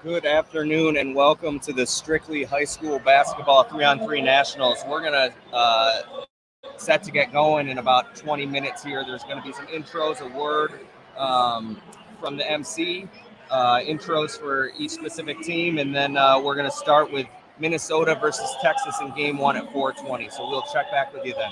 Good afternoon and welcome to the Strictly High School Basketball 3-on-3 Nationals. We're going to set to get going in about 20 minutes here. There's going to be some intros, a word from the MC, intros for each specific team, and then we're going to start with Minnesota versus Texas in Game 1 at 4:20. So we'll check back with you then.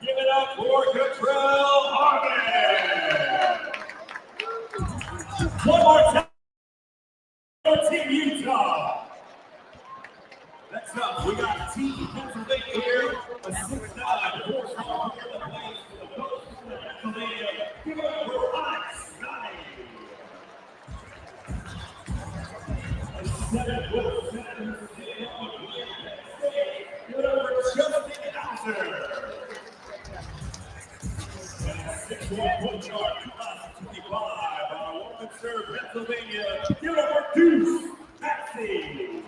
Give it up for Katrelle Harmon. One more time for Team Utah. Next up, we got Team Pennsylvania here, a 6'9" four-star player that plays for the coach of Pennsylvania. Give it up for Scotty. A 7'7" sitting on the wing. Give it up for Justin Alter. And a 6'1" point guard, 2025, on a woman serve Pennsylvania. Give it up for Deuce Maxey.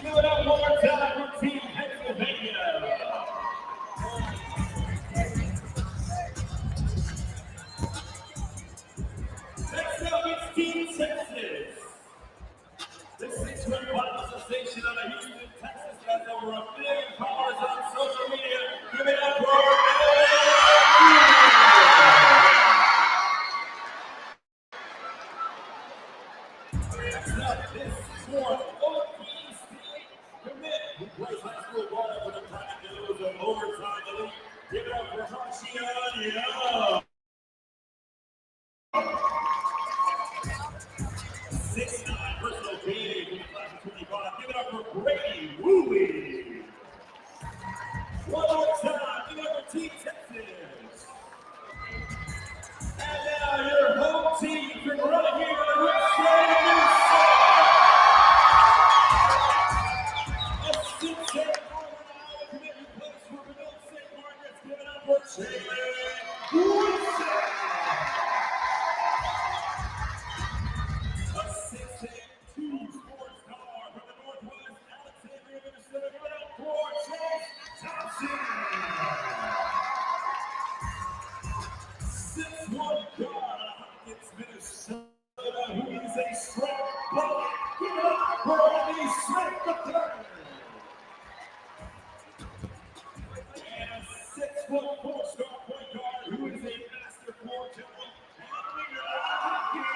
Give it up one more time for Team Pennsylvania. Next up is Team Texas. The 6-win Consolation over 1 million followers on social media. Give it up for this sport, OP State commit, who plays high school ball for the Tounde of overtime elite. Give it up for Khamenia. 6'9" personal big in the class of 25. Give it up for Berryone. One more time, give it up for Team Texas. And now your home team from right here in the red side of Minnesota. A 6'8" commitment place for Vanilla St. Margaret's. Give it up for Jayden Wilson. A 6'2" sports car from the Northwest Alexandria, Minnesota. Give it up for Tounde. 6'1" guard out of Hopkins, Minnesota, who is a strong ball. Give it up for Andy Smith III. And a 6'4" star point guard who is a master floor general and leader out of Hopkins.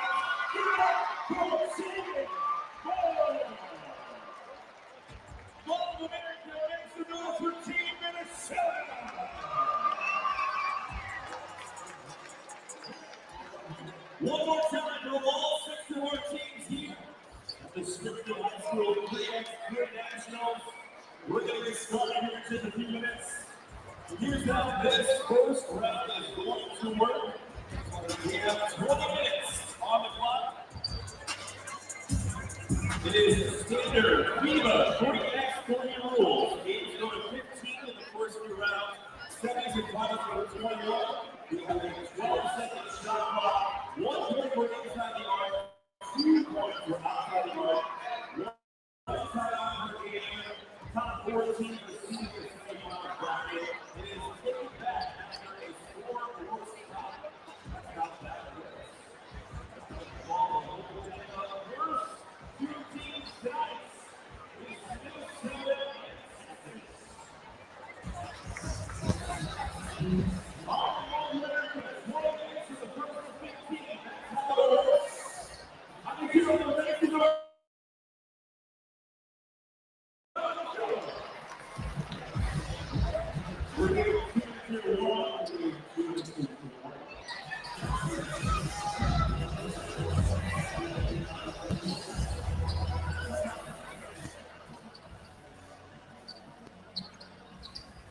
Give it up for Jayden Moore. Ball of America makes the noise for Team Minnesota. One more time for all 61 teams here at the Strictly High School 3x3 Nationals. We're going to get started here in just a few minutes. Here's how this first round is going to work. We have 20 minutes on the clock. It is standard FIBA 3x3 rules. Games go to 15 in the first two rounds. Semis and finals go to 21. We have a 12-second shot clock. 1 point for inside the arc, 2 points for outside the arc. 1 timeout per game. Top 14 receive the semifinal bracket. It is taken back after a score-worse stop. That's not that good. First 2 teams tonight is Minnesota and Texas.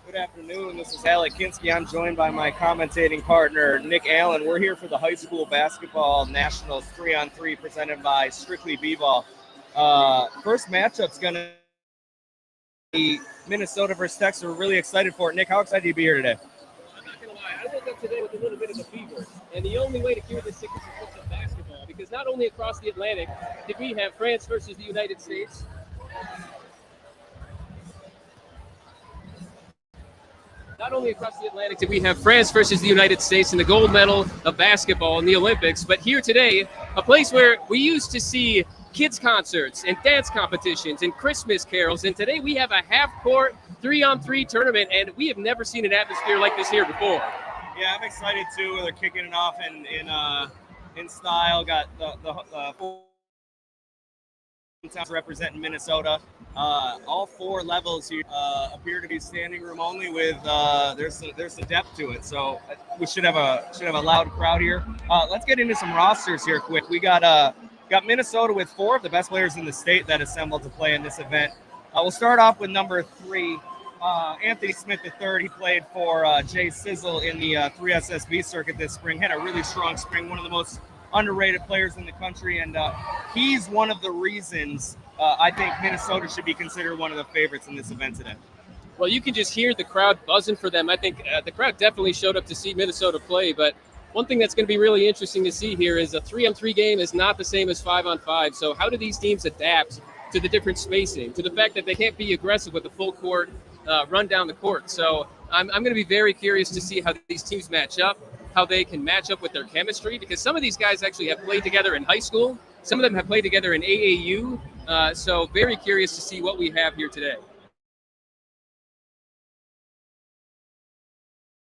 Good afternoon. This is Alec Kinski. I'm joined by my commentating partner, Nick Allen. We're here for the high school basketball nationals 3-on-3 presented by Strictly Bball. First matchup's going to be Minnesota versus Texas. We're really excited for it. Nick, how excited are you to be here today? I'm not going to lie. I woke up today with a little bit of a fever. And the only way to cure this sickness is with some basketball. Because not only across the Atlantic did we have France versus the United States, Not only across the Atlantic did we have France versus the United States in the gold medal of basketball in the Olympics, but here today, a place where we used to see kids concerts and dance competitions and Christmas carols, and today we have a half-court 3-on-3 tournament, and we have never seen an atmosphere like this here before. Yeah, I'm excited too. They're kicking it off in style. Got the 4 towns representing Minnesota. All 4 levels here appear to be standing room only. With there's some depth to it, so we should have a loud crowd here. Let's get into some rosters here quick. We got Minnesota with 4 of the best players in the state that assembled to play in this event. We'll start off with number 3, Anthony Smith III. He played for Jay Sizzle in the 3SSB circuit this spring. Had a really strong spring. One of the most underrated players in the country, and he's one of the reasons I think Minnesota should be considered one of the favorites in this event today. Well, you can just hear the crowd buzzing for them. I think the crowd definitely showed up to see Minnesota play, but one thing that's going to be really interesting to see here is a 3-on-3 game is not the same as 5-on-5. So how do these teams adapt to the different spacing, to the fact that they can't be aggressive with the full court run down the court? So I'm going to be very curious to see how these teams match up, how they can match up with their chemistry, because some of these guys actually have played together in high school. Some of them have played together in AAU. So very curious to see what we have here today.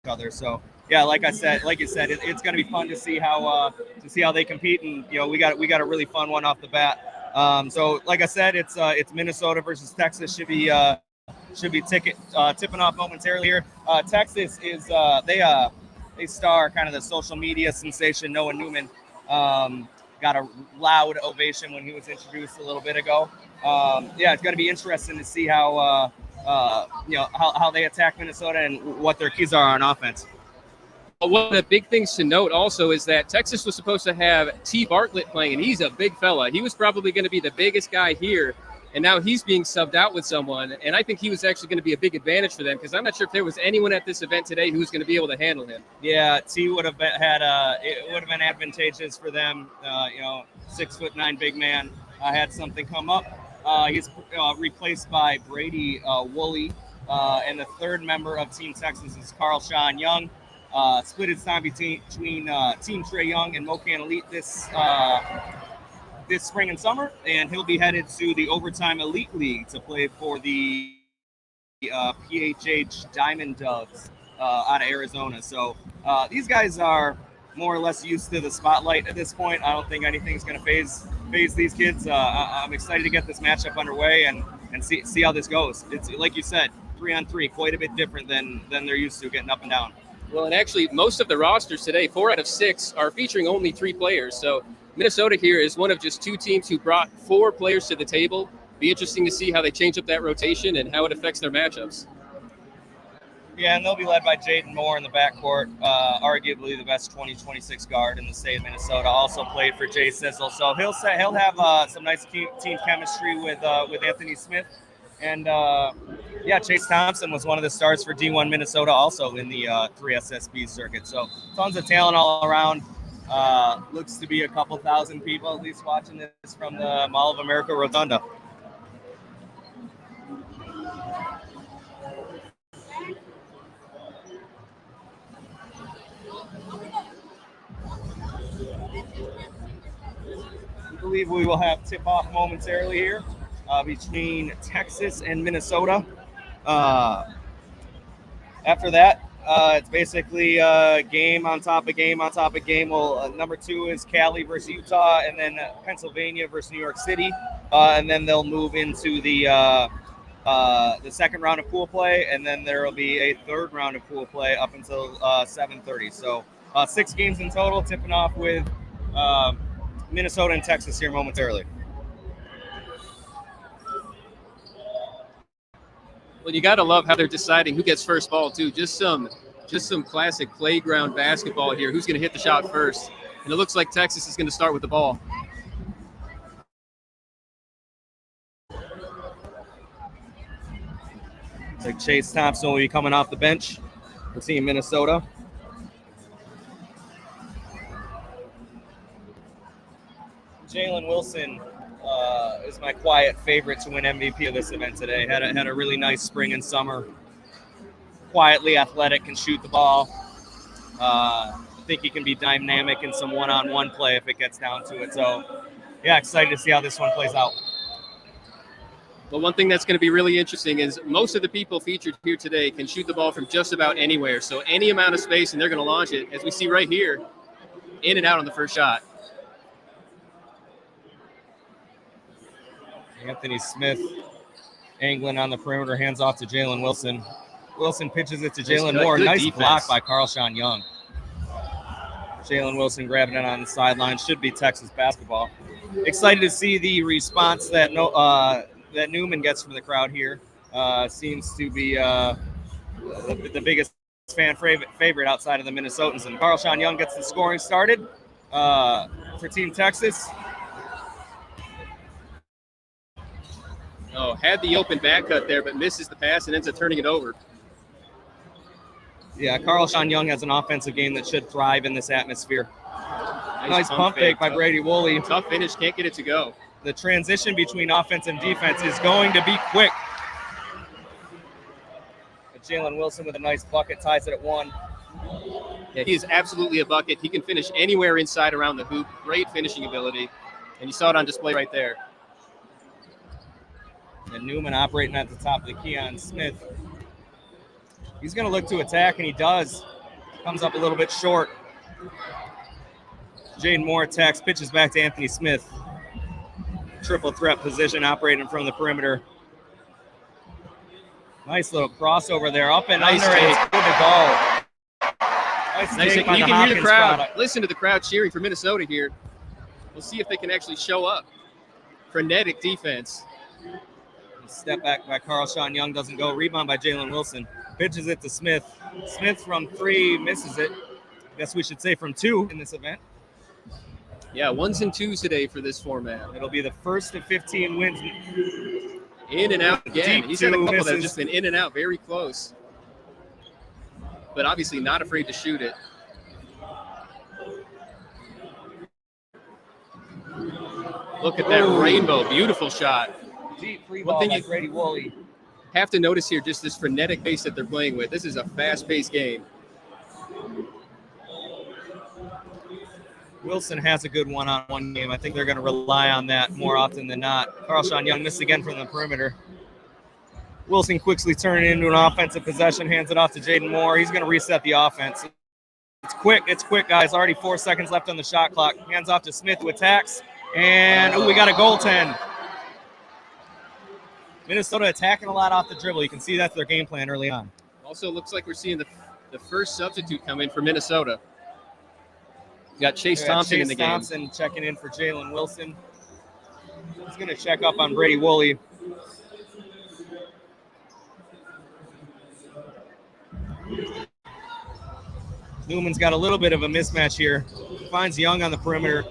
other. So yeah, like you said, it's going to be fun to see how they compete, and we got a really fun one off the bat. So like I said, it's Minnesota versus Texas. Should be tipping off momentarily here. Texas is they star kind of the social media sensation Noah Neumann. Got a loud ovation when he was introduced a little bit ago. Yeah, it's going to be interesting to see how they attack Minnesota and what their keys are on offense. One of the big things to note also is that Texas was supposed to have T. Bartlett playing, and he's a big fella. He was probably going to be the biggest guy here, and now he's being subbed out with someone. And I think he was actually going to be a big advantage for them, because I'm not sure if there was anyone at this event today who was going to be able to handle him. Yeah, T would have been advantageous for them. 6'9" big man had something come up. He's replaced by Brady Woolley, and the third member of Team Texas is Carl Sean Young. Split his time between Team Trey Young and Mocan Elite this spring and summer, and he'll be headed to the Overtime Elite League to play for the PHH Diamond Doves out of Arizona. So these guys are more or less used to the spotlight at this point. I don't think anything's going to phase these kids. I'm excited to get this matchup underway and see how this goes. It's like you said, 3-on-3, quite a bit different than they're used to, getting up and down. Well, and actually, most of the rosters today, 4 out of 6, are featuring only 3 players. So Minnesota here is one of just 2 teams who brought 4 players to the table. Be interesting to see how they change up that rotation and how it affects their matchups. Yeah, and they'll be led by Jayden Moore in the backcourt, arguably the best 2026 guard in the state of Minnesota. Also played for Jay Sizzle, so he'll have some nice team chemistry with Anthony Smith. And Chase Thompson was one of the stars for D1 Minnesota, also in the 3SSB circuit. So tons of talent all around. Looks to be a couple thousand people at least watching this from the Mall of America Rotunda. I believe we will have tip-off momentarily here between Texas and Minnesota. After that, it's basically game on top of game on top of game. Well, number 2 is Cali versus Utah, and then Pennsylvania versus New York City, and then they'll move into the second round of pool play, and then there will be a third round of pool play up until 7:30. So 6 games in total, tipping off with Minnesota and Texas here momentarily. Well, you got to love how they're deciding who gets first ball, too. Just some classic playground basketball here. Who's going to hit the shot first? And it looks like Texas is going to start with the ball. It's like Chase Thompson will be coming off the bench for Team Minnesota. Jalen Wilson is my quiet favorite to win MVP of this event today. Had a really nice spring and summer. Quietly athletic, can shoot the ball. I think he can be dynamic in some one-on-one play if it gets down to it. So, yeah, excited to see how this one plays out. Well, one thing that's going to be really interesting is most of the people featured here today can shoot the ball from just about anywhere. So any amount of space, and they're going to launch it, as we see right here, in and out on the first shot. Anthony Smith angling on the perimeter, hands off to Jalen Wilson. Wilson pitches it to Jalen Moore. Nice defense. Block by Carl Sean Young. Jalen Wilson grabbing it on the sideline. Should be Texas basketball. Excited to see the response that Neumann gets from the crowd here. Seems to be the biggest fan favorite outside of the Minnesotans. And Carl Sean Young gets the scoring started for Team Texas. Oh, had the open back cut there, but misses the pass and ends up turning it over. Yeah, Carl Sean Young has an offensive game that should thrive in this atmosphere. Nice pump fake by Brady Woolley. Tough finish, can't get it to go. The transition between offense and defense is going to be quick. But Jalen Wilson with a nice bucket ties it at 1. Yeah, he is absolutely a bucket. He can finish anywhere inside around the hoop. Great finishing ability. And you saw it on display right there. And Neumann operating at the top of the key on Smith. He's going to look to attack, and he does. Comes up a little bit short. Jayden Moore attacks, pitches back to Anthony Smith. Triple threat position operating from the perimeter. Nice little crossover there, up and Nice under, and it's good to go. Nice. Take by You the can hear the Hopkins crowd. product. Listen to the crowd cheering for Minnesota here. We'll see if they can actually show up. Frenetic defense. Step back by Carl-Sean Young, doesn't go. Rebound by Jalen Wilson. Pitches it to Smith. Smith from 3 misses it. Guess we should say from 2 in this event. Yeah, 1s and 2s today for this format. It'll be the first of 15 wins. In and out again. Deep He's had a couple that have misses. just been in and out, very close. But obviously not afraid to shoot it. Look at that rainbow. Beautiful shot. Deep free One ball thing by you- Grady Woolley. Have to notice here just this frenetic pace that they're playing with. This is a fast-paced game. Wilson has a good one-on-one game. I think they're going to rely on that more often than not. Carl-Sean Young missed again from the perimeter. Wilson quickly turning into an offensive possession, hands it off to Jayden Moore. He's going to reset the offense. It's quick, guys. Already 4 seconds left on the shot clock. Hands off to Smith, who attacks. And, we got a goaltend. Minnesota attacking a lot off the dribble. You can see that's their game plan early on. Also looks like we're seeing the first substitute come in for Minnesota. We got Chase Thompson in the game. Thompson checking in for Jalen Wilson. He's going to check up on Brady Woolley. Newman's got a little bit of a mismatch here. Finds Young on the perimeter.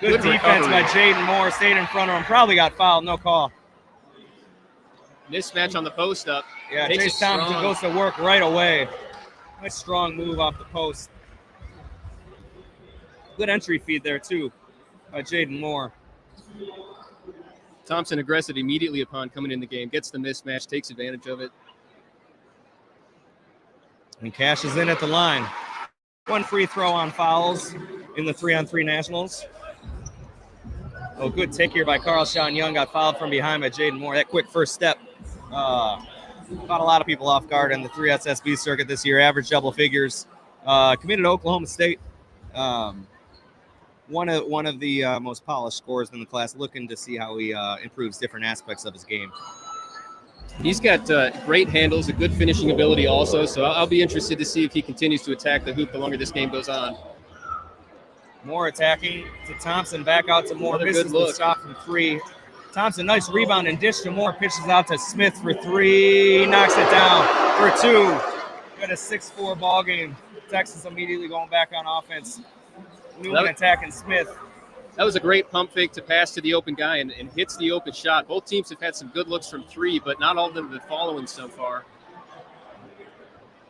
Good defense by Jayden Moore. Stayed in front of him. Probably got fouled. No call. Mismatch on the post up. Yeah, Makes Chase it Thompson strong. goes to work right away. Nice strong move off the post. Good entry feed there, too, by Jayden Moore. Thompson aggressive immediately upon coming in the game. Gets the mismatch, takes advantage of it. And cashes in at the line. 1 free throw on fouls in the 3-on-3 Nationals. Oh, good take here by Carl-Sean Young. Got fouled from behind by Jayden Moore. That quick first step caught a lot of people off guard in the 3SSB circuit this year. Average double figures. Committed to Oklahoma State. One of the most polished scorers in the class. Looking to see how he improves different aspects of his game. He's got great handles, a good finishing ability also, so I'll be interested to see if he continues to attack the hoop the longer this game goes on. Moore attacking to Thompson, back out to Moore. Another Misses good the look. stop from 3. Thompson, nice rebound and dish to Moore. Pitches out to Smith for 3. He knocks it down for 2. Got a 6-4 ball game. Texas immediately going back on offense. Neumann attacking Smith. That was a great pump fake to pass to the open guy and hits the open shot. Both teams have had some good looks from 3, but not all of them have been following so far.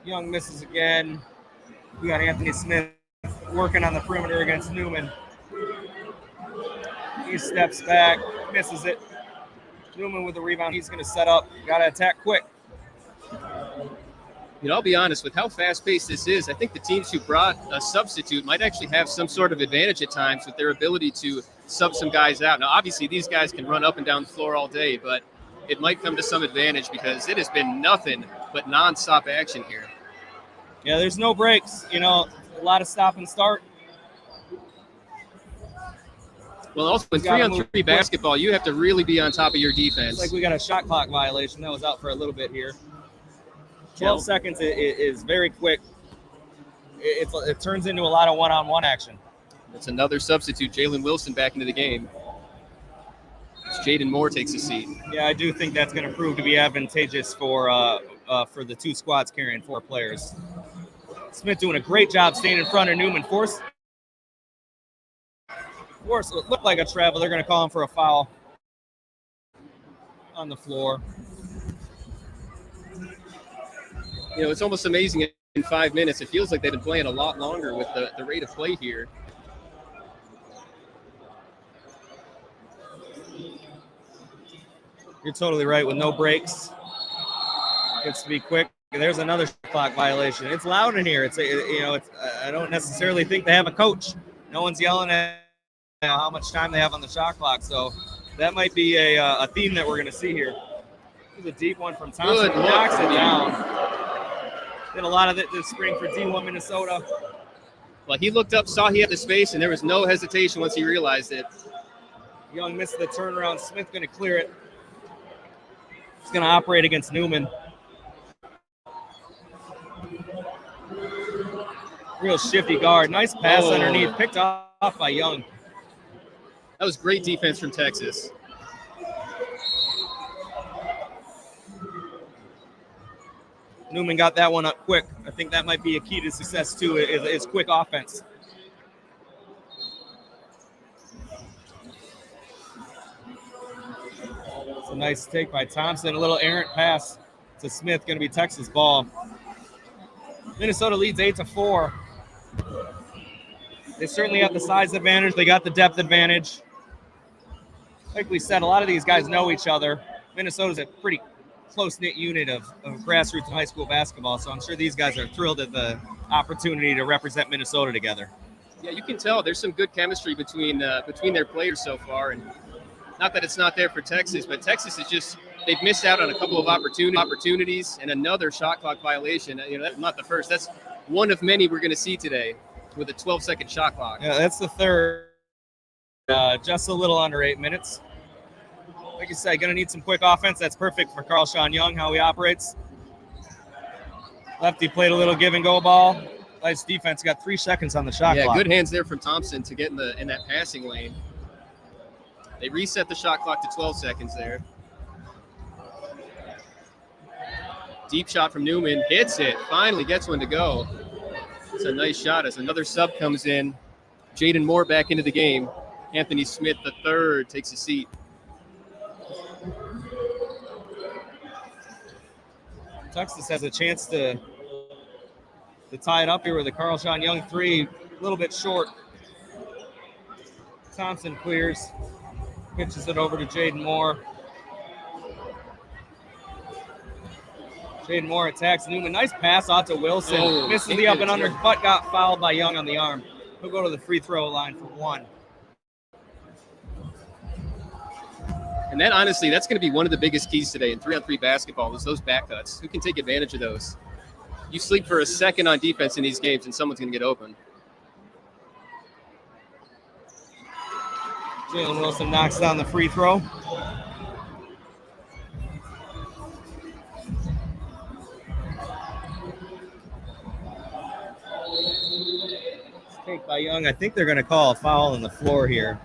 Young misses again. We got Anthony Smith working on the perimeter against Neumann. He steps back, misses it. Neumann with the rebound. He's going to set up. Got to attack quick. You know, I'll be honest, with how fast-paced this is, I think the teams who brought a substitute might actually have some sort of advantage at times with their ability to sub some guys out. Now, obviously, these guys can run up and down the floor all day, but it might come to some advantage because it has been nothing but nonstop action here. Yeah, there's no breaks. You know, a lot of stop and start. Well, also in gotta 3-on-3 move basketball, you have to really be on top of your defense. It's like we got a shot clock violation. That was out for a little bit here. 12 seconds is very quick. It turns into a lot of one-on-one action. It's another substitute, Jalen Wilson, back into the game. Jayden Moore takes a seat. Yeah, I do think that's going to prove to be advantageous for the 2 squads carrying 4 players. Smith doing a great job staying in front of Neumann. Force it looked like a travel. They're going to call him for a foul on the floor. You know, it's almost amazing in 5 minutes. It feels like they've been playing a lot longer with the rate of play here. You're totally right. With no breaks, gets to be quick. There's another shot clock violation. It's loud in here. I don't necessarily think they have a coach. No one's yelling at how much time they have on the shot clock. So that might be a theme that we're going to see here. This is a deep one from Thompson. Good look Knocks from it the down. Did a lot of it this spring for D1 Minnesota. Well, he looked up, saw he had the space, and there was no hesitation once he realized it. Young missed the turnaround. Smith going to clear it. He's going to operate against Neumann. Real shifty guard. Nice pass underneath. Picked off by Young. That was great defense from Texas. Neumann got that one up quick. I think that might be a key to success, too, is quick offense. It's a nice take by Thompson. A little errant pass to Smith. Going to be Texas ball. Minnesota leads 8-4. They certainly have the size advantage. They got the depth advantage. Like we said, a lot of these guys know each other. Minnesota's a pretty close-knit unit of grassroots and high school basketball, so I'm sure these guys are thrilled at the opportunity to represent Minnesota together. Yeah, you can tell there's some good chemistry between their players so far, and not that it's not there for Texas, but Texas is just they've missed out on a couple of opportunities and another shot clock violation. You know, that's not the first. That's one of many we're going to see today with a 12-second shot clock. Yeah, that's the third. Just a little under 8 minutes. Like you said, going to need some quick offense. That's perfect for Carl Sean Young, how he operates. Lefty played a little give-and-go ball. Nice defense. Got 3 seconds on the shot clock. Yeah, good hands there from Thompson to get in that passing lane. They reset the shot clock to 12 seconds there. Deep shot from Neumann. Hits it. Finally gets one to go. It's a nice shot as another sub comes in. Jayden Moore back into the game. Anthony Smith, the third, takes a seat. Texas has a chance to tie it up here with a Carl Sean Young 3, a little bit short. Thompson clears, pitches it over to Jayden Moore. Jayden Moore attacks Neumann. Nice pass out to Wilson. Misses the up and under, but got fouled by Young on the arm. He'll go to the free throw line for 1. And that, honestly, that's going to be one of the biggest keys today in 3-on-3 basketball is those back cuts. Who can take advantage of those? You sleep for a second on defense in these games, and someone's going to get open. Jalen Wilson knocks down the free throw. Take by Young. I think they're going to call a foul on the floor here.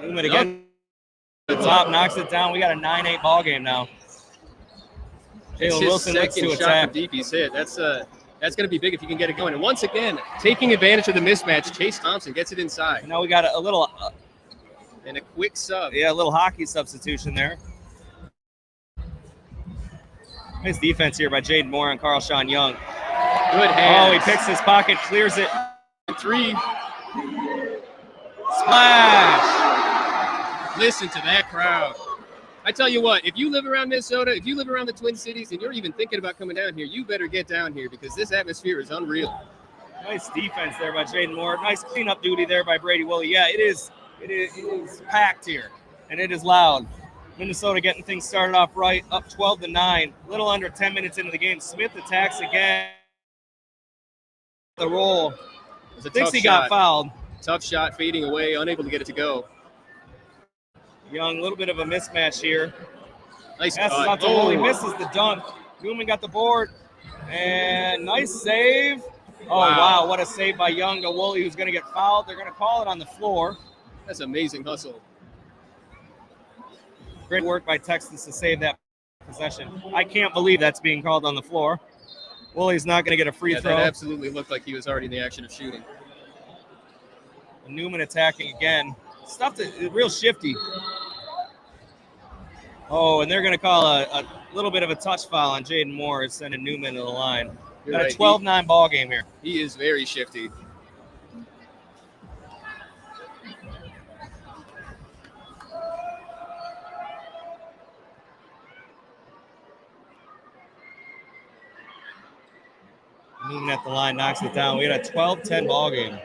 Neumann again. The top knocks it down. We got a 9-8 ball game now. Jalen Wilson looks to attack. Deep he's hit. That's going to be big if you can get it going. And once again, taking advantage of the mismatch, Chase Thompson gets it inside. Now we got a little and a quick sub. Yeah, a little hockey substitution there. Nice defense here by Jayden Moore and Carl Sean Young. Good hands. Oh, he picks his pocket, clears it. 3. Splash! Listen to that crowd. I tell you what, if you live around Minnesota, if you live around the Twin Cities and you're even thinking about coming down here, you better get down here because this atmosphere is unreal. Nice defense there by Jayden Moore. Nice cleanup duty there by Brady Willie. Yeah, it is packed here, and it is loud. Minnesota getting things started off right, up 12-9, a little under 10 minutes into the game. Smith attacks again. The roll. Dixie got fouled. Tough shot, fading away, unable to get it to go. Young, a little bit of a mismatch here. Nice pass cut. out to Woolley, misses the dunk. Neumann got the board, and nice save. Oh, wow, what a save by Young to Woolley, who's going to get fouled. They're going to call it on the floor. That's amazing hustle. Great work by Texas to save that possession. I can't believe that's being called on the floor. Woolley's not going to get a free throw. That absolutely looked like he was already in the action of shooting. And Neumann attacking again. Stuff real shifty. Oh, and they're going to call a little bit of a touch foul on Jayden Moore. It's sending Neumann to the line. Got a 12-9 ball game here. He is very shifty. Neumann at the line knocks it down. We had a 12-10 ball game.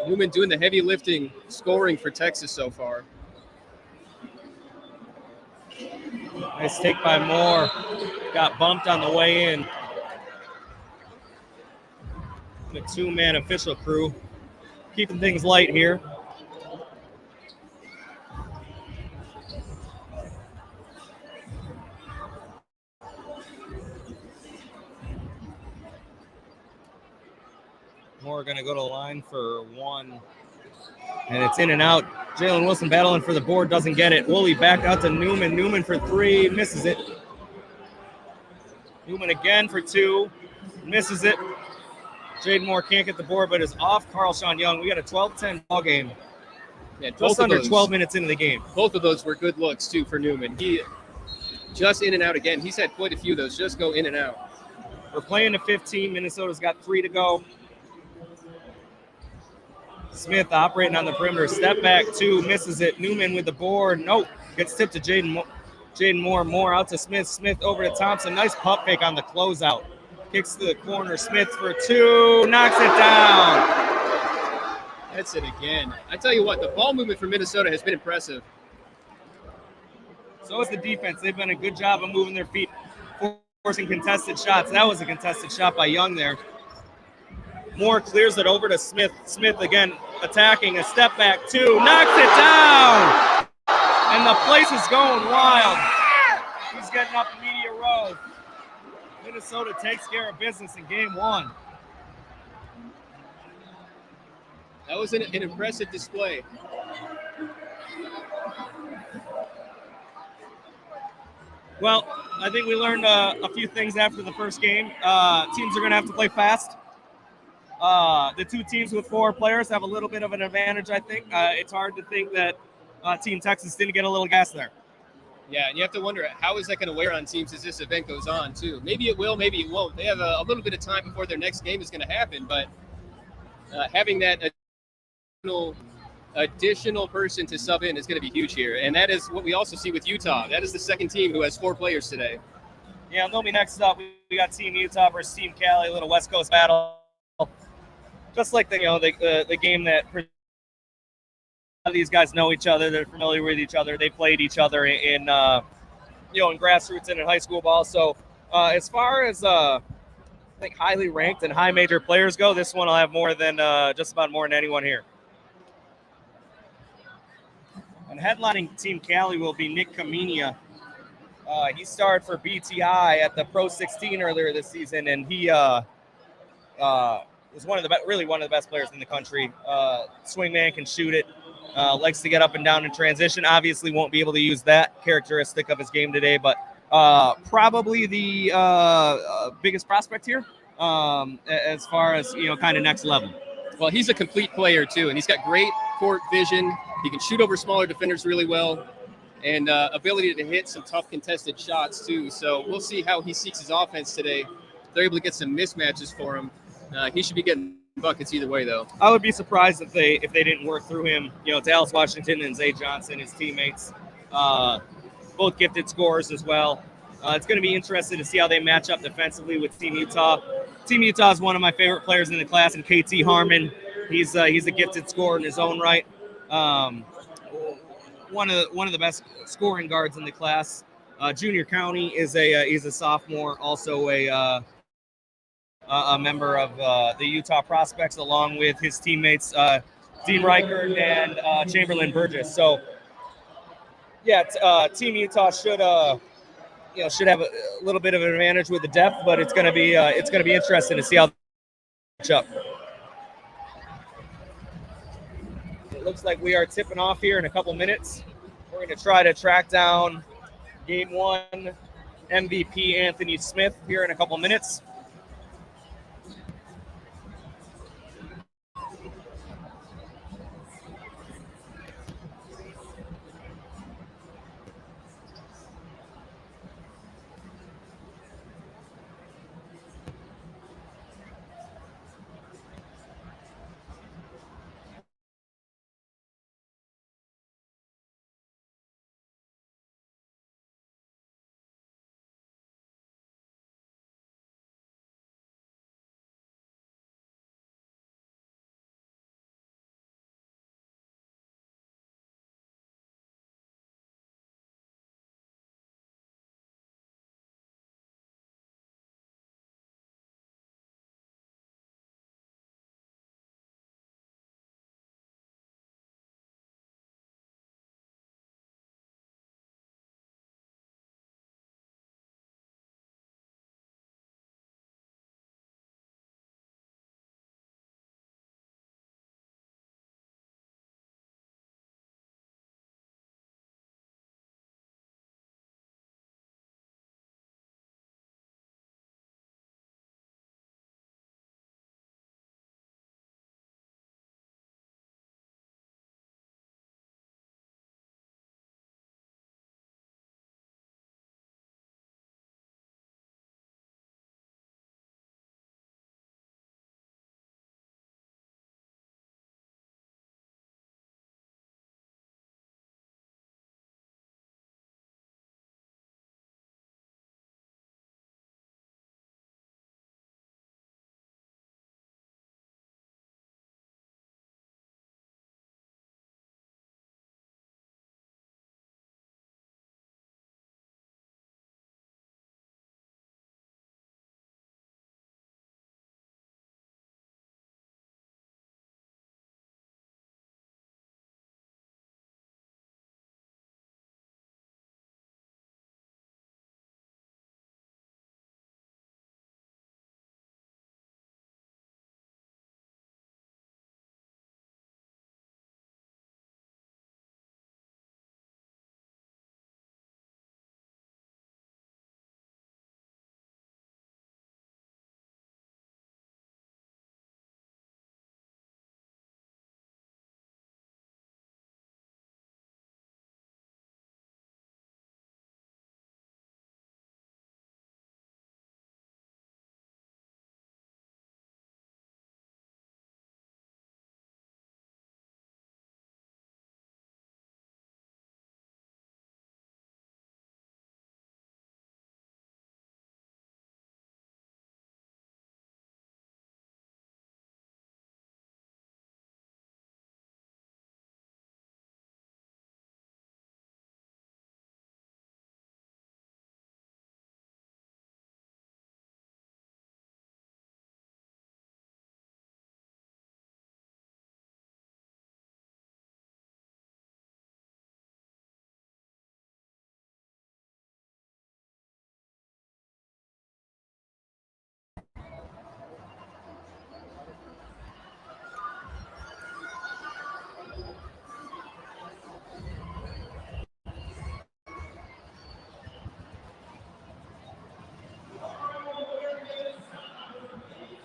Neumann doing the heavy lifting, scoring for Texas so far. Nice take by Moore. Got bumped on the way in. The two-man official crew keeping things light here. Moore going to go to the line for one. And it's in and out. Jalen Wilson battling for the board, doesn't get it. Woolley back out to Neumann. Neumann for three, misses it. Neumann again for two, misses it. Jayden Moore can't get the board, but is off Carl Sean Young. We got a 12-10 ball game. Yeah, just under 12 minutes into the game. Both of those were good looks, too, for Neumann. He just in and out again. He's had quite a few of those. Just go in and out. We're playing to 15. Minnesota's got 3 to go. Smith operating on the perimeter. Step back, 2, misses it. Neumann with the board. Nope. Gets tipped to Jayden Moore. Moore out to Smith. Smith over to Thompson. Nice pump fake on the closeout. Kicks to the corner. Smith for 2. Knocks it down. That's it again. I tell you what, the ball movement for Minnesota has been impressive. So is the defense. They've done a good job of moving their feet, forcing contested shots. That was a contested shot by Young there. Moore clears it over to Smith. Smith again attacking. A step back, 2. Knocks it down. And the place is going wild. He's getting up the media row. Minnesota takes care of business in game 1. That was an impressive display. Well, I think we learned a few things after the first game. Teams are going to have to play fast. The 2 teams with 4 players have a little bit of an advantage, I think. It's hard to think that Team Texas didn't get a little gas there. Yeah, and you have to wonder, how is that going to wear on teams as this event goes on, too? Maybe it will, maybe it won't. They have a little bit of time before their next game is going to happen, but having that additional person to sub in is going to be huge here. And that is what we also see with Utah. That is the second team who has 4 players today. Yeah, they'll be next up. We got Team Utah versus Team Cali, a little West Coast battle. Just like the game that these guys know each other, they're familiar with each other. They played each other in grassroots and in high school ball. So as far as I think highly ranked and high major players go, this one will have more than just about more than anyone here. And headlining Team Cali will be Nick Khamenia. He started for BTI at the Pro 16 earlier this season, and he was one of the best players in the country. Swingman, can shoot it, likes to get up and down in transition. Obviously won't be able to use that characteristic of his game today, but probably the biggest prospect here as far as, kind of next level. Well, he's a complete player, too, and he's got great court vision. He can shoot over smaller defenders really well, and ability to hit some tough contested shots, too. So we'll see how he seeks his offense today. They're able to get some mismatches for him. He should be getting buckets either way, though. I would be surprised if they didn't work through him. Dallas Washington and Zay Johnson, his teammates, both gifted scorers as well. It's going to be interesting to see how they match up defensively with Team Utah. Team Utah is one of my favorite players in the class, and Katrelle Harmon. He's a gifted scorer in his own right. One of the best scoring guards in the class. Junior County he's a sophomore, also a member of the Utah Prospects, along with his teammates Dean Reichert and Chamberlain Burgess. So, yeah, Team Utah should have a little bit of an advantage with the depth, but it's going to be interesting to see how they match up. It looks like we are tipping off here in a couple minutes. We're going to try to track down Game 1 MVP Anthony Smith here in a couple minutes.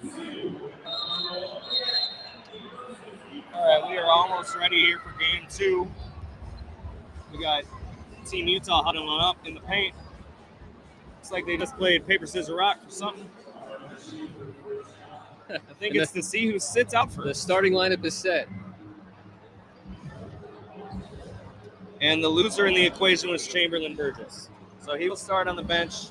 All right, we are almost ready here for game 2. We got Team Utah huddling up in the paint. Looks like they just played paper, scissors, rock or something. I think it's to see who sits out first. The starting lineup is set. And the loser in the equation was Chamberlain Burgess. So he will start on the bench.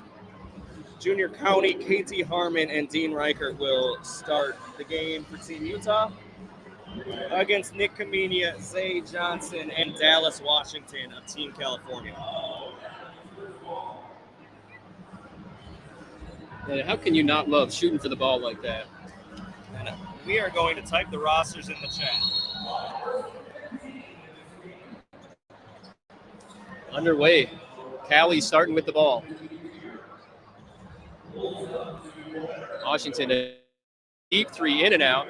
Junior County, Katrelle Harmon, and Dean Reichert will start the game for Team Utah against Nick Khamenia, Zay Johnson, and Dallas Washington of Team California. And how can you not love shooting for the ball like that? And we are going to type the rosters in the chat. Underway. Cali starting with the ball. Washington, a deep 3 in and out.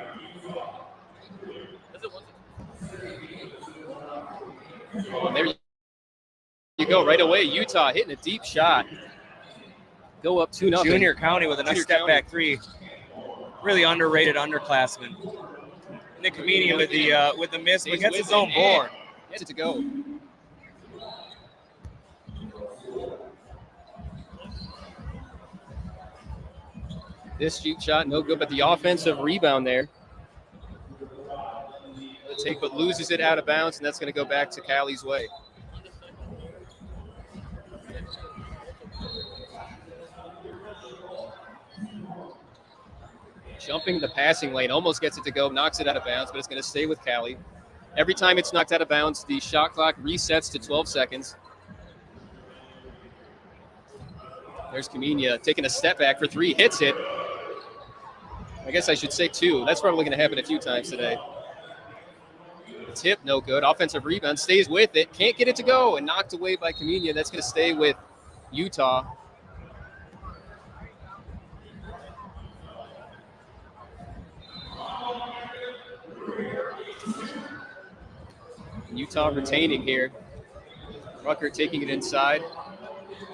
And there you go, right away. Utah hitting a deep shot. Go up 2-0. Junior County with a nice step back 3. Really underrated underclassman. Nick Khamenia with the miss, but gets his own board. Gets it to go. This shoot shot, no good, but the offensive rebound there. The take, but loses it out of bounds, and that's going to go back to Cali's way. Jumping the passing lane, almost gets it to go, knocks it out of bounds, but it's going to stay with Cali. Every time it's knocked out of bounds, the shot clock resets to 12 seconds. There's Khamenia taking a step back for 3, hits it. I guess I should say 2. That's probably going to happen a few times today. The tip, no good. Offensive rebound, stays with it. Can't get it to go, and knocked away by Khamenia. That's going to stay with Utah. Utah retaining here. Rucker taking it inside.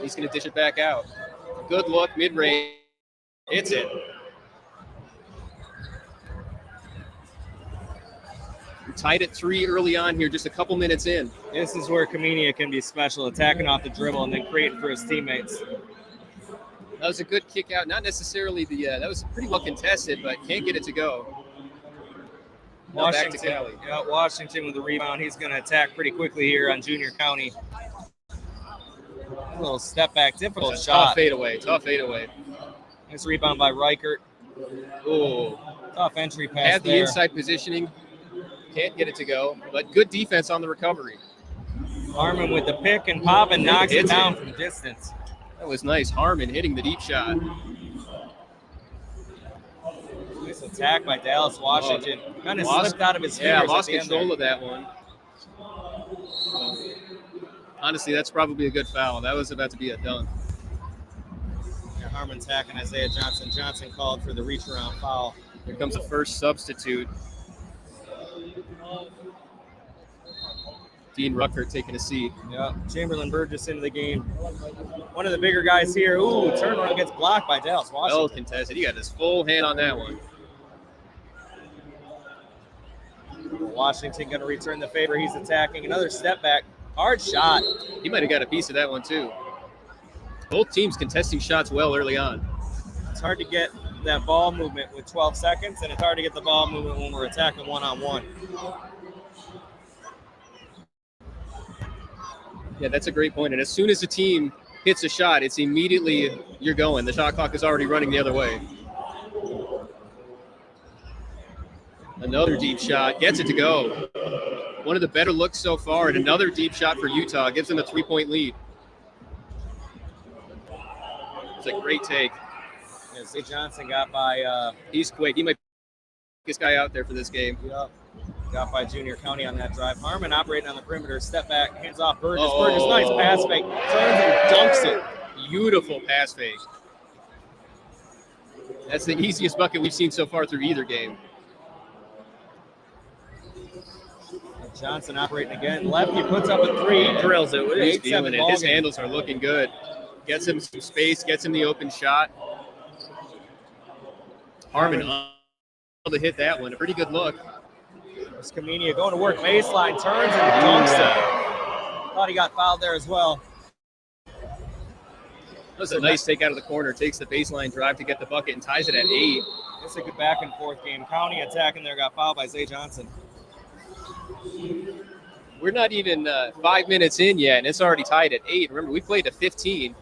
He's going to dish it back out. Good look, mid-range. Hits it. We're tied at 3 early on here, just a couple minutes in. This is where Khamenia can be special, attacking off the dribble and then creating for his teammates. That was a good kick out. Not necessarily that was pretty well contested, but can't get it to go. Now back to Cali. Yeah, Washington with the rebound. He's going to attack pretty quickly here on Junior County. A little step back, difficult shot. Tough fade away. Nice rebound by Reichert. Ooh. Tough entry pass Had the there. inside positioning. Can't get it to go, but good defense on the recovery. Harmon with the pick and pop and knocks it down from distance. That was nice. Harmon hitting the deep shot. Nice attack by Dallas Washington. Kind of slipped out of his fingers. Yeah, lost control of that one. Honestly, that's probably a good foul. That was about to be a dunk. Yeah, Harmon attacking Isaiah Johnson. Johnson called for the reach around foul. Here comes the first substitute. Dean Rucker taking a seat. Yeah, Chamberlain Burgess into the game. One of the bigger guys here. Ooh, turnaround gets blocked by Dallas Washington. Well contested. He got his full hand on that one. Washington going to return the favor. He's attacking. Another step back. Hard shot. He might have got a piece of that one too. Both teams contesting shots well early on. It's hard to get that ball movement with 12 seconds, and it's hard to get the ball movement when we're attacking one-on-one. Yeah, that's a great point. And as soon as the team hits a shot, it's immediately you're going. The shot clock is already running the other way. Another deep shot. Gets it to go. One of the better looks so far. And another deep shot for Utah. Gives them a 3-point lead. It's a great take. Yeah, Zay Johnson got by... He's quick. He might be the quickest guy out there for this game. Yep. Got by Junior County on that drive. Harmon operating on the perimeter. Step back. Hands off Burgess. Oh. Burgess, nice pass fake. Turns and dunks it. Beautiful pass fake. That's the easiest bucket we've seen so far through either game. Johnson operating again. Lefty puts up a 3. Drills it. He's feeling it. His handles are looking good. Gets him some space. Gets him the open shot. Harmon able to hit that one. A pretty good look. There's Khamenia going to work baseline, turns and dunks it. Thought he got fouled there as well. That was a nice take out of the corner. Takes the baseline drive to get the bucket and ties it at 8. It's a good back and forth game. County attacking there, got fouled by Zay Johnson. We're not even 5 minutes in yet, and it's already tied at 8. Remember, we played to 15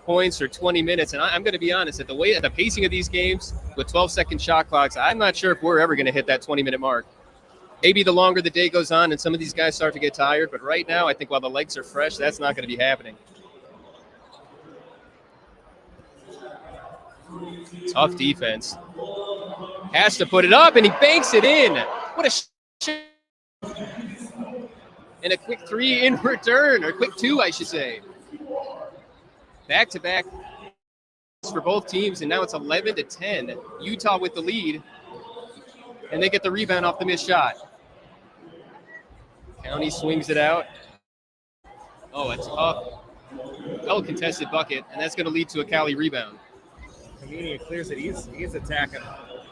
points or 20 minutes, and I'm going to be honest, at the pacing of these games with 12-second shot clocks, I'm not sure if we're ever going to hit that 20-minute mark. Maybe the longer the day goes on and some of these guys start to get tired, but right now I think while the legs are fresh, that's not going to be happening. Tough defense. Has to put it up, and he banks it in. What a and a quick 3 in return, or quick 2, I should say. Back-to-back for both teams, and now it's 11-10. Utah with the lead, and they get the rebound off the missed shot. County swings it out. Oh, a tough, well-contested bucket, and that's going to lead to a Cali rebound. Khamenia clears it. He's attacking.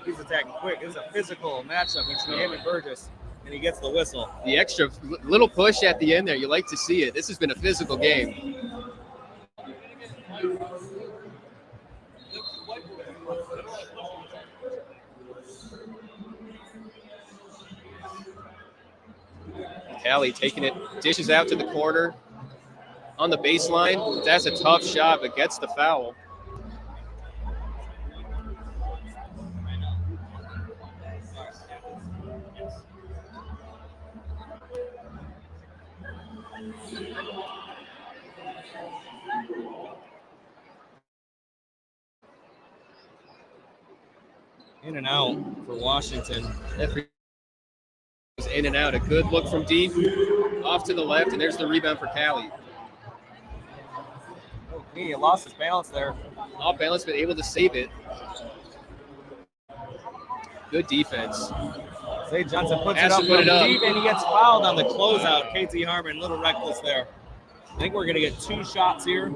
He's attacking quick. This is a physical matchup between him and Burgess, and he gets the whistle. The extra little push at the end there, you like to see it. This has been a physical game. Cali taking it, dishes out to the corner on the baseline. That's a tough shot, but gets the foul. In and out for Washington. Was in and out. A good look from deep, off to the left, and there's the rebound for Cali. Oh, he lost his balance there. Off balance, but able to save it. Good defense. Zay Johnson puts Has it to up put it up. deep, and he gets fouled on the closeout. KT Harmon, a little reckless there. I think we're going to get 2 shots here.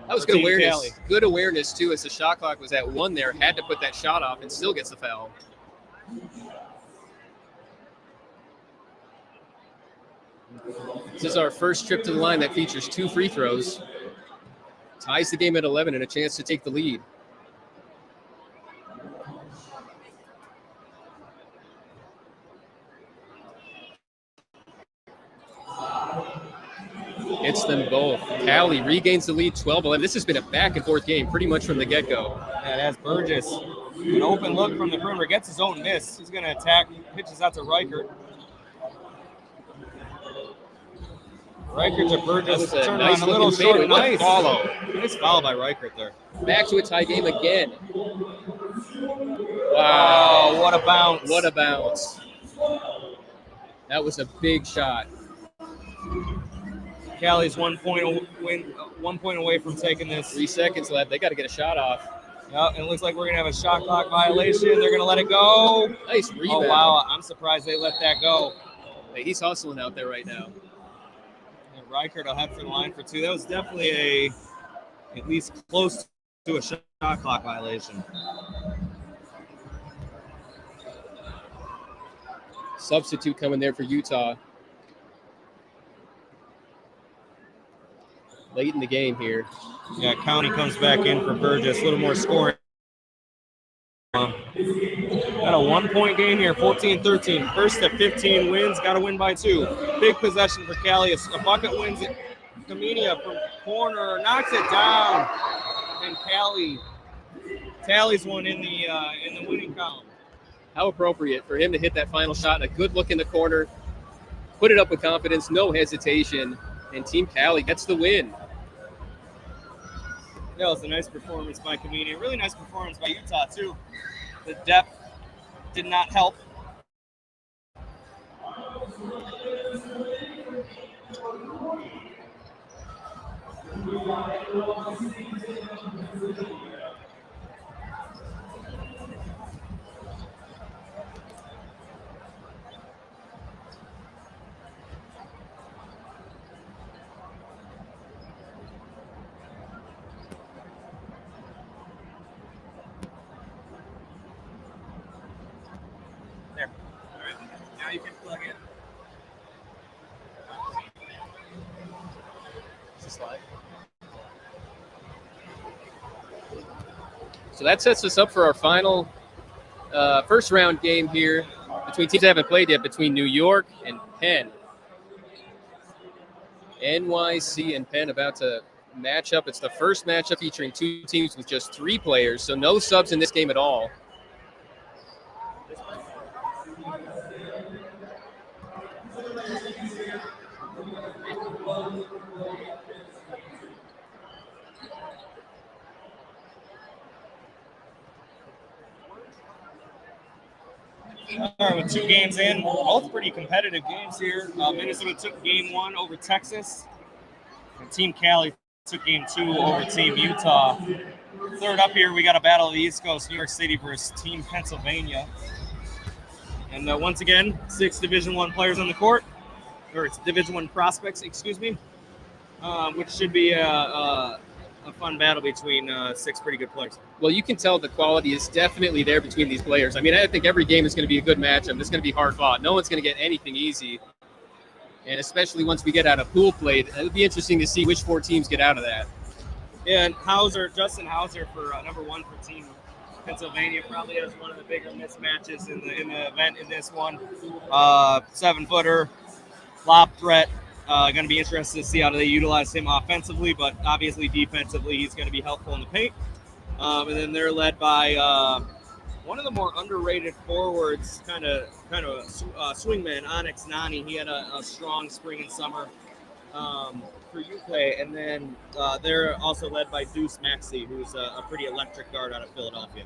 That was good awareness. Cali. Good awareness, too, as the shot clock was at 1 there. Had to put that shot off and still gets the foul. This is our first trip to the line that features 2 free throws. Ties the game at 11 and a chance to take the lead. Hits them both. Cali regains the lead 12-11. This has been a back-and-forth game pretty much from the get-go. Yeah, that's Burgess. An open look from the perimeter. Gets his own miss. He's going to attack. Pitches out to Reichert. Reichert to Burgess. Turn nice on a little short and nice. Follow. Nice foul by Reichert there. Back to a tie game again. Wow, what a bounce. What a bounce. That was a big shot. Cali's 1 point away from taking this. 3 seconds left. They got to get a shot off. Yep, and it looks like we're going to have a shot clock violation. They're going to let it go. Nice rebound. Oh, wow. I'm surprised they let that go. Hey, he's hustling out there right now. And Reichert will head for the line for 2. That was definitely at least close to a shot clock violation. Substitute coming there for Utah. Late in the game here. Yeah, County comes back in for Burgess. A little more scoring. Got a 1-point game here, 14-13. First to 15 wins, got to win by 2. Big possession for Cali. A bucket wins it. Khamenia from corner knocks it down, and Cali tallies one in the winning column. How appropriate for him to hit that final shot. A good look in the corner. Put it up with confidence, no hesitation, and Team Cali gets the win. That was a nice performance by Khamenia. Really nice performance by Utah, too. The depth did not help. Now you can plug in. Is this live? So that sets us up for our final first round game here between teams that haven't played yet, between New York and Penn. NYC and Penn about to match up. It's the first matchup featuring two teams with just 3 players, so no subs in this game at all. All right, with 2 games in, both pretty competitive games here. Minnesota took game 1 over Texas, and Team Cali took game 2 over Team Utah. Third up here, we got a battle of the East Coast, New York City versus Team Pennsylvania. And once again, 6 Division I players on the court, or it's Division I prospects, excuse me, which should be a fun battle between 6 pretty good players. Well, you can tell the quality is definitely there between these players. I mean, I think every game is going to be a good matchup. It's going to be hard fought. No one's going to get anything easy. And especially once we get out of pool play, it'll be interesting to see which 4 teams get out of that. Yeah, and Justin Hauser for number 1 for Team Pennsylvania probably has one of the bigger mismatches in the event in this one. 7-footer, lob threat. Going to be interested to see how they utilize him offensively, but obviously defensively he's going to be helpful in the paint. And then they're led by one of the more underrated forwards, kind of swingman, Onyx Nani. He had a strong spring and summer for UCLA, and then they're also led by Deuce Maxey, who's a pretty electric guard out of Philadelphia.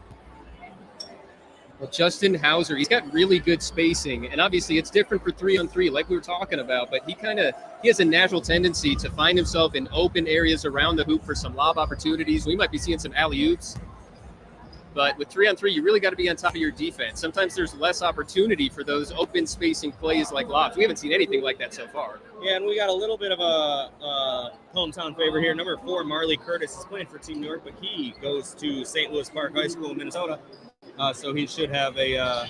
Well, Justin Hauser, he's got really good spacing, and obviously it's different for 3-on-3, like we were talking about, but he has a natural tendency to find himself in open areas around the hoop for some lob opportunities. We might be seeing some alley-oops, but with 3-on-3, you really got to be on top of your defense. Sometimes there's less opportunity for those open spacing plays like lobs. We haven't seen anything like that so far. Yeah, and we got a little bit of a hometown favor here. Number 4, Marley Curtis, is playing for Team New York, but he goes to St. Louis Park High School in Minnesota. So he should have a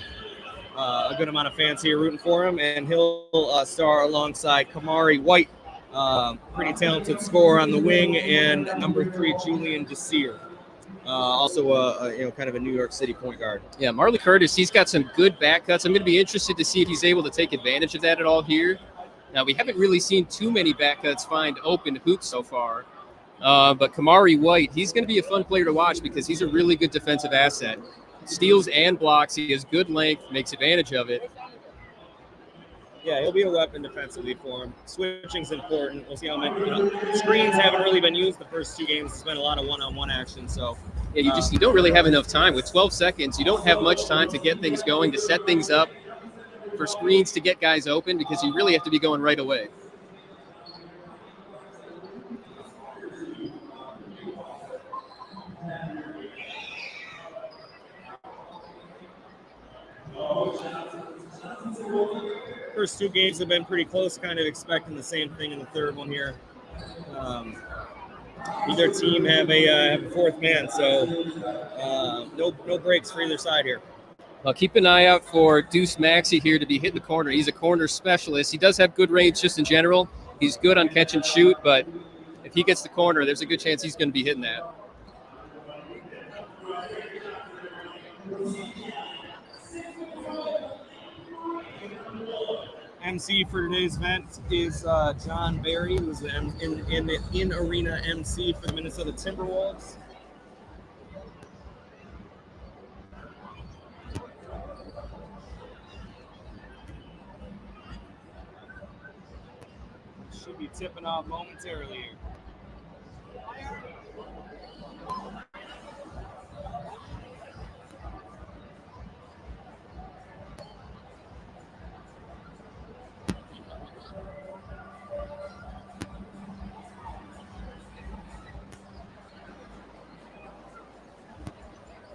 good amount of fans here rooting for him, and he'll star alongside Kamari White, pretty talented scorer on the wing, and number 3, Julian Desir, also kind of a New York City point guard. Yeah, Marley Curtis, he's got some good back cuts. I'm going to be interested to see if he's able to take advantage of that at all here. Now, we haven't really seen too many back cuts find open hoops so far, but Kamari White, he's going to be a fun player to watch because he's a really good defensive asset. Steals and blocks. He has good length, makes advantage of it. Yeah, he'll be a weapon defensively for him. Switching's important. We'll see how many. Screens haven't really been used the first 2 games. It's been a lot of one-on-one action. So yeah, you don't really have enough time. With 12 seconds, you don't have much time to get things going, to set things up for screens to get guys open, because you really have to be going right away. First 2 games have been pretty close, kind of expecting the same thing in the third one here. Either team have a 4th man, so no breaks for either side here. Well, keep an eye out for Deuce Maxey here to be hitting the corner. He's a corner specialist. He does have good range just in general. He's good on catch and shoot, but if he gets the corner, there's a good chance he's going to be hitting that. MC for today's event is John Barry, who's the in-arena MC for the Minnesota Timberwolves. Should be tipping off momentarily here.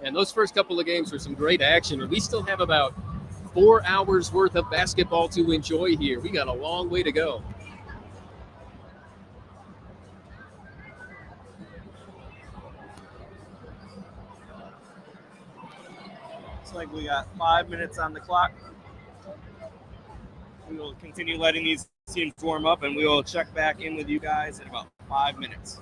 And those first couple of games were some great action. And we still have about 4 hours worth of basketball to enjoy here. We got a long way to go. Looks like we got 5 minutes on the clock. We will continue letting these teams warm up, and we will check back in with you guys in about 5 minutes.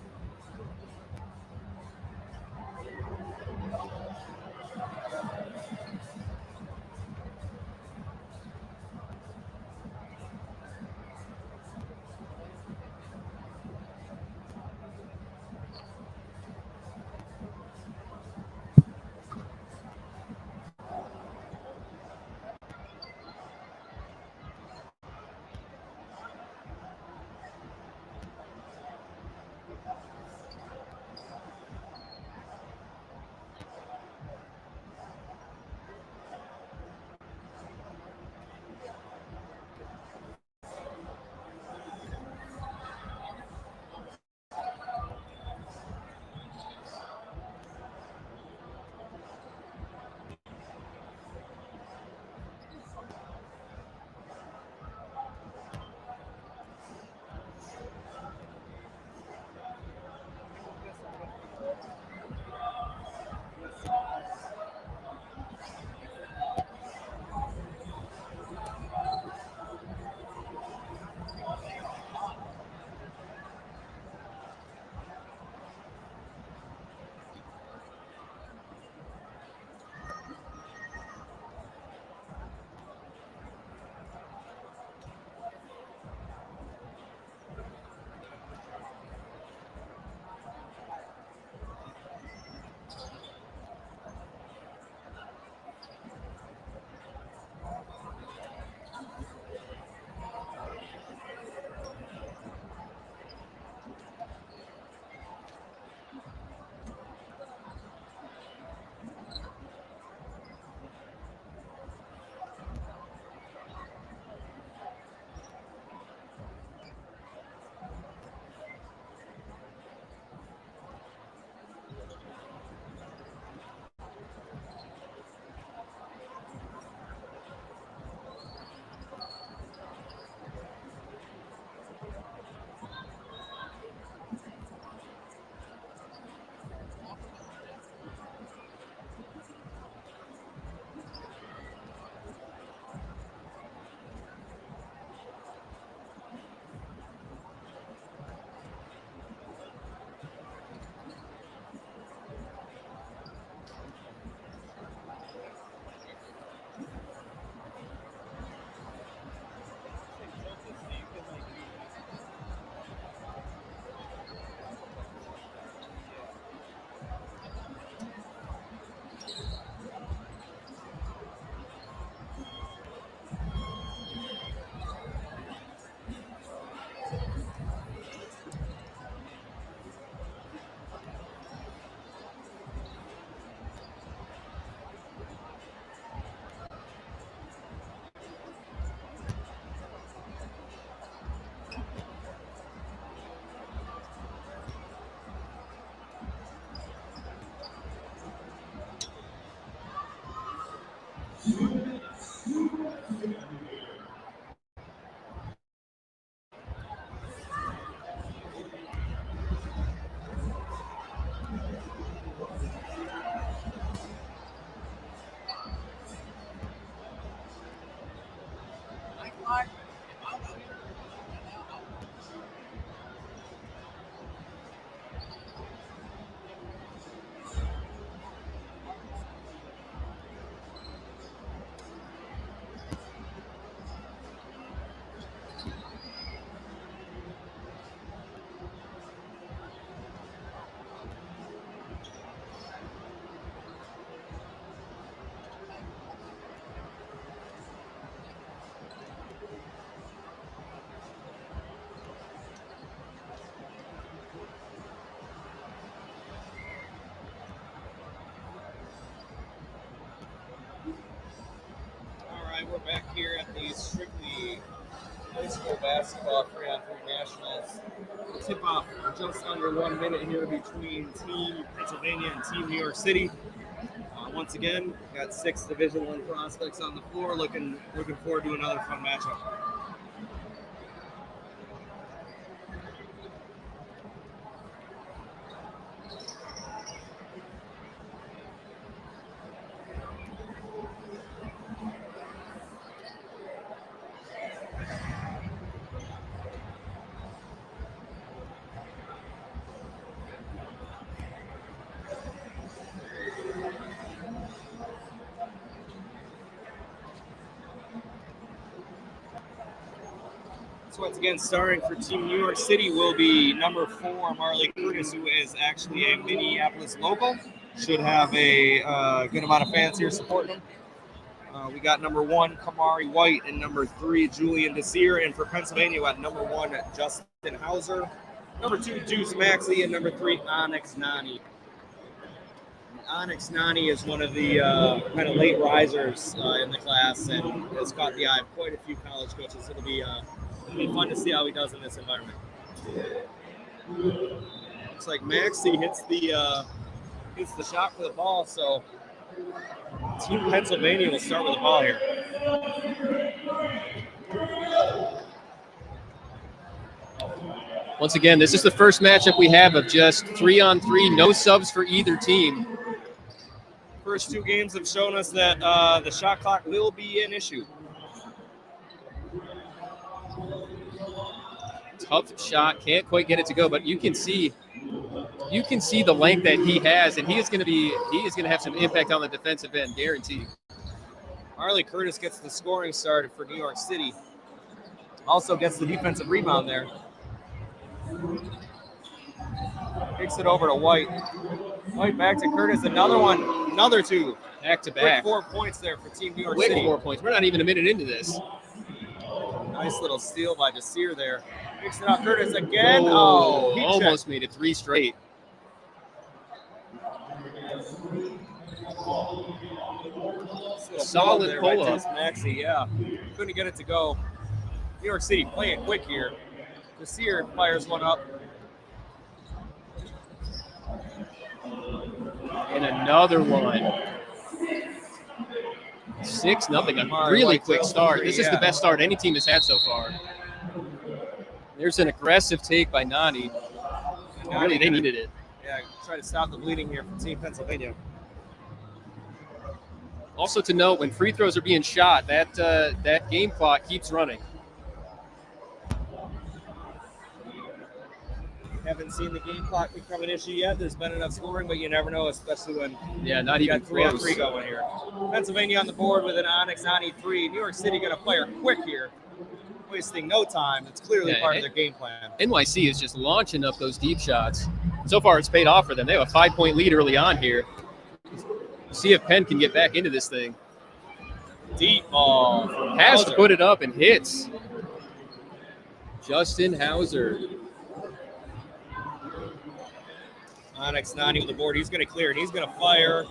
We're back here at the Strictly High School Basketball 3-on-3 Nationals. Tip-off just under 1 minute here between Team Pennsylvania and Team New York City. Once again, we've got 6 Division I prospects on the floor. Looking forward to another fun matchup. So once again, starring for Team New York City will be number 4, Marley Curtis, who is actually a Minneapolis local. Should have a good amount of fans here supporting him. We got number 1, Kamari White, and number 3, Julian Desir. And for Pennsylvania, we got number 1, Justin Hauser, number 2, Deuce Maxey, and number 3, Onyx Nani. Onyx Nani is one of the kind of late risers in the class and has caught the eye of quite a few college coaches. It'll be fun to see how he does in this environment. Looks like Maxey hits the shot for the ball, so Team Pennsylvania will start with the ball here. Once again, this is the first matchup we have of just 3-on-3, no subs for either team. First 2 games have shown us that the shot clock will be an issue. Tough shot, can't quite get it to go, but you can see the length that he has, and he is going to have some impact on the defensive end, guaranteed. Marley Curtis gets the scoring started for New York City. Also gets the defensive rebound there. Kicks it over to White. White back to Curtis. Another one. Another 2. Back to back. 4 points there for Team New York Quick City. 4 points. We're not even a minute into this. Nice little steal by Desir there. Kicks it out Curtis again. He almost made it 3 straight. Solid pull-up. Maxey, yeah. Couldn't get it to go. New York City playing quick here. Desir fires one up. And another one. 6-0. A really quick start. This is the best start any team has had so far. There's an aggressive take by Nani. Really, they needed it. Yeah, try to stop the bleeding here from Team Pennsylvania. Also to note, when free throws are being shot, that game clock keeps running. Haven't seen the game clock become an issue yet. There's been enough scoring, but you never know, especially when not even got 3-on-3 going here. Pennsylvania on the board with an Onyx Nani 3. New York City going to play her quick here, wasting no time. It's clearly part of their game plan. NYC is just launching up those deep shots. So far, it's paid off for them. They have a 5-point lead early on here. See if Penn can get back into this thing. Deep ball. Has to put it up and hits. Justin Hauser. Onyx Nani with the board. He's going to clear, and he's going to fire.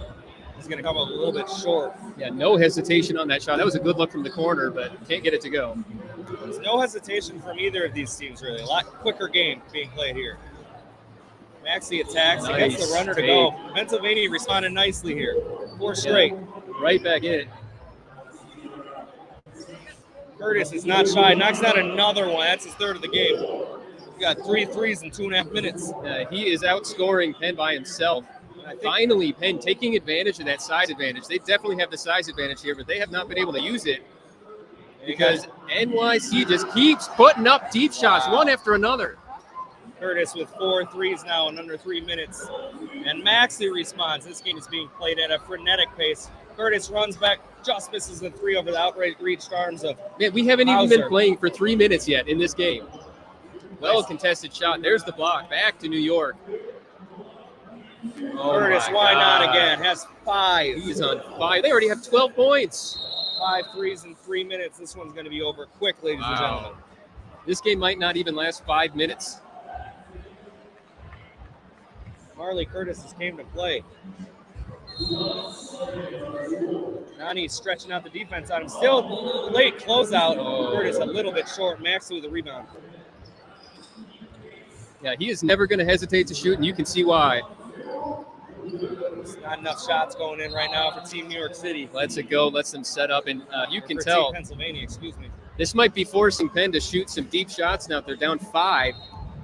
He's going to come up a little bit short. Yeah, no hesitation on that shot. That was a good look from the corner, but can't get it to go. There's no hesitation from either of these teams, really. A lot quicker game being played here. Maxey attacks. He gets the runner to go. Pennsylvania responded nicely here. 4 straight. Right back in. Curtis is not shy. Knocks out another one. That's his 3rd of the game. He got 3 threes in 2.5 minutes. He is outscoring Penn by himself. Finally, Penn taking advantage of that size advantage. They definitely have the size advantage here, but they have not been able to use it because NYC just keeps putting up deep shots, one after another. Curtis with 4 threes now in under 3 minutes. And Maxey responds. This game is being played at a frenetic pace. Curtis runs back, just misses the 3 over the outreached arms of Man, we haven't Hauser. even been playing for 3 minutes yet in this game. Well contested shot. There's the block. Back to New York. Curtis, why not again? Has 5. He's on 5. They already have 12 points. 5 threes in 3 minutes. This one's going to be over quick, ladies and gentlemen. This game might not even last 5 minutes. Marley Curtis has came to play. Nani stretching out the defense on him. Still late closeout. Curtis a little bit short. Maxey with the rebound. Yeah, he is never going to hesitate to shoot, and you can see why. There's not enough shots going in right now for Team New York City. Lets it go, lets them set up, and you can for tell. Team Pennsylvania, excuse me. This might be forcing Penn to shoot some deep shots now. They're down 5.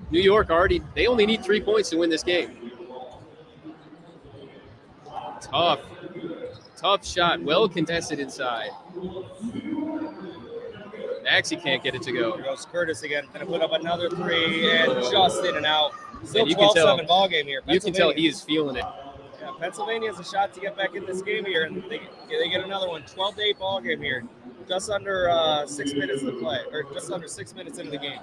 New York they only need 3 points to win this game. Tough shot, well contested inside. Maxey can't get it to go. Here goes Curtis again. Going to put up another 3 and just in and out. Still you can 12-7 ball game here. You can tell he is feeling it. Yeah, Pennsylvania has a shot to get back in this game here, and they get another one. 12-8 ball game here. Just under 6 minutes to play, or just under 6 minutes into the game.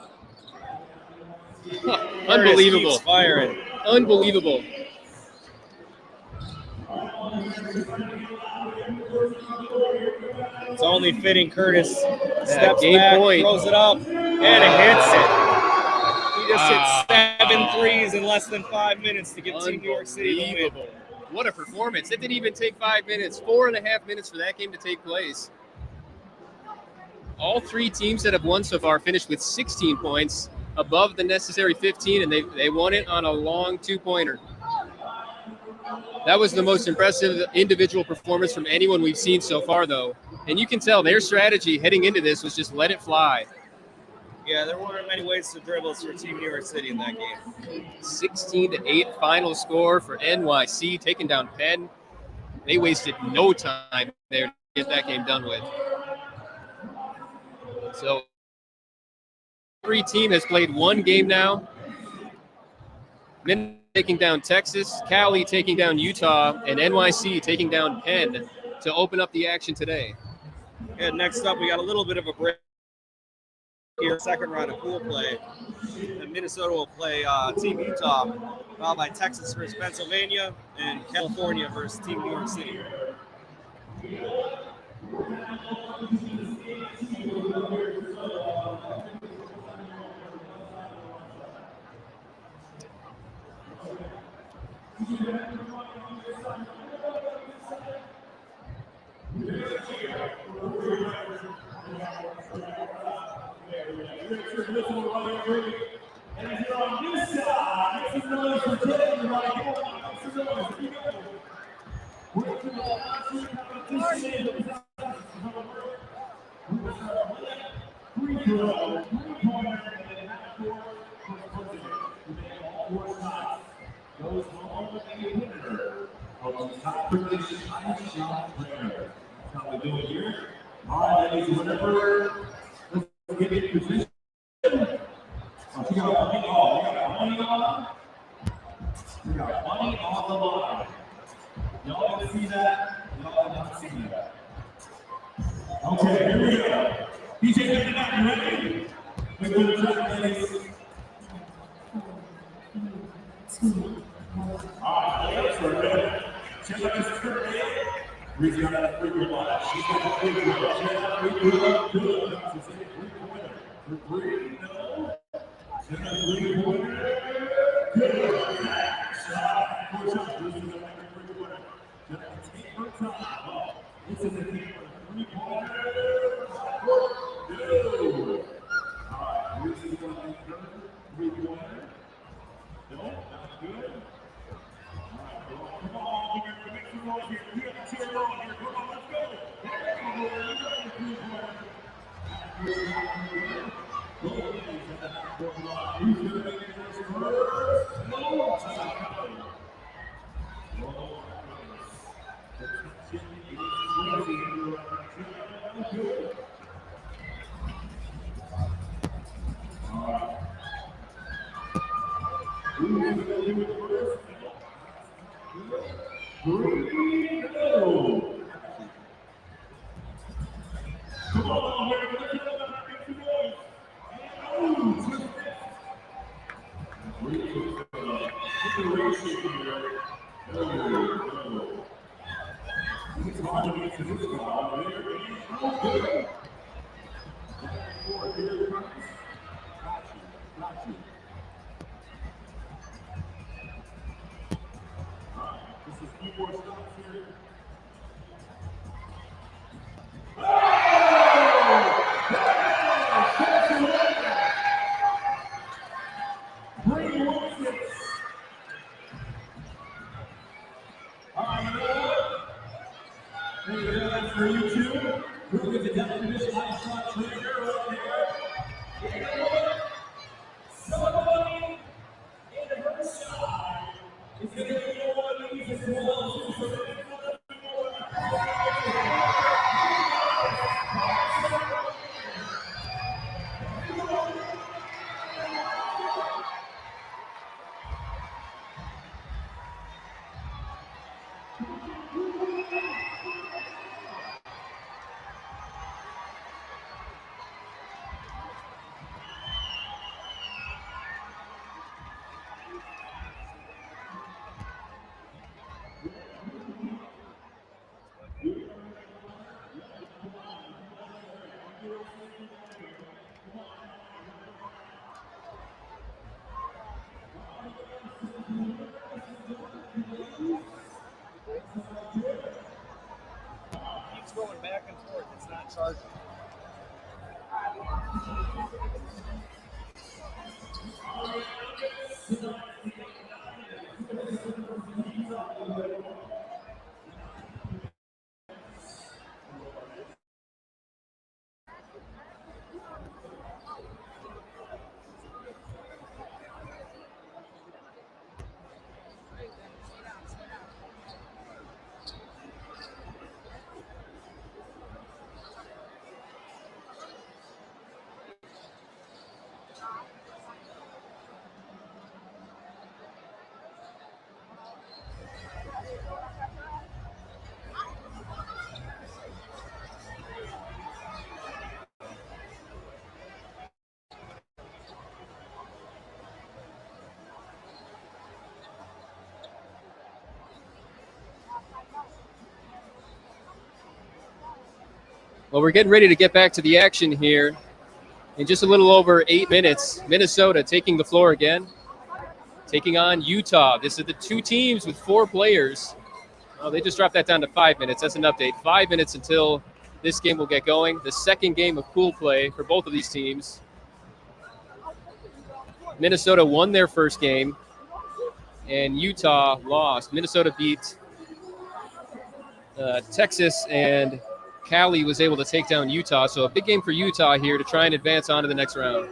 Unbelievable. Keeps firing. Unbelievable. It's only fitting Curtis steps game back, point. throws it up, and it hits it. He just hit 7 threes in less than 5 minutes to give Team New York City the win. What a performance. It didn't even take 5 minutes, 4.5 minutes for that game to take place. All three teams that have won so far finished with 16 points, above the necessary 15, and they won it on a long two-pointer. That was the most impressive individual performance from anyone we've seen so far, though. And you can tell their strategy heading into this was just let it fly. Yeah, there weren't many ways to dribble for Team New York City in that game. 16-8 final score for NYC, taking down Penn. They wasted no time there to get that game done with. So every team has played one game now. Minnesota taking down Texas, Cali taking down Utah, and NYC taking down Penn to open up the action today. And next up, we got a little bit of a break here, second round of pool play. And Minnesota will play Team Utah, followed by Texas versus Pennsylvania, and California versus Team New York City. And if you're on this side, make some noise for Jayden Moore. We're to the last competition. Free throw, three-pointer, and half-court for president. To make all 4 shots. Goes home with a winner of the top position ice shot player. That's how we do it here. All right, ladies, whenever, let's get in position. We got money on. We got money on the line. Y'all didn't see that? Y'all did not see that. Okay, here we go. DJ, you ready? We're going to try this. All right, let's go. Check out this curve. We've got that free throw line. She's got the free throw. Check out the free throw. Good. She's a three-pointer. For three, no. Check out the three-pointer. Good. Shot. 4 shots. This is a three-pointer. Check out the take her time. This is a three-pointer. Good. All right. This is going to be her three-pointer. No, not good. Come on, we're make some noise here. We have to cheer on here. Come on, let's go. going back and forth. It's not charging. Well, we're getting ready to get back to the action here. In just a little over 8 minutes, Minnesota taking the floor again, taking on Utah. This is the two teams with 4 players. Oh, they just dropped that down to 5 minutes. That's an update. 5 minutes until this game will get going. The second game of pool play for both of these teams. Minnesota won their first game, and Utah lost. Minnesota beat Texas, and Cali was able to take down Utah. So a big game for Utah here to try and advance on to the next round.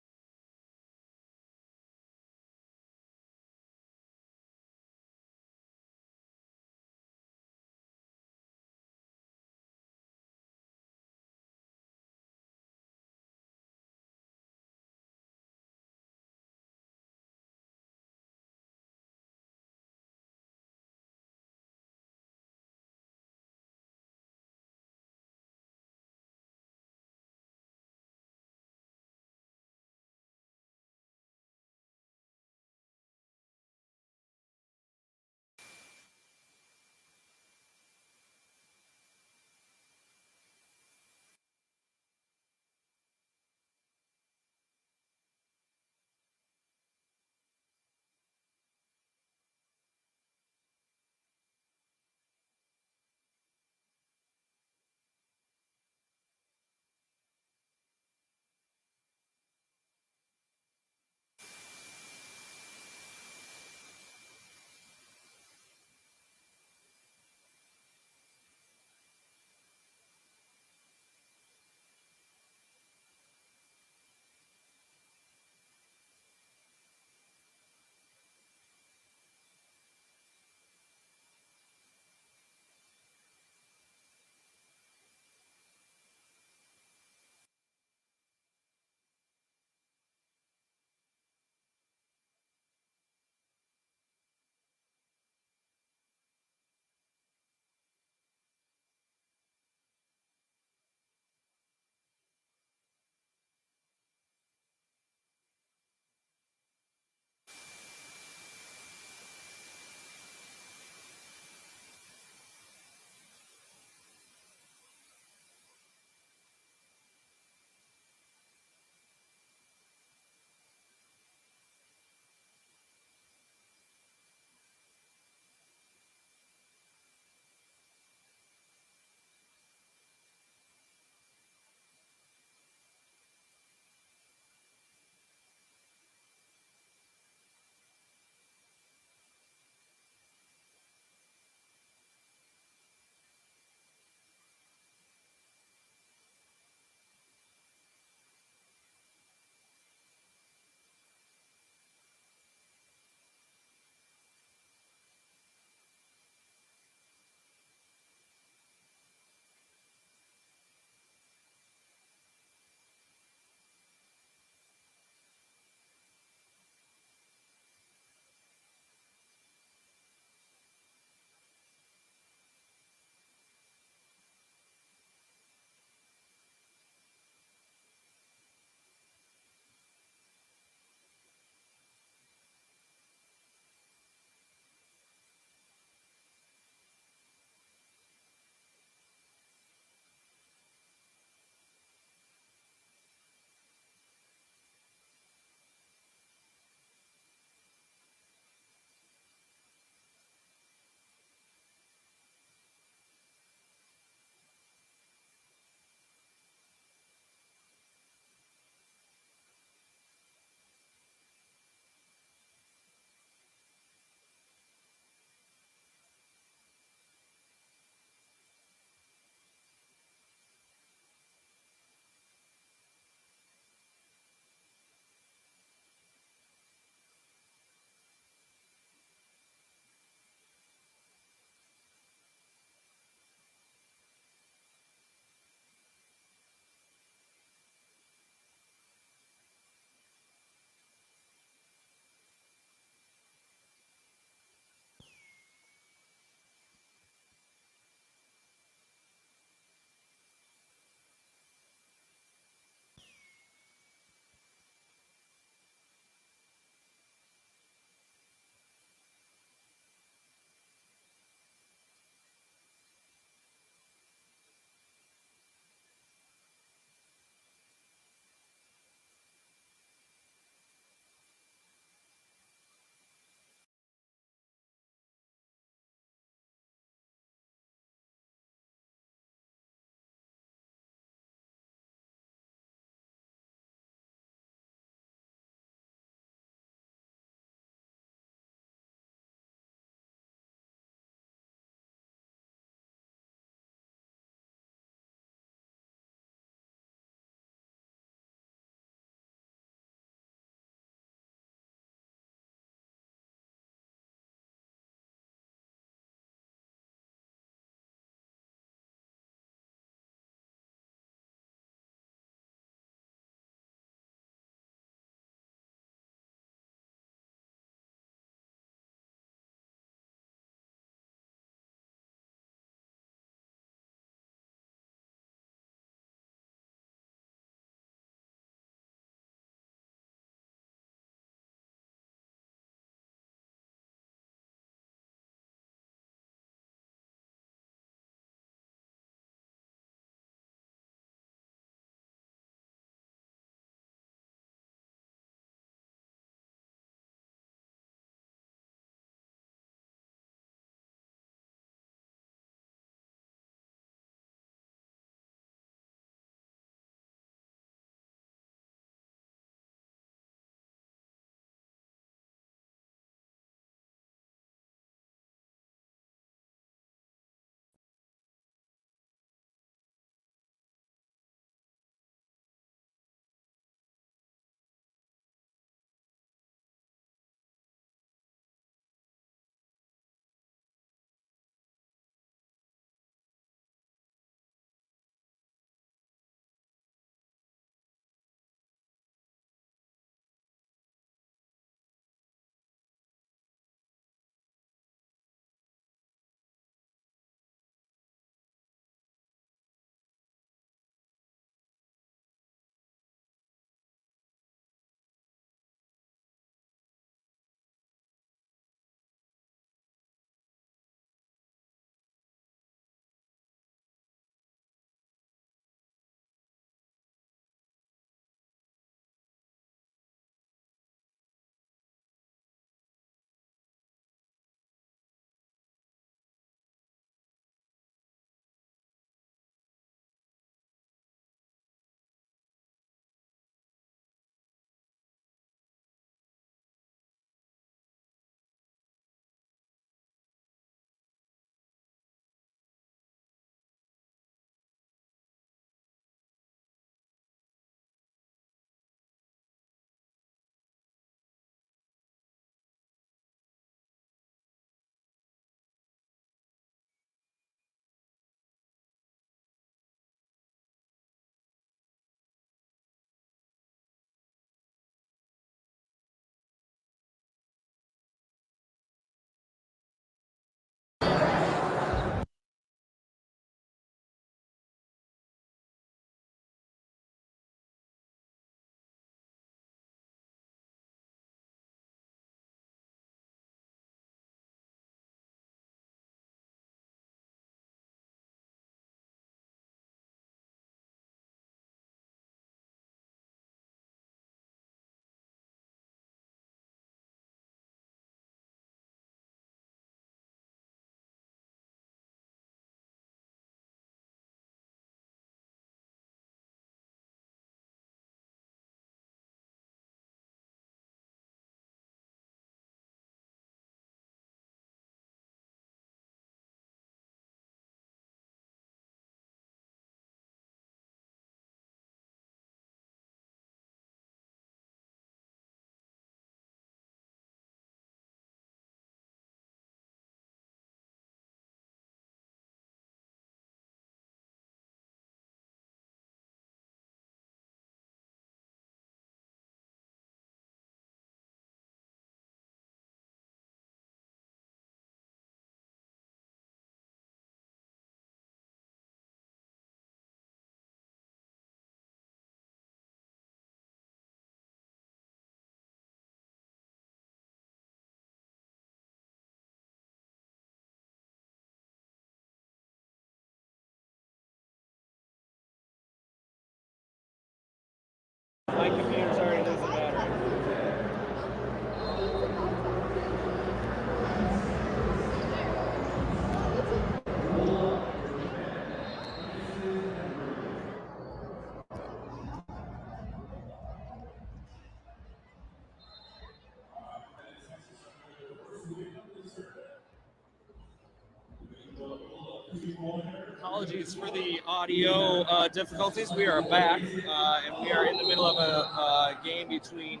Apologies for the audio difficulties. We are back, and we are in the middle of a game between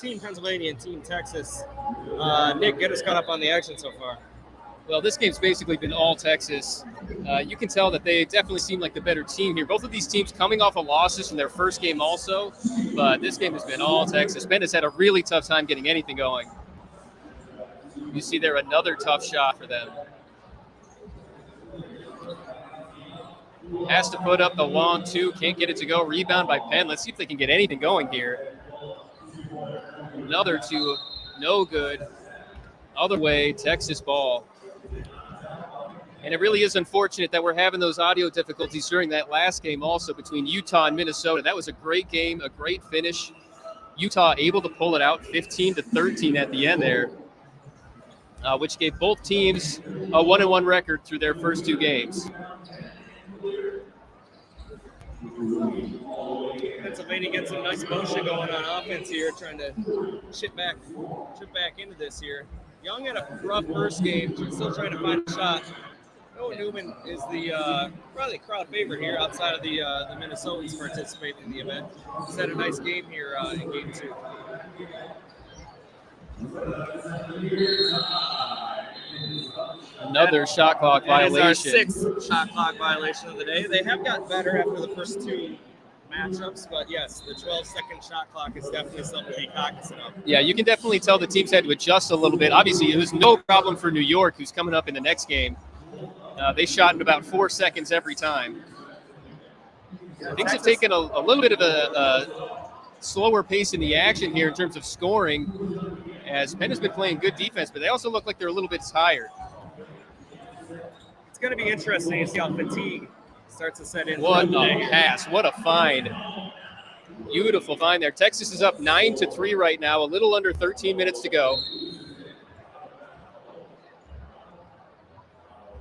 Team Pennsylvania and Team Texas. Nick, get us caught up on the action so far. Well, this game's basically been all Texas. You can tell that they definitely seem like the better team here. Both of these teams coming off of losses from their first game also, but this game has been all Texas. Penn has had a really tough time getting anything going. You see there another tough shot for them. Has to put up the long two, can't get it to go. Rebound by Penn. Let's see if they can get anything going here. Another two, no good. Other way, Texas ball. And it really is unfortunate that we're having those audio difficulties during that last game also between Utah and Minnesota. That was a great game, a great finish. Utah able to pull it out 15-13 at the end there, which gave both teams a 1-1 record through their first two games. Pennsylvania gets some nice motion going on offense here, trying to chip back into this here. Young had a rough first game, still trying to find a shot. Noah Neumann is the probably crowd favorite here outside of the Minnesotans participating in the event. He's had a nice game here in game two. Another shot clock violation. That is our sixth shot clock violation of the day. They have gotten better after the first two matchups, but yes, the 12-second shot clock is definitely something to be cognizant of. Yeah, you can definitely tell the teams had to adjust a little bit. Obviously, it was no problem for New York, who's coming up in the next game. They shot in about 4 seconds every time. Things have taken a little bit of a slower pace in the action here in terms of scoring, as Penn has been playing good defense, but they also look like they're a little bit tired. It's going to be interesting to see how fatigue starts to set in. What a pass. What a find. Beautiful find there. Texas is up 9-3 right now, a little under 13 minutes to go.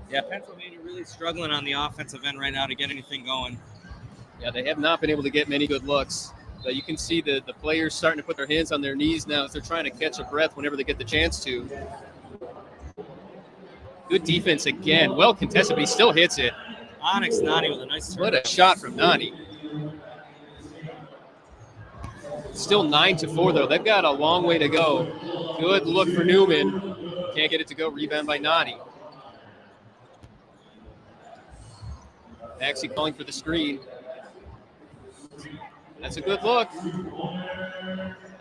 Yeah, Pennsylvania really struggling on the offensive end right now to get anything going. Yeah, they have not been able to get many good looks. But you can see the players starting to put their hands on their knees now as they're trying to catch a breath whenever they get the chance to. Good defense again. Well contested, but he still hits it. Onyx Nani with a nice turn. What a shot from Nani. Still 9-4, though. They've got a long way to go. Good look for Neumann. Can't get it to go. Rebound by Nani. Maxey calling for the screen. That's a good look.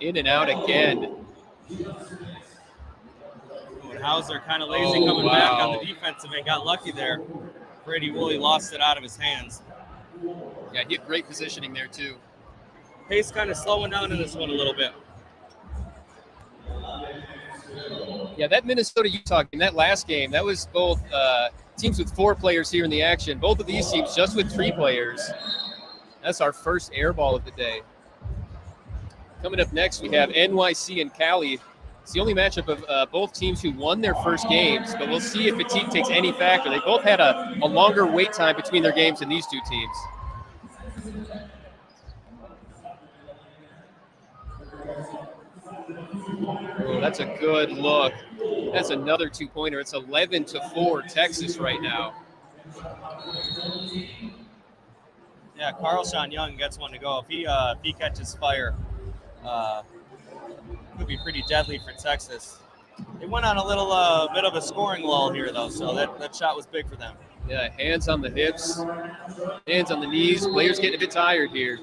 In and out again. Hauser kind of lazy coming back on the defensive end. Got lucky there. Brady Woolley lost it out of his hands. Yeah, he had great positioning there, too. Pace kind of slowing down in this one a little bit. Yeah, that Minnesota-Utah game, that last game, that was both teams with 4 players here in the action. Both of these teams just with 3 players. That's our first air ball of the day. Coming up next, we have NYC and Cali. It's the only matchup of both teams who won their first games, but we'll see if fatigue takes any factor. They both had a longer wait time between their games than these two teams. Oh, that's a good look. That's another 2-pointer. It's 11-4 Texas right now. Yeah, Carlshon Young gets one to go. If he catches fire, could be pretty deadly for Texas. They went on a little bit of a scoring lull here, though, so that shot was big for them. Yeah, hands on the hips, hands on the knees. Players getting a bit tired here.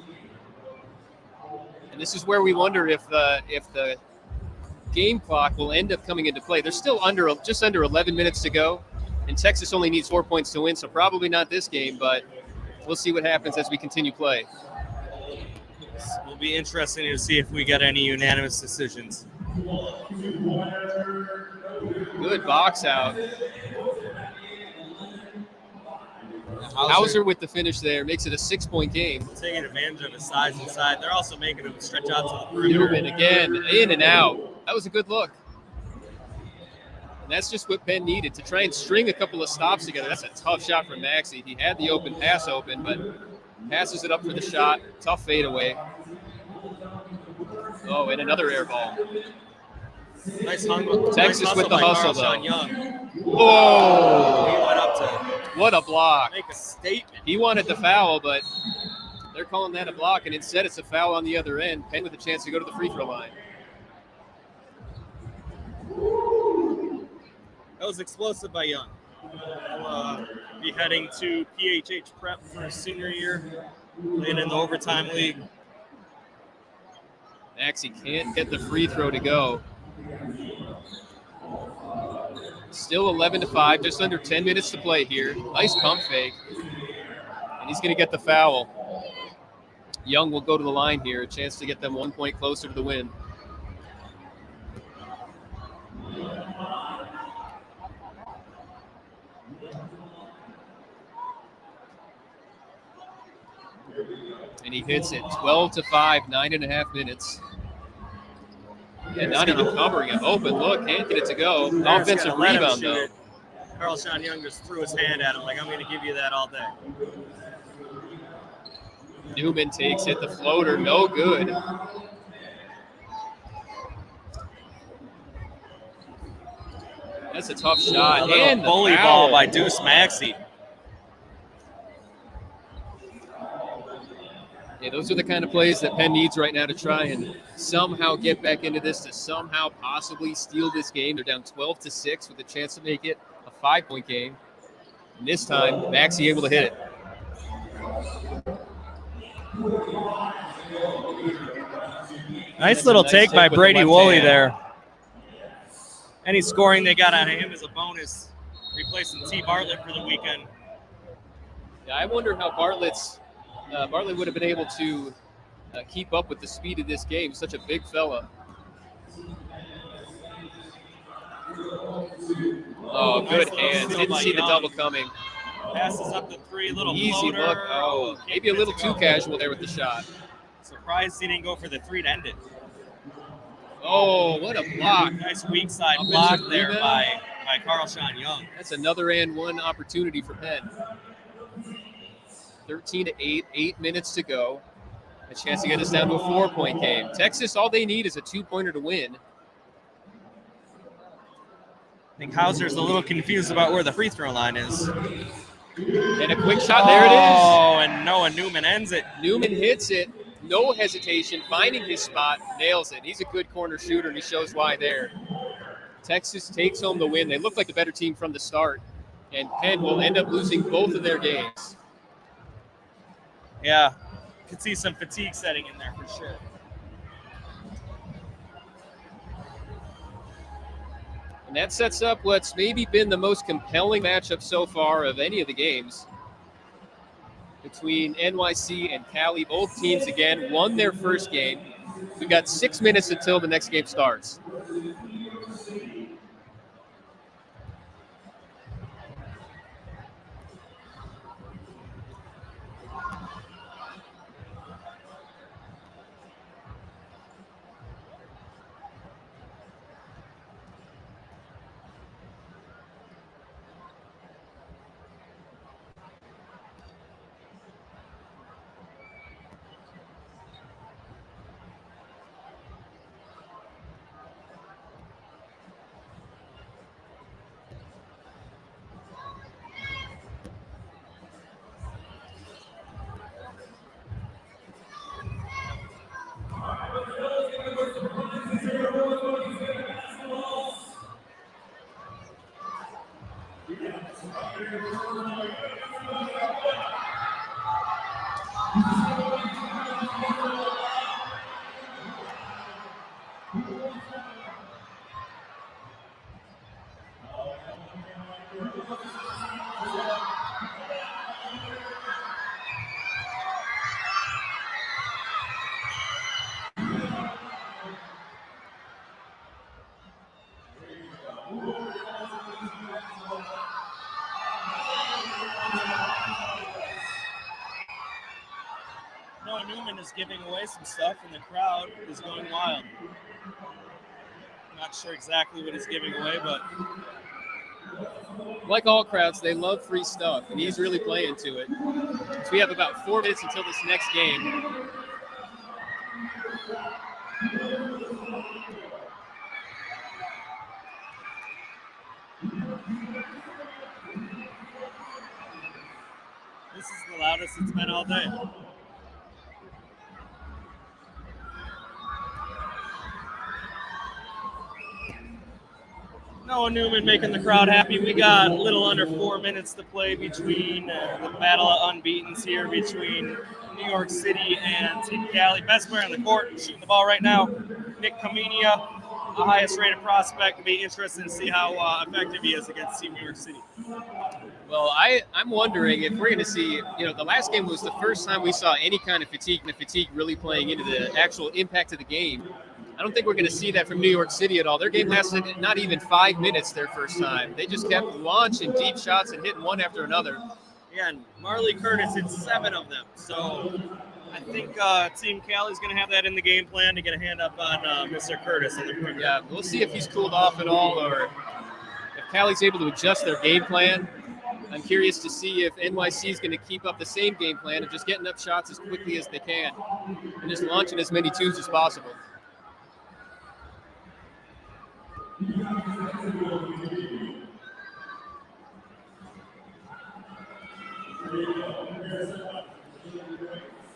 And this is where we wonder if the game clock will end up coming into play. There's still just under 11 minutes to go, and Texas only needs 4 points to win, so probably not this game, but we'll see what happens as we continue play. Will be interesting to see if we get any unanimous decisions. Good box out. Hauser with the finish there makes it a 6-point game. Taking advantage of his size inside. They're also making him stretch out to the perimeter. Neumann again, in and out. That was a good look. And that's just what Penn needed, to try and string a couple of stops together. That's a tough shot from Maxey. He had the open pass open, but passes it up for the shot. Tough fadeaway. Oh, and another air ball. Nice hustle. Texas with the hustle, though. Young. Oh! He went up to What a block. Make a statement. He wanted the foul, but they're calling that a block, and instead it's a foul on the other end. Penn with a chance to go to the free throw line. That was explosive by Young. He'll be heading to PHH prep for his senior year, playing in the overtime league. Maxey can't get the free throw to go. Still 11-5, just under 10 minutes to play here. Nice pump fake. And he's going to get the foul. Young will go to the line here, a chance to get them 1 point closer to the win. And he hits it 12-5, 9.5 minutes. And not even covering him. Open look, can't get it to go. Offensive rebound, though. Carl-Sean Young just threw his hand at him like, I'm going to give you that all day. Neumann takes it, the floater, no good. That's a tough shot. And the bully foul. ball by Deuce Maxey. Yeah, those are the kind of plays that Penn needs right now to try and somehow get back into this, to somehow possibly steal this game. They're down 12-6 with a chance to make it a 5-point game. And this time, Maxey able to hit it. Nice little take by Brady Woolley there. Any scoring they got out of him is a bonus, replacing T. Bartlett for the weekend. Yeah, I wonder how Bartlett would have been able to keep up with the speed of this game. Such a big fella. Oh, good hands. Didn't see the double coming. Passes up the three, little easy floater. look. Oh, maybe a little too casual there with the shot. Surprised he didn't go for the three to end it. Oh, what a block. Nice weak side Offensive block there rebound. by Carl-Sean Young. That's another and one opportunity for Penn. 13-8, 8 minutes to go. A chance to get us down to a 4-point game. Texas, all they need is a 2-pointer to win. I think Hauser's a little confused about where the free throw line is. And a quick shot. There it is. Oh, and Noah Neumann ends it. Neumann hits it. No hesitation. Finding his spot. Nails it. He's a good corner shooter, and he shows why there. Texas takes home the win. They look like the better team from the start. And Penn will end up losing both of their games. Yeah, could see some fatigue setting in there for sure. And that sets up what's maybe been the most compelling matchup so far of any of the games between NYC and Cali. Both teams, again, won their first game. We've got 6 minutes until the next game starts. Noah Neumann is giving away some stuff, and the crowd is going wild. Not sure exactly what he's giving away, but Like all crowds, they love free stuff, and he's really playing to it. So we have about 4 minutes until this next game. This is the loudest it's been all day. Noah Neumann making the crowd happy. We got a little under 4 minutes to play between the battle of unbeatens here between New York City and Team Cali. Best player on the court shooting the ball right now, Nick Khamenia, the highest rated prospect. To be interested to see how effective he is against Team New York City. Well, I'm wondering if we're going to see, the last game was the first time we saw any kind of fatigue, and the fatigue really playing into the actual impact of the game. I don't think we're going to see that from New York City at all. Their game lasted not even 5 minutes their first time. They just kept launching deep shots and hitting one after another. Yeah, and Marley Curtis hit 7 of them. So I think Team Cali's going to have that in the game plan to get a hand up on Mr. Curtis in the perimeter. Yeah, we'll see if he's cooled off at all or if Cali's able to adjust their game plan. I'm curious to see if NYC is going to keep up the same game plan of just getting up shots as quickly as they can and just launching as many twos as possible.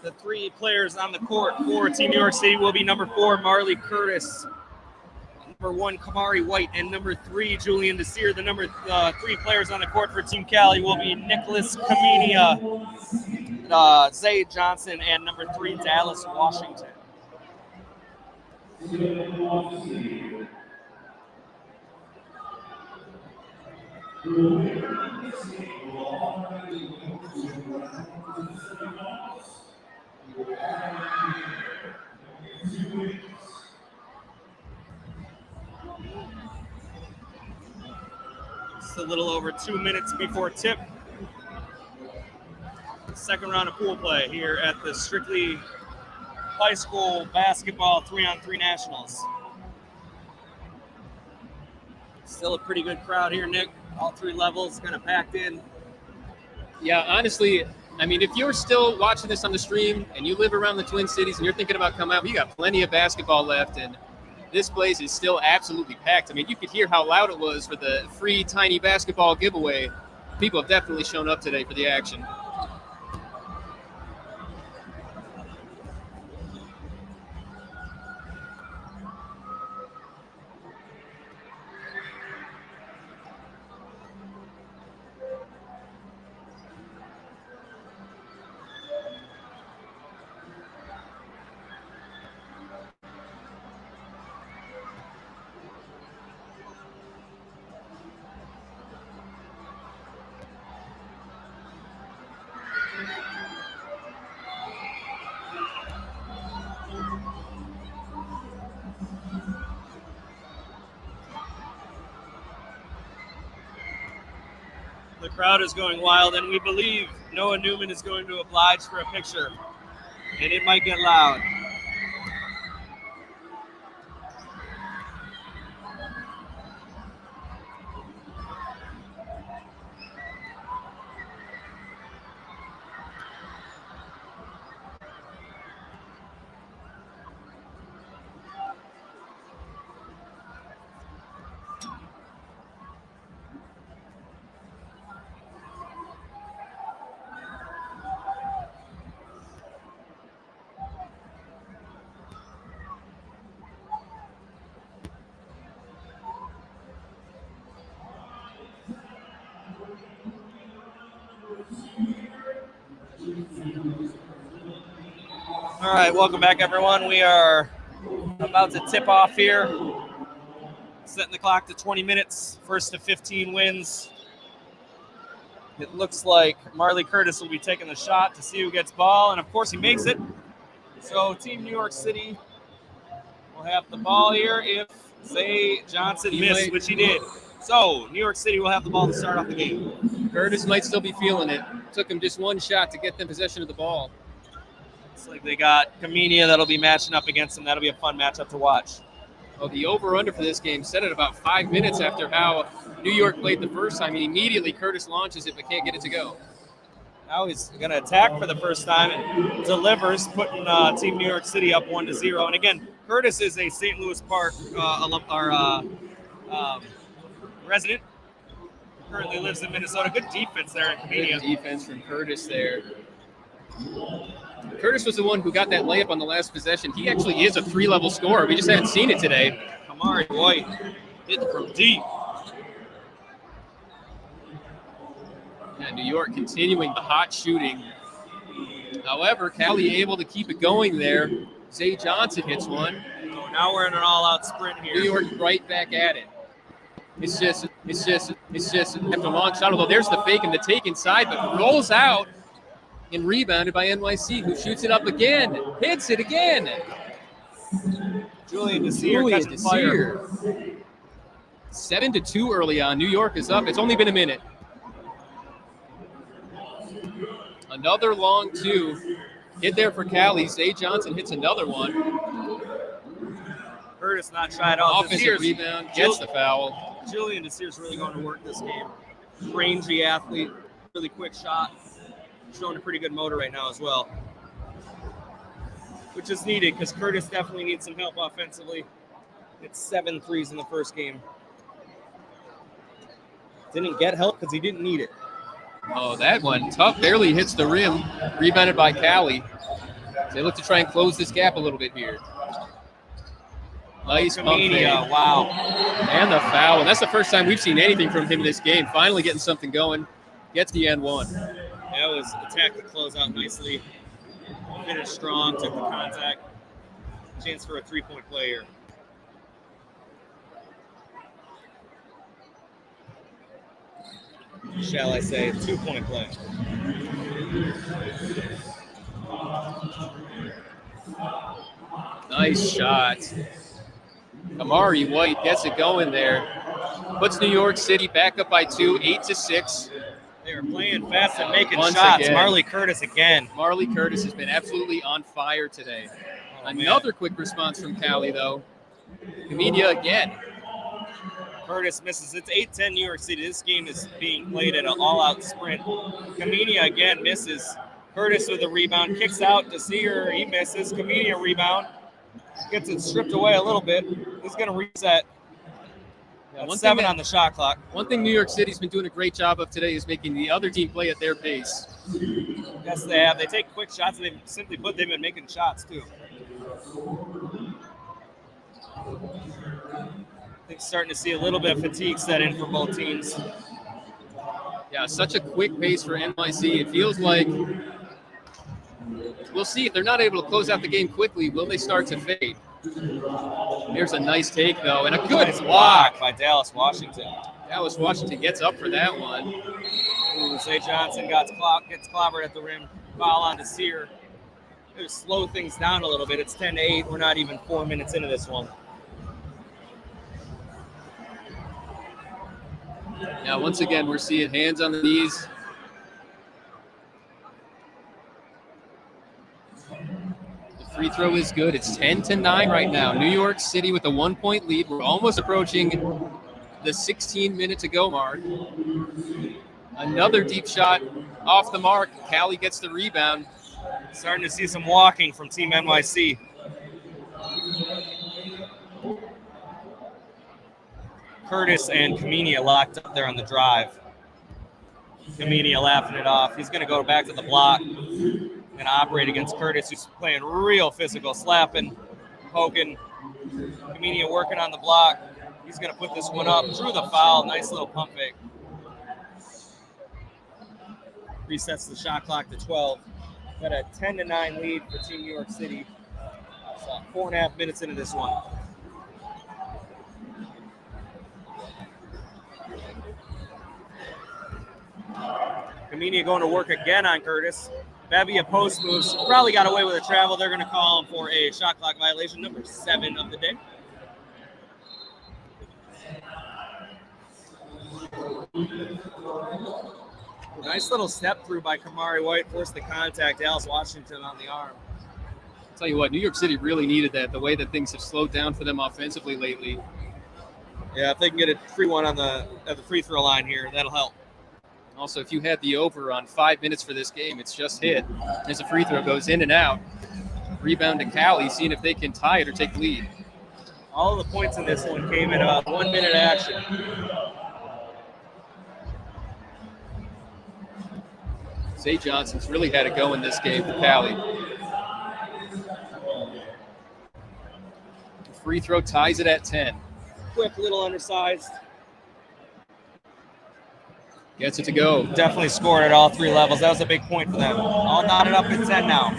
The 3 players on the court for Team New York City will be number 4, Marley Curtis, number 1, Kamari White, and number 3, Julian Desir. The number 3 players on the court for Team Cali will be Nicholas Khamenia, Zay Johnson, and number 3, Dallas Washington. Just a little over 2 minutes before tip. Second round of pool play here at the Strictly High School Basketball 3-on-3 Nationals. Still a pretty good crowd here, Nick. All 3 levels kind of packed in. Yeah, honestly, I mean, if you're still watching this on the stream and you live around the Twin Cities and you're thinking about coming out, you got plenty of basketball left, and this place is still absolutely packed. I mean, you could hear how loud it was for the free tiny basketball giveaway. People have definitely shown up today for the action. The crowd is going wild, and we believe Noah Neumann is going to oblige for a picture, and it might get loud. All right, welcome back, everyone. We are about to tip off here. Setting the clock to 20 minutes. First to 15 wins. It looks like Marley Curtis will be taking the shot to see who gets ball, and of course he makes it. So Team New York City will have the ball here if Zay Johnson missed, which he did. So New York City will have the ball to start off the game. Curtis might still be feeling it. Took him just one shot to get them possession of the ball. Looks like they got Khamenia that'll be matching up against him. That'll be a fun matchup to watch. Well, the over-under for this game set at about 5 minutes after how New York played the first time. And immediately Curtis launches it but can't get it to go. Now he's going to attack for the first time and delivers, putting Team New York City up 1-0. And again, Curtis is a St. Louis Park resident. currently lives in Minnesota. Good defense there in Khamenia. Good defense from Curtis there. Curtis was the one who got that layup on the last possession. He actually is a 3-level scorer. We just haven't seen it today. Kamari White hitting from deep. And New York continuing the hot shooting. However, Cali able to keep it going there. Zay Johnson hits one. So now we're in an all-out sprint here. New York right back at it. It's just after a long shot, although there's the fake and the take inside, but rolls out and rebounded by NYC, who shoots it up again, hits it again. Julian Desir catching fire. 7-2 early on. New York is up. It's only been a minute. Another long two. Hit there for Cali. Zay Johnson hits another one. Curtis not tried out. Offensive rebound, gets the foul. Julian Desir's really going to work this game. Rangy athlete, really quick shot. Showing a pretty good motor right now as well. Which is needed because Curtis definitely needs some help offensively. It's 7 threes in the first game. Didn't get help because he didn't need it. Oh, that one tough. Barely hits the rim. Rebounded by Cali. They look to try and close this gap a little bit here. Nice pump fake. Wow. And the foul. And that's the first time we've seen anything from him this game. Finally getting something going. Gets the end one. That was attack to close out nicely. Finished strong, took the contact. Chance for a 3-point play here. Shall I say, 2-point play. Nice shot. Kamari White gets it going there. Puts New York City back up by 2, 8-6. They are playing fast and making Once shots. again. Marley Curtis again. Marley Curtis has been absolutely on fire today. Another quick response from Cali, though. Khamenia again. Curtis misses. It's 8-10 New York City. This game is being played at an all-out sprint. Khamenia again misses. Curtis with a rebound. Kicks out to Sear. He misses. Khamenia rebound. Gets it stripped away a little bit. He's going to reset. That's 7 on the shot clock. One thing New York City's been doing a great job of today is making the other team play at their pace. Yes, they have. They take quick shots. They've simply put, they've been making shots, too. I think starting to see a little bit of fatigue set in for both teams. Yeah, such a quick pace for NYC. It feels like we'll see if they're not able to close out the game quickly. Will they start to fade? Here's a nice take, though, and a good block by Dallas Washington. Dallas Washington gets up for that one. Zay Johnson gets clobbered at the rim. Foul on to Sear. It'll slow things down a little bit. It's 10-8. We're not even 4 minutes into this one. Now, once again, we're seeing hands on the knees. The free throw is good. It's 10-9 right now. New York City with a 1-point lead. We're almost approaching the 16-minute-to-go mark. Another deep shot off the mark. Cali gets the rebound. Starting to see some walking from Team NYC. Curtis and Khamenia locked up there on the drive. Khamenia laughing it off. He's going to go back to the block and operate against Curtis, who's playing real physical, slapping, poking. Khamenia working on the block. He's going to put this one up. Drew the foul. Nice little pump fake. Resets the shot clock to 12. Got a 10-9 lead for Team New York City. So 4.5 minutes into this one. Khamenia going to work again on Curtis. Bevy a post moves. Probably got away with a travel. They're going to call him for a shot clock violation, number 7 of the day. Nice little step through by Kamari White. Forced the contact. Dallas Washington on the arm. I'll tell you what, New York City really needed that, the way that things have slowed down for them offensively lately. Yeah, if they can get a free one on at the free throw line here, that'll help. Also, if you had the over on 5 minutes for this game, it's just hit. As a free throw goes in and out. Rebound to Cali, seeing if they can tie it or take the lead. All of the points in this one came in about 1 minute action. Zay Johnson's really had it go in this game for Cali. The free throw ties it at 10. Quick, little undersized. Gets it to go. Definitely scored at all three levels. That was a big point for them. All knotted up at 10 now.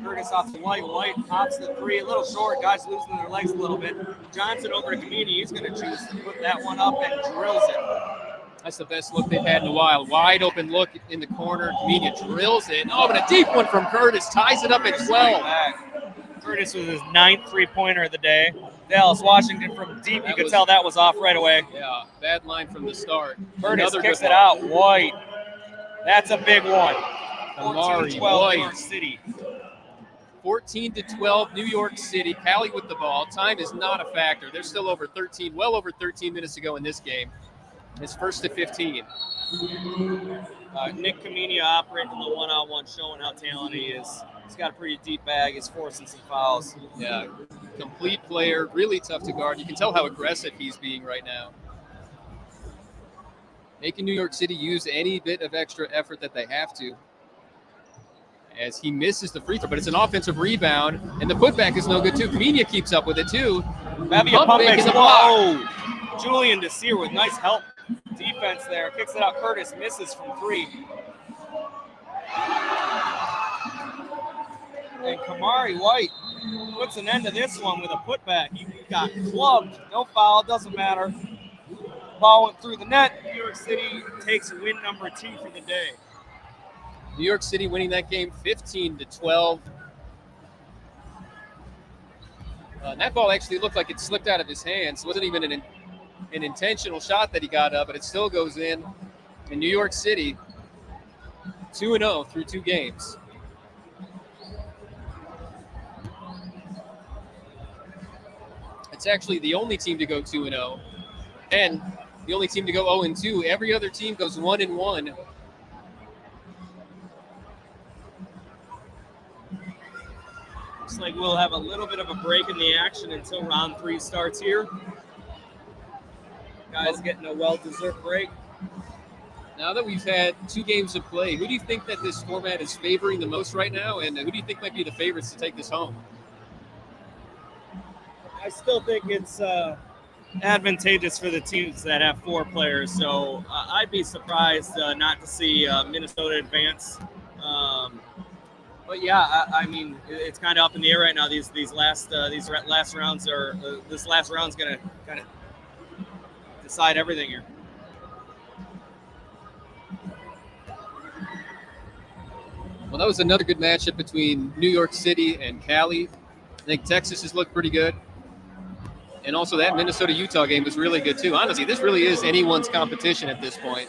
Curtis off to White. White pops the three. A little short. Guys losing their legs a little bit. Johnson over to Khamenia. He's going to choose to put that one up and drills it. That's the best look they've had in a while. Wide open look in the corner. Khamenia drills it. Oh, but a deep one from Curtis. Ties it up at 12. Curtis with his 9th three-pointer of the day. Dallas Washington from deep. You could tell that was off right away. Yeah, bad line from the start. Curtis kicks it out. White. That's a big one. Amari 14-12 White. New York City. 14-12 New York City. Cali with the ball. Time is not a factor. They're still over 13, well over 13 minutes to go in this game. It's 1st to 15. Nick Khamenia operating the one-on-one, showing how talented he is. He's got a pretty deep bag. He's forcing some fouls. Yeah, complete player, really tough to guard. You can tell how aggressive he's being right now. Making New York City use any bit of extra effort that they have to. As he misses the free throw, but it's an offensive rebound, and the putback is no good too. Khamenia keeps up with it too. Pump fake in the block. Whoa. Julian Desir with nice help defense there. Kicks it out. Curtis misses from 3. And Kamari White puts an end to this one with a putback. He got clubbed. No foul. Doesn't matter. Ball went through the net. New York City takes win number 2 for the day. New York City winning that game 15-12. That ball actually looked like it slipped out of his hands. It wasn't even an intentional shot that he got up, but it still goes in. In New York City, 2-0 through 2 games. It's actually the only team to go 2-0, and the only team to go 0-2. Every other team goes 1-1. Looks like we'll have a little bit of a break in the action until round 3 starts here. Guys getting a well-deserved break. Now that we've had 2 games of play, who do you think that this format is favoring the most right now, and who do you think might be the favorites to take this home? I still think it's advantageous for the teams that have 4 players, so I'd be surprised not to see Minnesota advance. But yeah, I mean, it's kind of up in the air right now. These last rounds are this last round's gonna kind of decide everything here. Well, that was another good matchup between New York City and Cali. I think Texas has looked pretty good. And also that Minnesota-Utah game was really good too. Honestly, this really is anyone's competition at this point.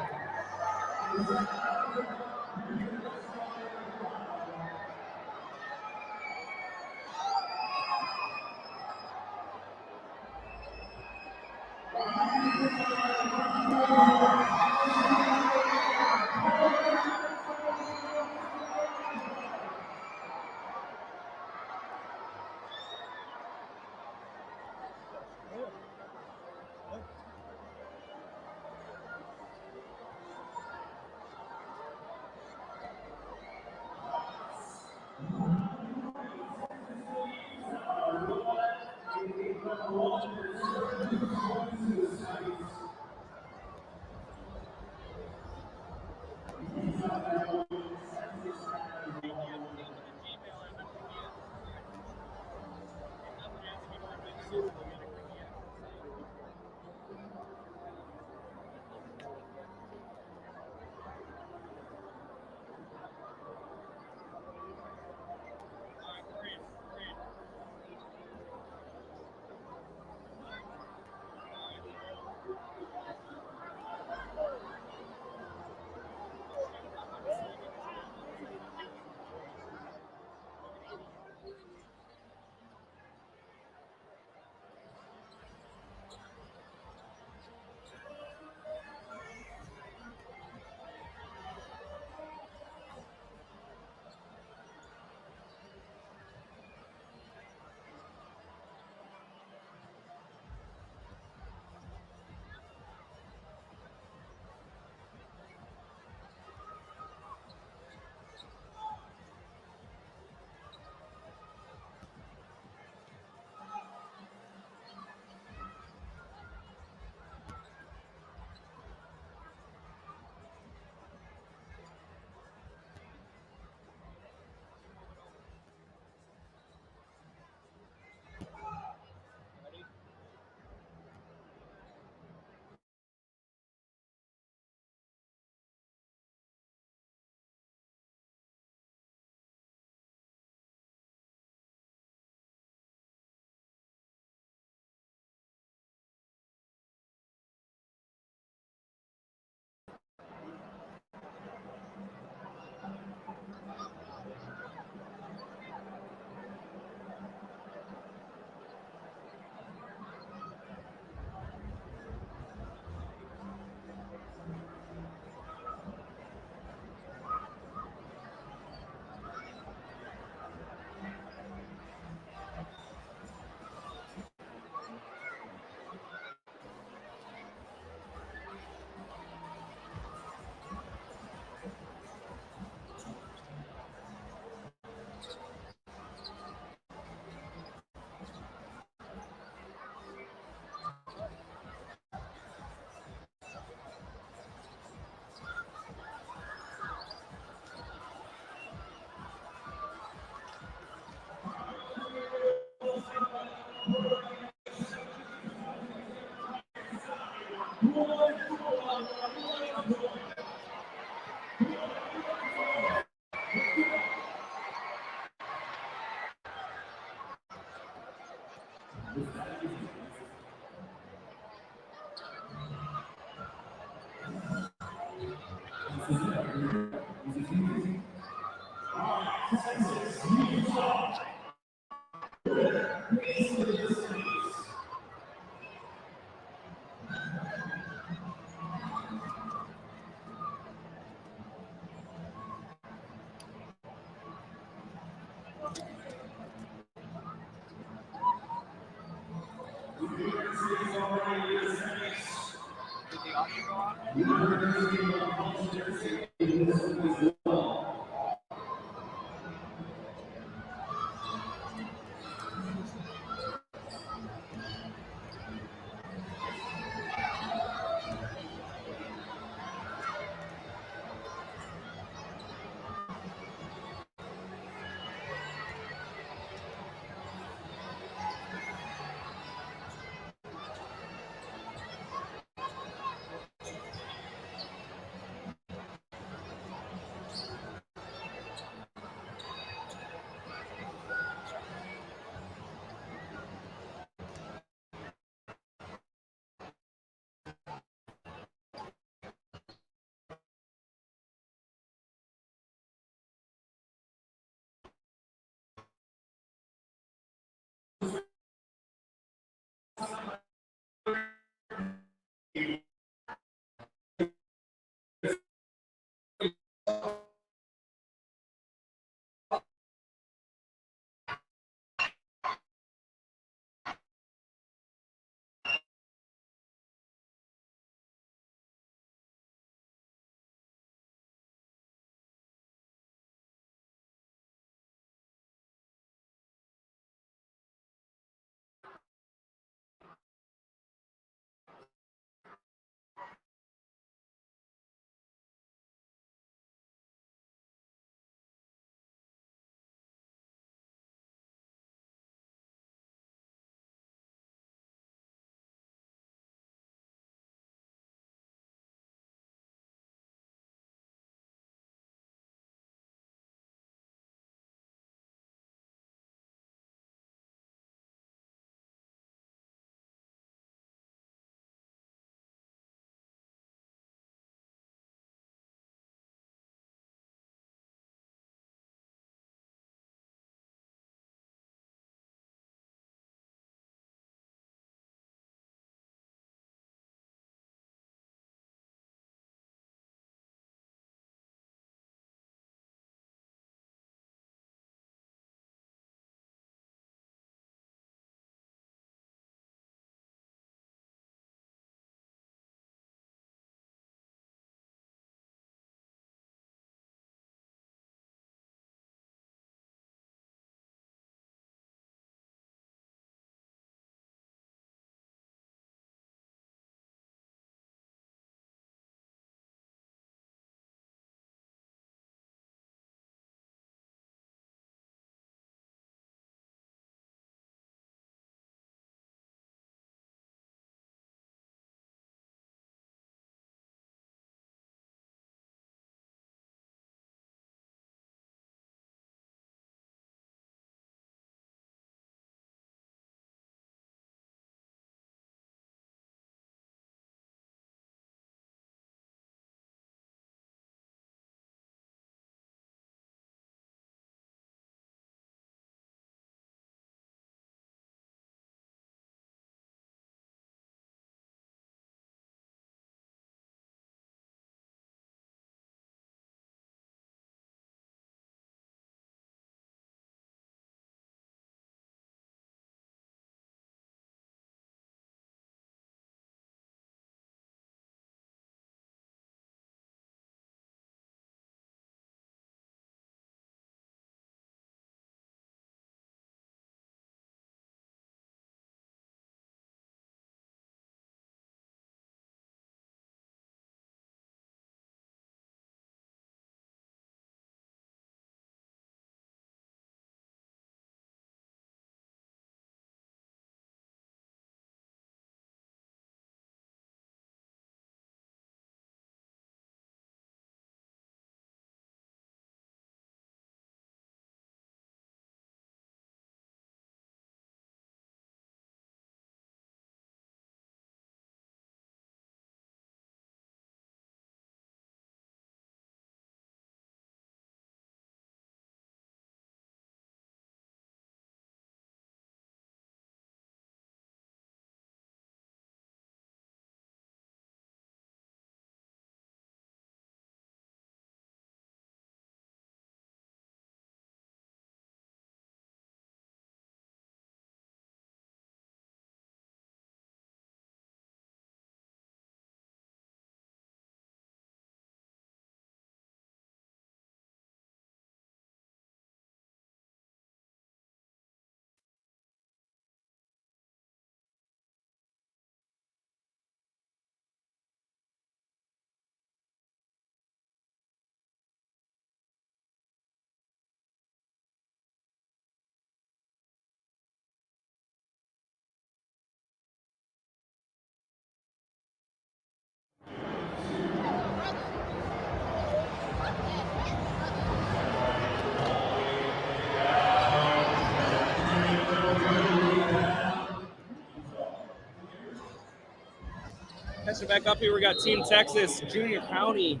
Catching back up here, we got Team Texas, Junior County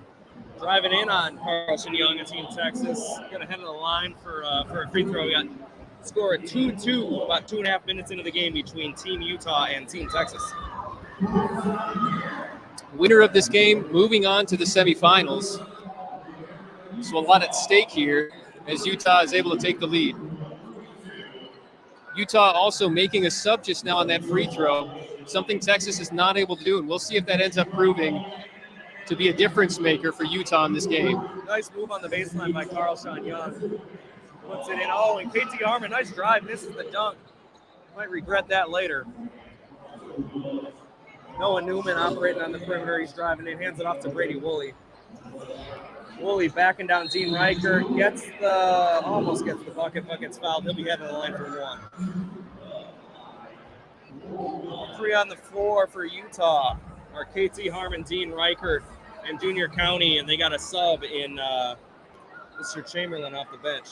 driving in on Carlson Young and Team Texas. Going to head to the line for a free throw. We got score at 2-2, about 2.5 minutes into the game between Team Utah and Team Texas. Winner of this game moving on to the semifinals. So a lot at stake here as Utah is able to take the lead. Utah also making a sub just now on that free throw, something Texas is not able to do, and we'll see if that ends up proving to be a difference maker for Utah in this game. Nice move on the baseline by Carlson Young. Puts it in. Oh, and Katrelle Harmon, nice drive, misses the dunk. Might regret that later. Noah Neumann operating on the perimeter. He's driving in, hands it off to Brady Woolley. Woolley backing down Dean Riker, almost gets the bucket, but gets fouled. He'll be heading to the line for one. 3 on the floor for Utah are KT Harmon, Dean Riker, and Junior County, and they got a sub in Mr. Chamberlain off the bench.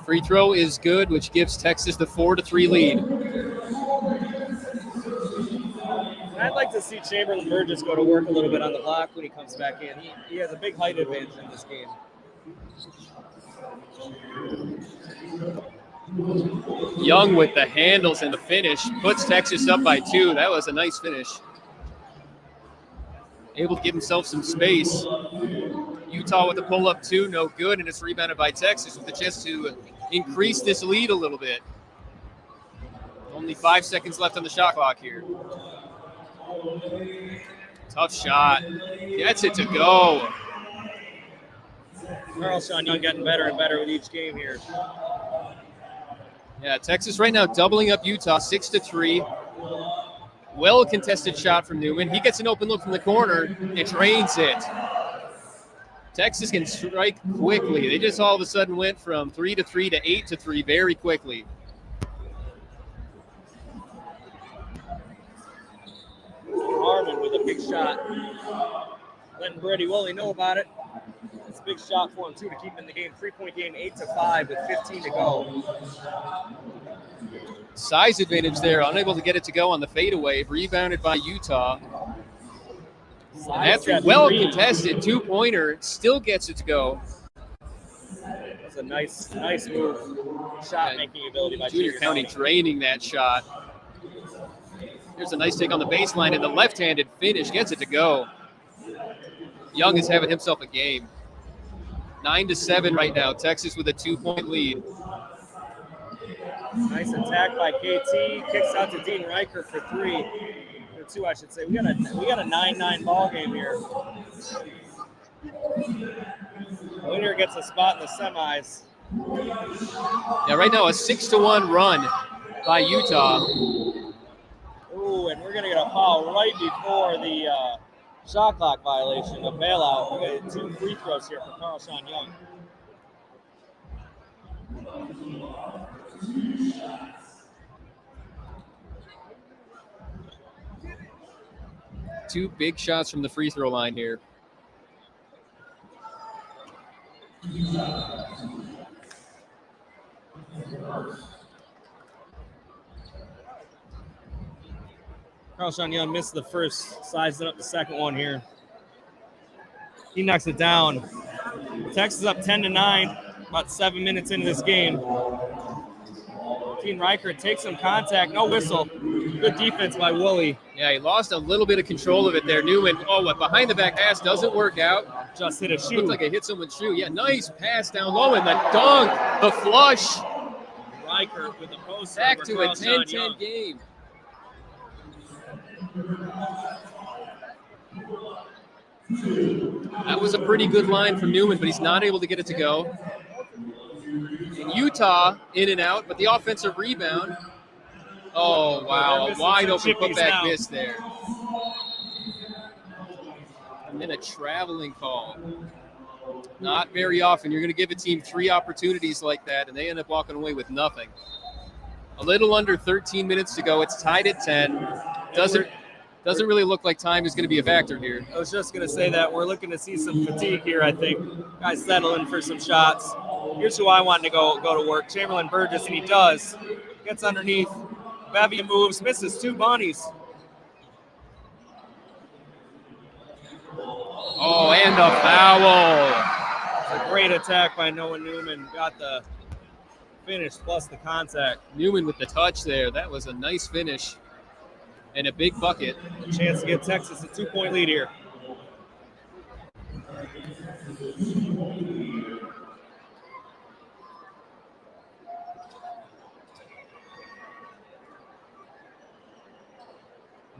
Free throw is good, which gives Texas the 4-3 lead. I'd like to see Chamberlain Burgess go to work a little bit on the block when he comes back in. He has a big height advantage in this game. Young with the handles and the finish puts Texas up by 2. That was a nice finish. Able to give himself some space. Utah with the pull-up 2, no good, and it's rebounded by Texas with a chance to increase this lead a little bit. Only 5 seconds left on the shot clock here. Tough shot. Gets it to go. Carlson Young getting better and better with each game here. Yeah, Texas right now doubling up Utah 6-3. Well contested shot from Neumann. He gets an open look from the corner and drains it. Texas can strike quickly. They just all of a sudden went from 3-3 to 8-3 very quickly. Harmon with a big shot. Letting Brady Woolley know about it. It's a big shot for him, too, to keep in the game. 3-point game, 8-5 with 15 to go. Size advantage there. Unable to get it to go on the fadeaway. Rebounded by Utah. And that's well contested. 2-pointer. Still gets it to go. That's a nice move. Shot-making ability by Junior County draining that shot. Here's a nice take on the baseline, and the left-handed finish gets it to go. Young is having himself a game. 9-7 right now. Texas with a 2-point lead. Nice attack by KT. Kicks out to Dean Riker for 3. For 2, I should say. We got a 9-9 ball game here. Winner gets a spot in the semis. Yeah, right now a 6-1 run by Utah. Ooh, and we're going to get a foul right before the shot clock violation, a bailout. We got 2 free throws here for Carlson Young. Two big shots from the free throw line here. Carlson Young missed the first, sized it up the second one here. He knocks it down. Texas up 10-9, about 7 minutes into this game. Dean Riker takes some contact, no whistle. Good defense by Woolley. Yeah, he lost a little bit of control of it there. Neumann, behind the back pass doesn't work out. Just hit a shoe. Looked like it hit someone's shoe. Yeah, nice pass down low, and the dunk, the flush. Riker with the post. Back to a 10-10 game. That was a pretty good line from Neumann, but he's not able to get it to go. And Utah in and out, but the offensive rebound. Oh, wow, a wide open putback miss there. And then a traveling call. Not very often. You're going to give a team 3 opportunities like that, and they end up walking away with nothing. A little under 13 minutes to go. It's tied at 10. Doesn't really look like time is going to be a factor here. I was just going to say that we're looking to see some fatigue here, I think. Guys settling for some shots. Here's who I want to go to work. Chamberlain Burgess, and he does. Gets underneath. Bevy moves, misses 2 bunnies. Oh, and a foul. It's a great attack by Noah Neumann. Got the finish plus the contact. Neumann with the touch there. That was a nice finish and a big bucket. A chance to give Texas a 2-point lead here.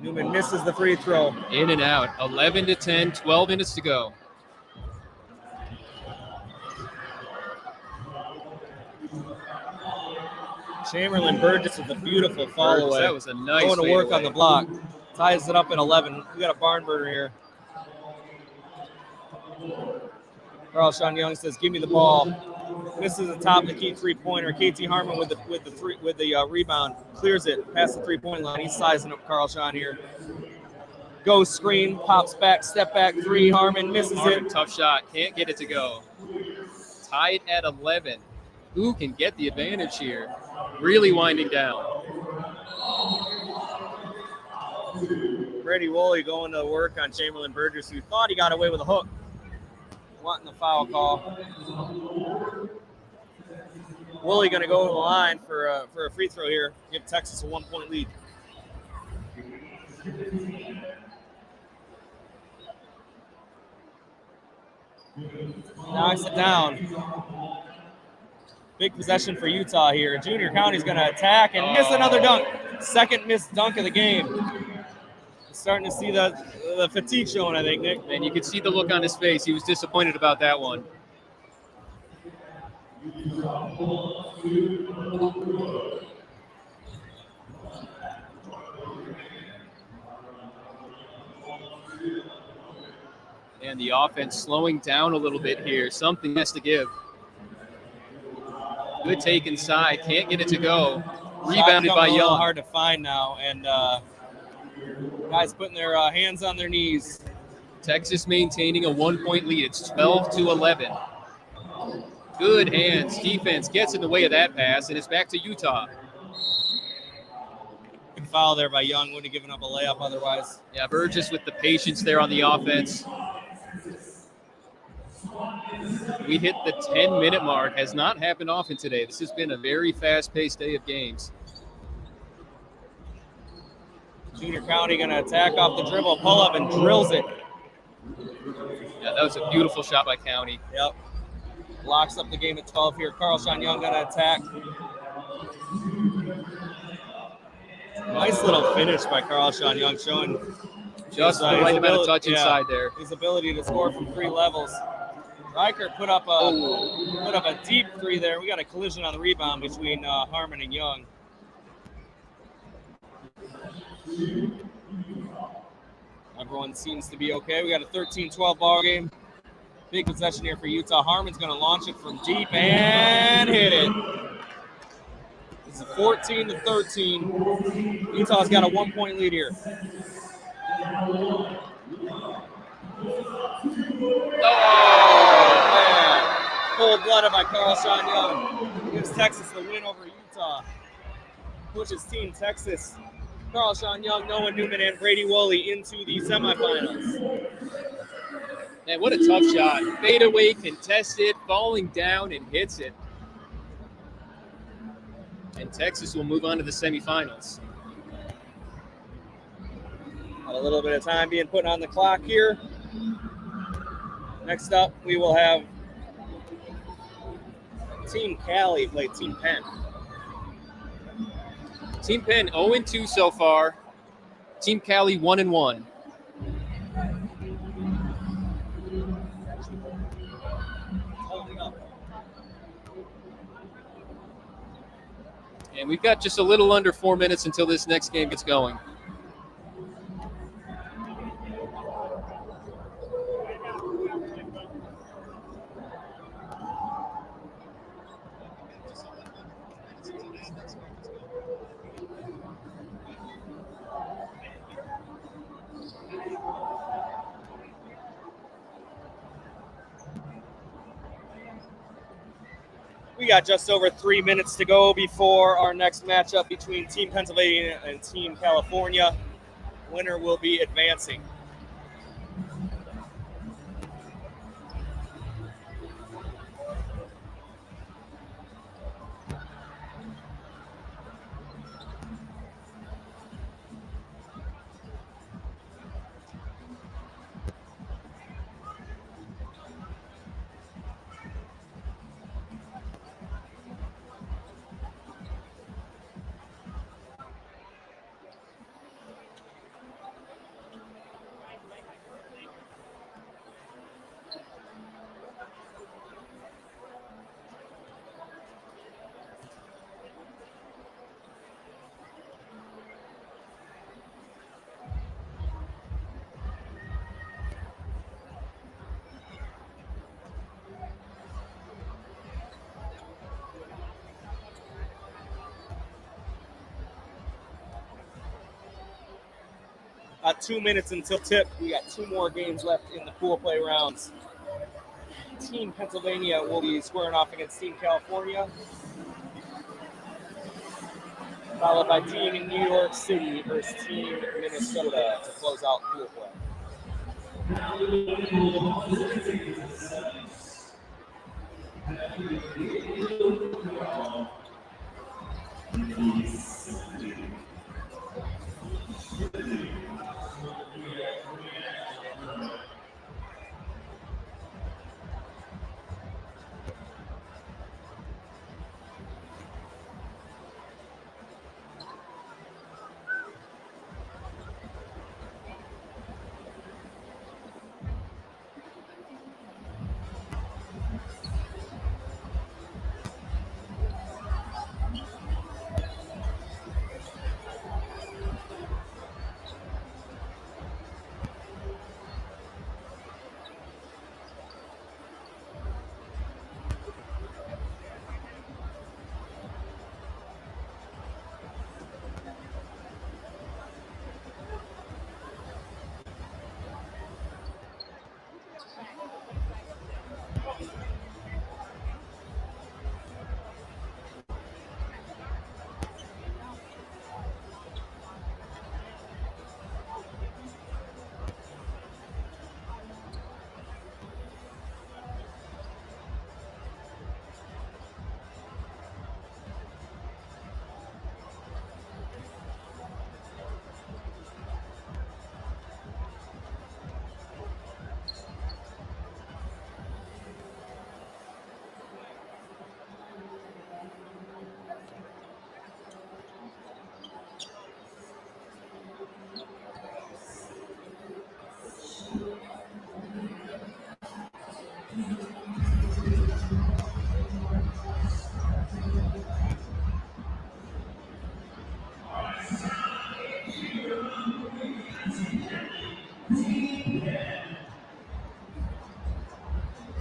Neumann misses the free throw. In and out. 11-10, 12 minutes to go. Chamberlain Burgess with a beautiful follow away. That was a nice going to work fadeaway. on the block. Ties it up at 11. We got a barn burner here. Carl-Sean Young says, "Give me the ball." Misses the top of the key three-pointer. KT Harmon with the rebound, clears it past the three-point line. He's sizing up Carl-Sean here. Goes screen, pops back, step back three. Harmon misses Harmon, it. tough shot. Can't get it to go. Tied at 11. Who can get the advantage here? Really winding down. Brady Woolley going to work on Chamberlain Burgess, who thought he got away with a hook. Wanting the foul call. Woolley going to go to the line for a free throw here. Give Texas a 1-point lead. Knocks it down. Big possession for Utah here. Junior County's going to attack and miss another dunk. Second missed dunk of the game. Starting to see the fatigue showing, I think, Nick. And you could see the look on his face. He was disappointed about that one. And the offense slowing down a little bit here. Something has to give. Good take inside. Can't get it to go. Rebounded by Young. Young. Hard to find now. And guys putting their hands on their knees. Texas maintaining a 1-point lead. It's 12-11. Good hands. Defense gets in the way of that pass, and it's back to Utah. Good foul there by Young. Wouldn't have given up a layup otherwise. Yeah, Burgess with the patience there on the offense. We hit the 10-minute mark. Has not happened often today. This has been a very fast-paced day of games. Junior County going to attack off the dribble, pull up, and drills it. Yeah, that was a beautiful shot by County. Yep. Locks up the game at 12 here. Carl-Sean Young going to attack. Nice little finish by Carl-Sean Young, showing just the right amount of touch inside there. His ability to score from 3 levels. Reichert put up a deep 3 there. We got a collision on the rebound between Harmon and Young. Everyone seems to be okay. We got a 13-12 ball game. Big possession here for Utah. Harmon's going to launch it from deep and hit it. It's 14-13. Utah's got a 1-point lead here. Oh, man. Cold-blooded by Carl-Sean Young. Gives Texas the win over Utah. Pushes Team Texas, Carl-Sean Young, Noah Neumann, and Brady Woolley into the semifinals. Man, what a tough shot. Fadeaway, contested, falling down, and hits it. And Texas will move on to the semifinals. Got a little bit of time being put on the clock here. Next up, we will have Team Cali play Team Penn. Team Penn 0-2 so far. Team Cali 1-1. And we've got just a little under 4 minutes until this next game gets going. We got just over 3 minutes to go before our next matchup between Team Pennsylvania and Team California. Winner will be advancing. 2 minutes until tip. We got 2 more games left in the pool play rounds. Team Pennsylvania will be squaring off against Team California, followed by Team in New York City versus Team Minnesota to close out pool play.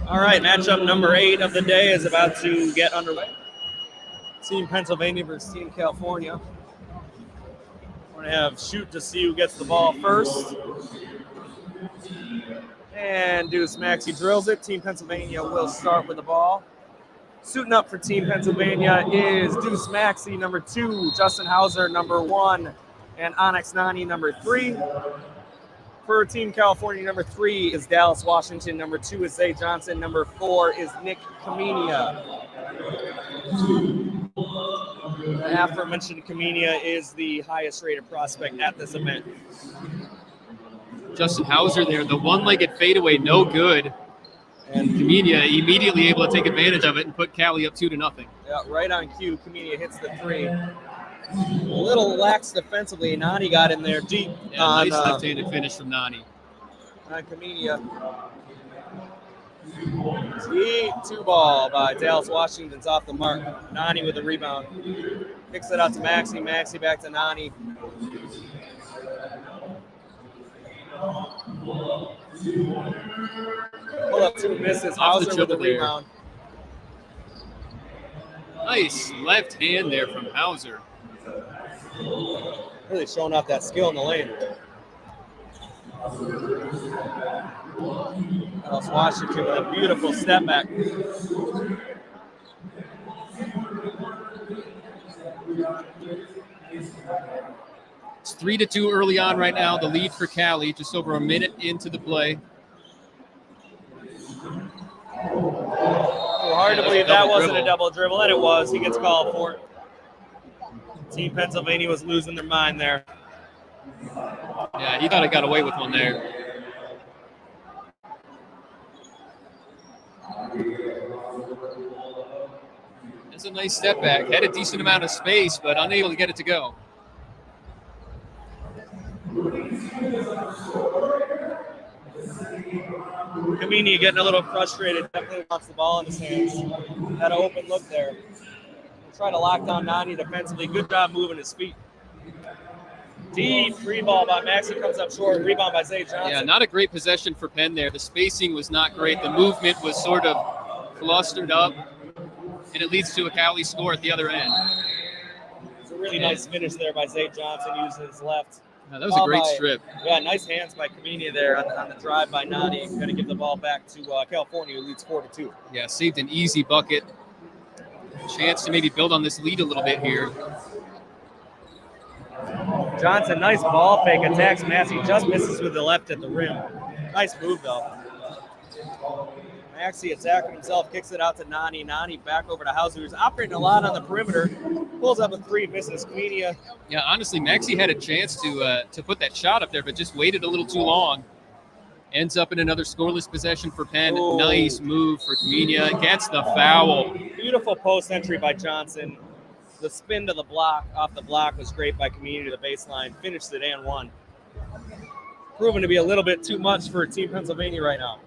All right, matchup number 8 of the day is about to get underway. Team Pennsylvania versus Team California. We're going to have shoot to see who gets the ball first. And Deuce Maxey drills it. Team Pennsylvania will start with the ball. Suiting up for Team Pennsylvania is Deuce Maxey, number 2, Justin Hauser, number 1, and Onyx Nani, number 3. For Team California, number 3 is Dallas Washington, number 2 is Zay Johnson, number 4 is Nick Khamenia. The aforementioned Khamenia is the highest rated prospect at this event. Justin Hauser there, the one-legged fadeaway, no good. And Khamenia immediately able to take advantage of it and put Cali up 2-0. Yeah, right on cue, Khamenia hits the 3. A little lax defensively. Nani got in there deep. Yeah, nice left-handed finish from Nani. On Khamenia. Deep 2-ball by Dallas Washington's off the mark. Nani with the rebound. Kicks it out to Maxey. Maxey back to Nani. Pull up 2 misses. Hauser with the rebound. Nice left hand there from Hauser. Really showing off that skill in the lane. Dallas Washington with a beautiful step back. It's 3-2 early on right now. The lead for Cali, just over a minute into the play. Hard to believe that wasn't a double dribble, and it was. He gets called for it. Team Pennsylvania was losing their mind there. Yeah, he thought he got away with one there. It's a nice step back. Had a decent amount of space, but unable to get it to go. Khamenia getting a little frustrated. Definitely wants the ball in his hands. Had an open look there. Try to lock down Nani defensively. Good job moving his feet. Deep 3-ball by Maxey comes up short. Rebound by Zay Johnson. Yeah, not a great possession for Penn there. The spacing was not great. The movement was sort of clustered up, and it leads to a Cali score at the other end. It's a really nice finish there by Zay Johnson using his left. Now, that was a great strip. Yeah, nice hands by Khamenia there on the drive by Nani. Going to give the ball back to California, who leads 4-2. Yeah, saved an easy bucket. Chance to maybe build on this lead a little bit here. Johnson, nice ball fake, attacks Massey, just misses with the left at the rim. Nice move, though. Maxey attacking himself, kicks it out to Nani. Nani back over to Hauser, who's operating a lot on the perimeter. Pulls up a three, misses. Khamenia. Yeah, honestly, Maxey had a chance to put that shot up there, but just waited a little too long. Ends up in another scoreless possession for Penn. Ooh. Nice move for Khamenia. Gets the foul. Beautiful post entry by Johnson. The spin to the block, off the block, was great by Khamenia to the baseline. Finished it and one. Proven to be a little bit too much for Team Pennsylvania right now.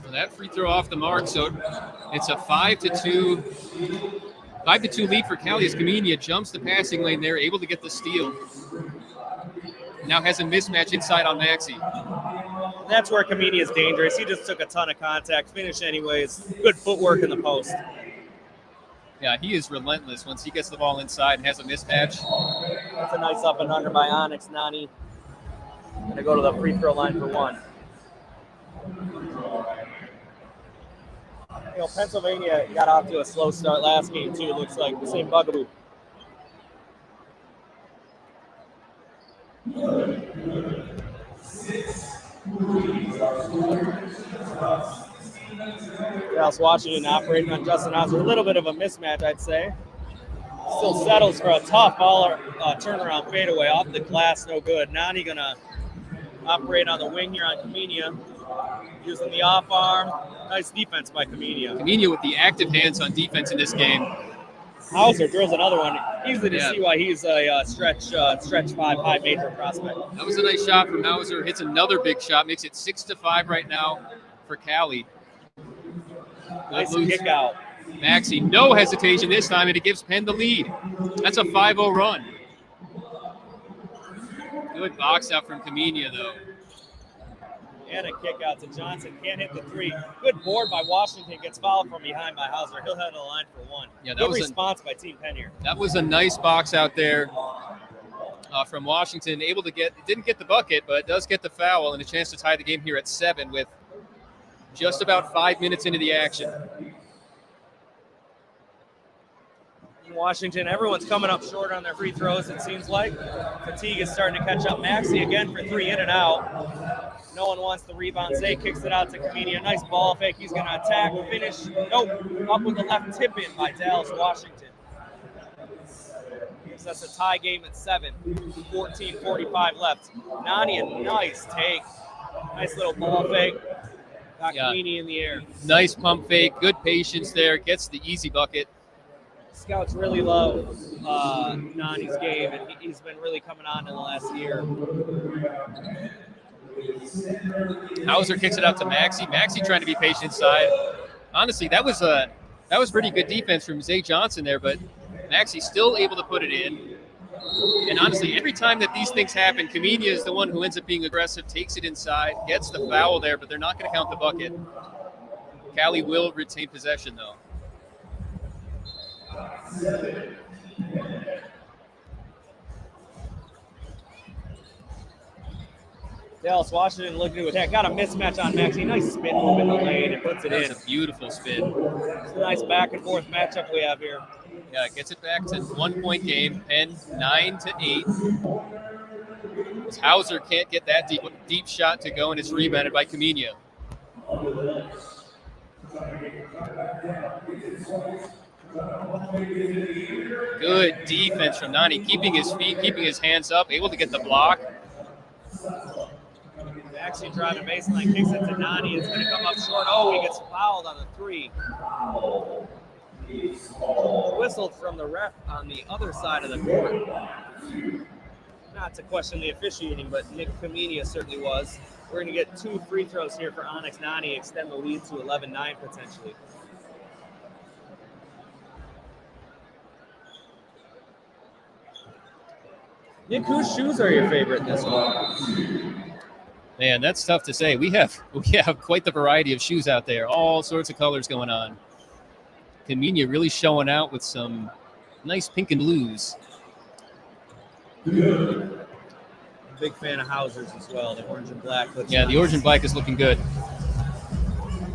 Well, that free throw off the mark, so it's a 5-2 lead for Cali as Khamenia jumps the passing lane there, able to get the steal. Now has a mismatch inside on Maxey. That's where Khamenia is dangerous. He just took a ton of contact, finished anyways. Good footwork in the post. Yeah, he is relentless once he gets the ball inside and has a mismatch. That's a nice up and under by Onyx. Nani going to go to the free throw line for one. You know, Pennsylvania got off to a slow start last game, too. It looks like the same bugaboo. Dallas Washington operating on Justin Hauser. A little bit of a mismatch, I'd say. Still settles for a tough ball turnaround fadeaway off the glass, no good. Nani going to operate on the wing here on Khamenia. Using the off arm. Nice defense by Khamenia. Khamenia with the active hands on defense in this game. Hauser drills another one. Easy to see why he's a stretch 5 high major prospect. That was a nice shot from Hauser. Hits another big shot. Makes it 6-5 right now for Cali. Nice kick out. Maxey, no hesitation this time, and it gives Penn the lead. That's a 5-0 run. Good box out from Khamenia, though. And a kick out to Johnson. Can't hit the three. Good board by Washington. Gets fouled from behind by Hauser. He'll head to the line for one. Yeah, that Good was response by Team Penn here. That was a nice box out there from Washington. Able to didn't get the bucket, but does get the foul and a chance to tie the game here at 7 with just about 5 minutes into the action. Washington, everyone's coming up short on their free throws, it seems like. Fatigue is starting to catch up. Maxey again for three, in and out. No one wants the rebound. Zay kicks it out to Khamenia. Nice ball fake. He's going to attack, finish. Nope. Up with the left tip in by Dallas Washington. Gives us a tie game at 7. 14:45 left. Nani, a nice take. Nice little ball fake. Got Khamenia in the air. Nice pump fake. Good patience there. Gets the easy bucket. Scouts really love Nani's game, and he's been really coming on in the last year. Hauser kicks it out to Maxey. Maxey trying to be patient inside. Honestly, that was pretty good defense from Zay Johnson there, but Maxey still able to put it in. And honestly, every time that these things happen, Khamenia is the one who ends up being aggressive, takes it inside, gets the foul there, but they're not going to count the bucket. Cali will retain possession, though. Dallas Washington looking to attack. Got a mismatch on Maxey. Nice spin move in the lane and puts it in. That's a beautiful spin. It's a nice back and forth matchup we have here. Yeah, gets it back to 1 point game. Penn 9-8. Hauser can't get that deep shot to go, and it's rebounded by Khamenia. Good defense from Nani, keeping his feet, keeping his hands up, able to get the block. Maxey driving baseline, kicks it to Nani. It's going to come up short. Oh, he gets fouled on the three. Whistled from the ref on the other side of the court. Not to question the officiating, but Nick Khamenia certainly was. We're going to get 2 free throws here for Onyx. Nani extend the lead to 11-9 potentially. Nick, whose shoes are your favorite in this one? Man, that's tough to say. We have quite the variety of shoes out there, all sorts of colors going on. Khamenia really showing out with some nice pink and blues. Big fan of Hauser's as well. The orange and black. Yeah, the orange and black is looking good.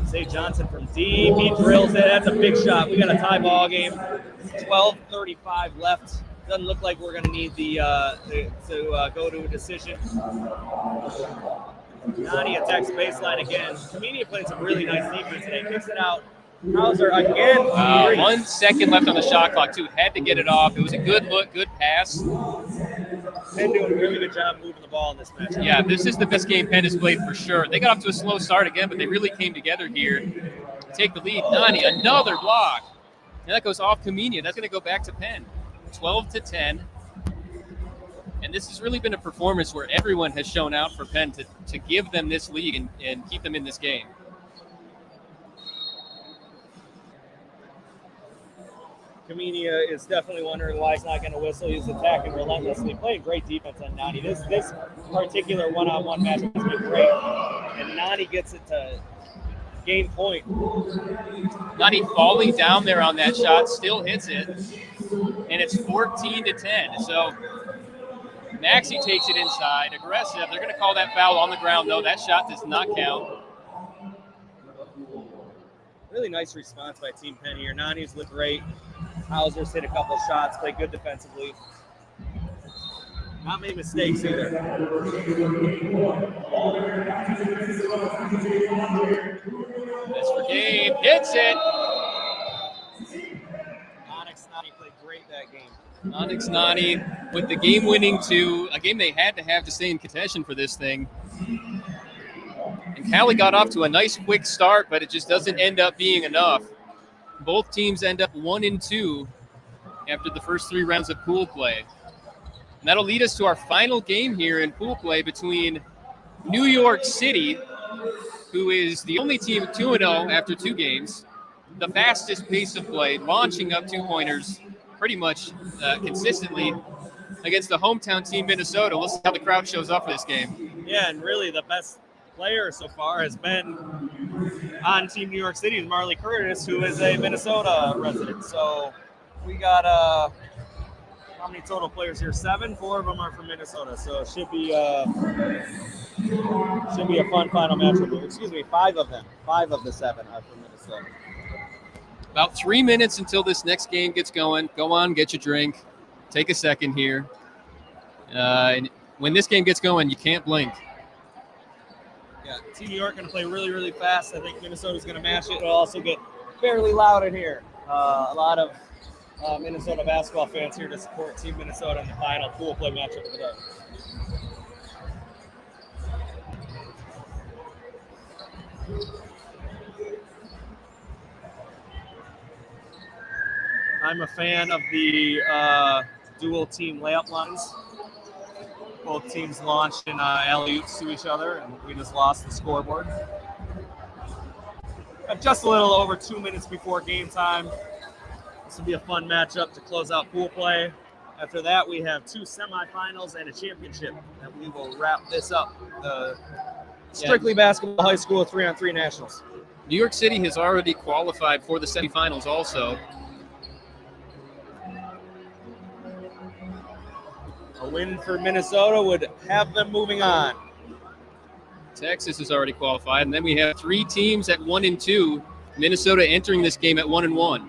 Zay Johnson from deep. He drills it. That's a big shot. We got a tie ball game. 12:35 left. Doesn't look like we're going to need the to go to a decision. Nani attacks baseline again. Khamenia played some really nice defense today. Kicks it out. Hauser again. 1 second left on the shot clock, too. Had to get it off. It was a good look, good pass. Penn doing a really good job moving the ball in this match. Yeah, this is the best game Penn has played for sure. They got off to a slow start again, but they really came together here to take the lead. Nani, another block. And that goes off Khamenia. That's going to go back to Penn. 12-10. And this has really been a performance where everyone has shown out for Penn to give them this lead and keep them in this game. Khamenia is definitely wondering why he's not going to whistle. He's attacking relentlessly, playing great defense on Nani. This particular one-on-one match has been great, and Nani gets it to game point. Nani falling down there on that shot, still hits it, and it's 14-10. So Maxey takes it inside, aggressive. They're going to call that foul on the ground, though. That shot does not count. Really nice response by Team Penn here. Nani's looked great. Hauser's hit a couple shots, played good defensively. Not made mistakes either. That's for game. Hits it. Onyx Nani played great that game. Onyx Nani with the game-winning two, a game they had to have to stay in contention for this thing. And Cali got off to a nice quick start, but it just doesn't end up being enough. Both teams end up 1-2 after the first 3 rounds of pool play. And that'll lead us to our final game here in pool play between New York City, who is the only team 2-0 after 2 games, the fastest pace of play, launching up 2-pointers pretty much consistently against the hometown team, Minnesota. We'll see how the crowd shows up for this game. Yeah, and really the best player so far has been on Team New York City is Marley Curtis, who is a Minnesota resident. So we got how many total players here? 7. 4 of them are from Minnesota. So it should be a fun final matchup. Excuse me, 5 of them. 5 of the 7 are from Minnesota. About 3 minutes until this next game gets going. Go on, get your drink. Take a second here. And when this game gets going, you can't blink. Yeah, Team New York going to play really, really fast. I think Minnesota's going to match it. It'll also get fairly loud in here. A lot of Minnesota basketball fans here to support Team Minnesota in the final pool play matchup of the day. I'm a fan of the dual team layup lines. Both teams launched in alley-oops to each other, and we just lost the scoreboard. Just a little over 2 minutes before game time. This will be a fun matchup to close out pool play. After that, we have 2 semifinals and a championship, and we will wrap this up. The Strictly Basketball High School 3-on-3 Nationals. New York City has already qualified for the semifinals also. A win for Minnesota would have them moving on. Texas has already qualified, and then we have 3 teams at 1-2. Minnesota entering this game at 1-1.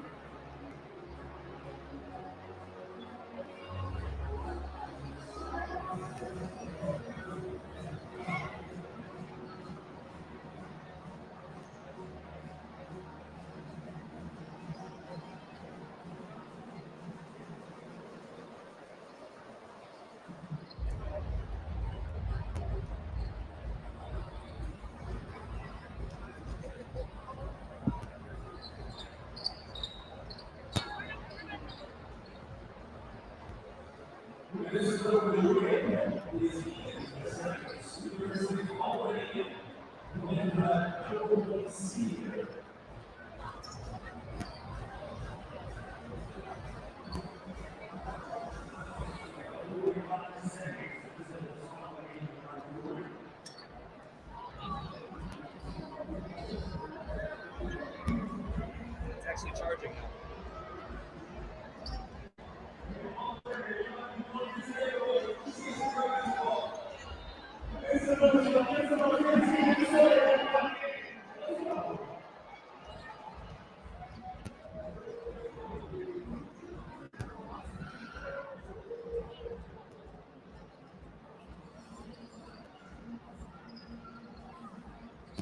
It's actually charging now.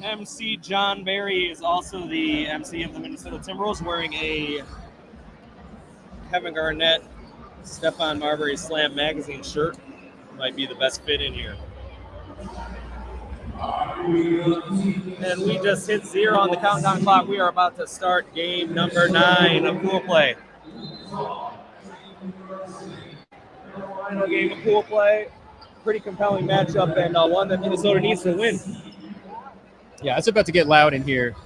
MC John Barry is also the MC of the Minnesota Timberwolves, wearing a Kevin Garnett, Stephon Marbury Slam Magazine shirt. Might be the best fit in here. And we just hit 0 on the countdown clock. We are about to start game number 9 of pool play. Final game of pool play. Pretty compelling matchup, and one that Minnesota needs to win. Yeah, it's about to get loud in here.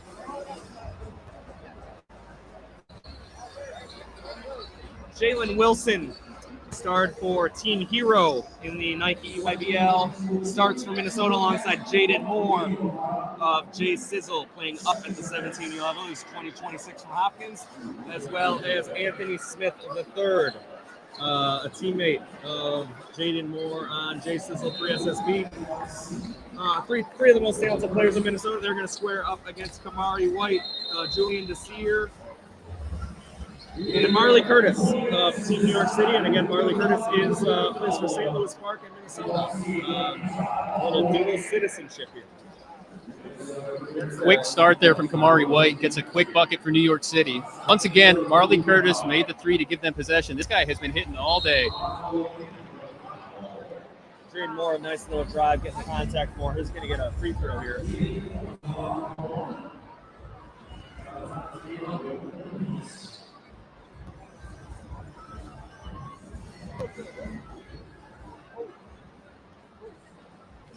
Jalen Wilson starred for Team Hero in the Nike EYBL. Starts for Minnesota alongside Jayden Moore of Jay Sizzle, playing up at the 17 level. He's 2026 from Hopkins, as well as Anthony Smith III, a teammate of Jayden Moore on Jay Sizzle 3SSB. Three of the most talented players in Minnesota. They're going to square up against Kamari White, Julian Desir, and Marley Curtis of Team New York City. And again, Marley Curtis is plays for St. Louis Park in Minnesota. A little dual citizenship here. Quick start there from Kamari White. Gets a quick bucket for New York City. Once again, Marley Curtis made the 3 to give them possession. This guy has been hitting all day. Jayden Moore, a nice little drive, getting the contact more. He's going to get a free throw here.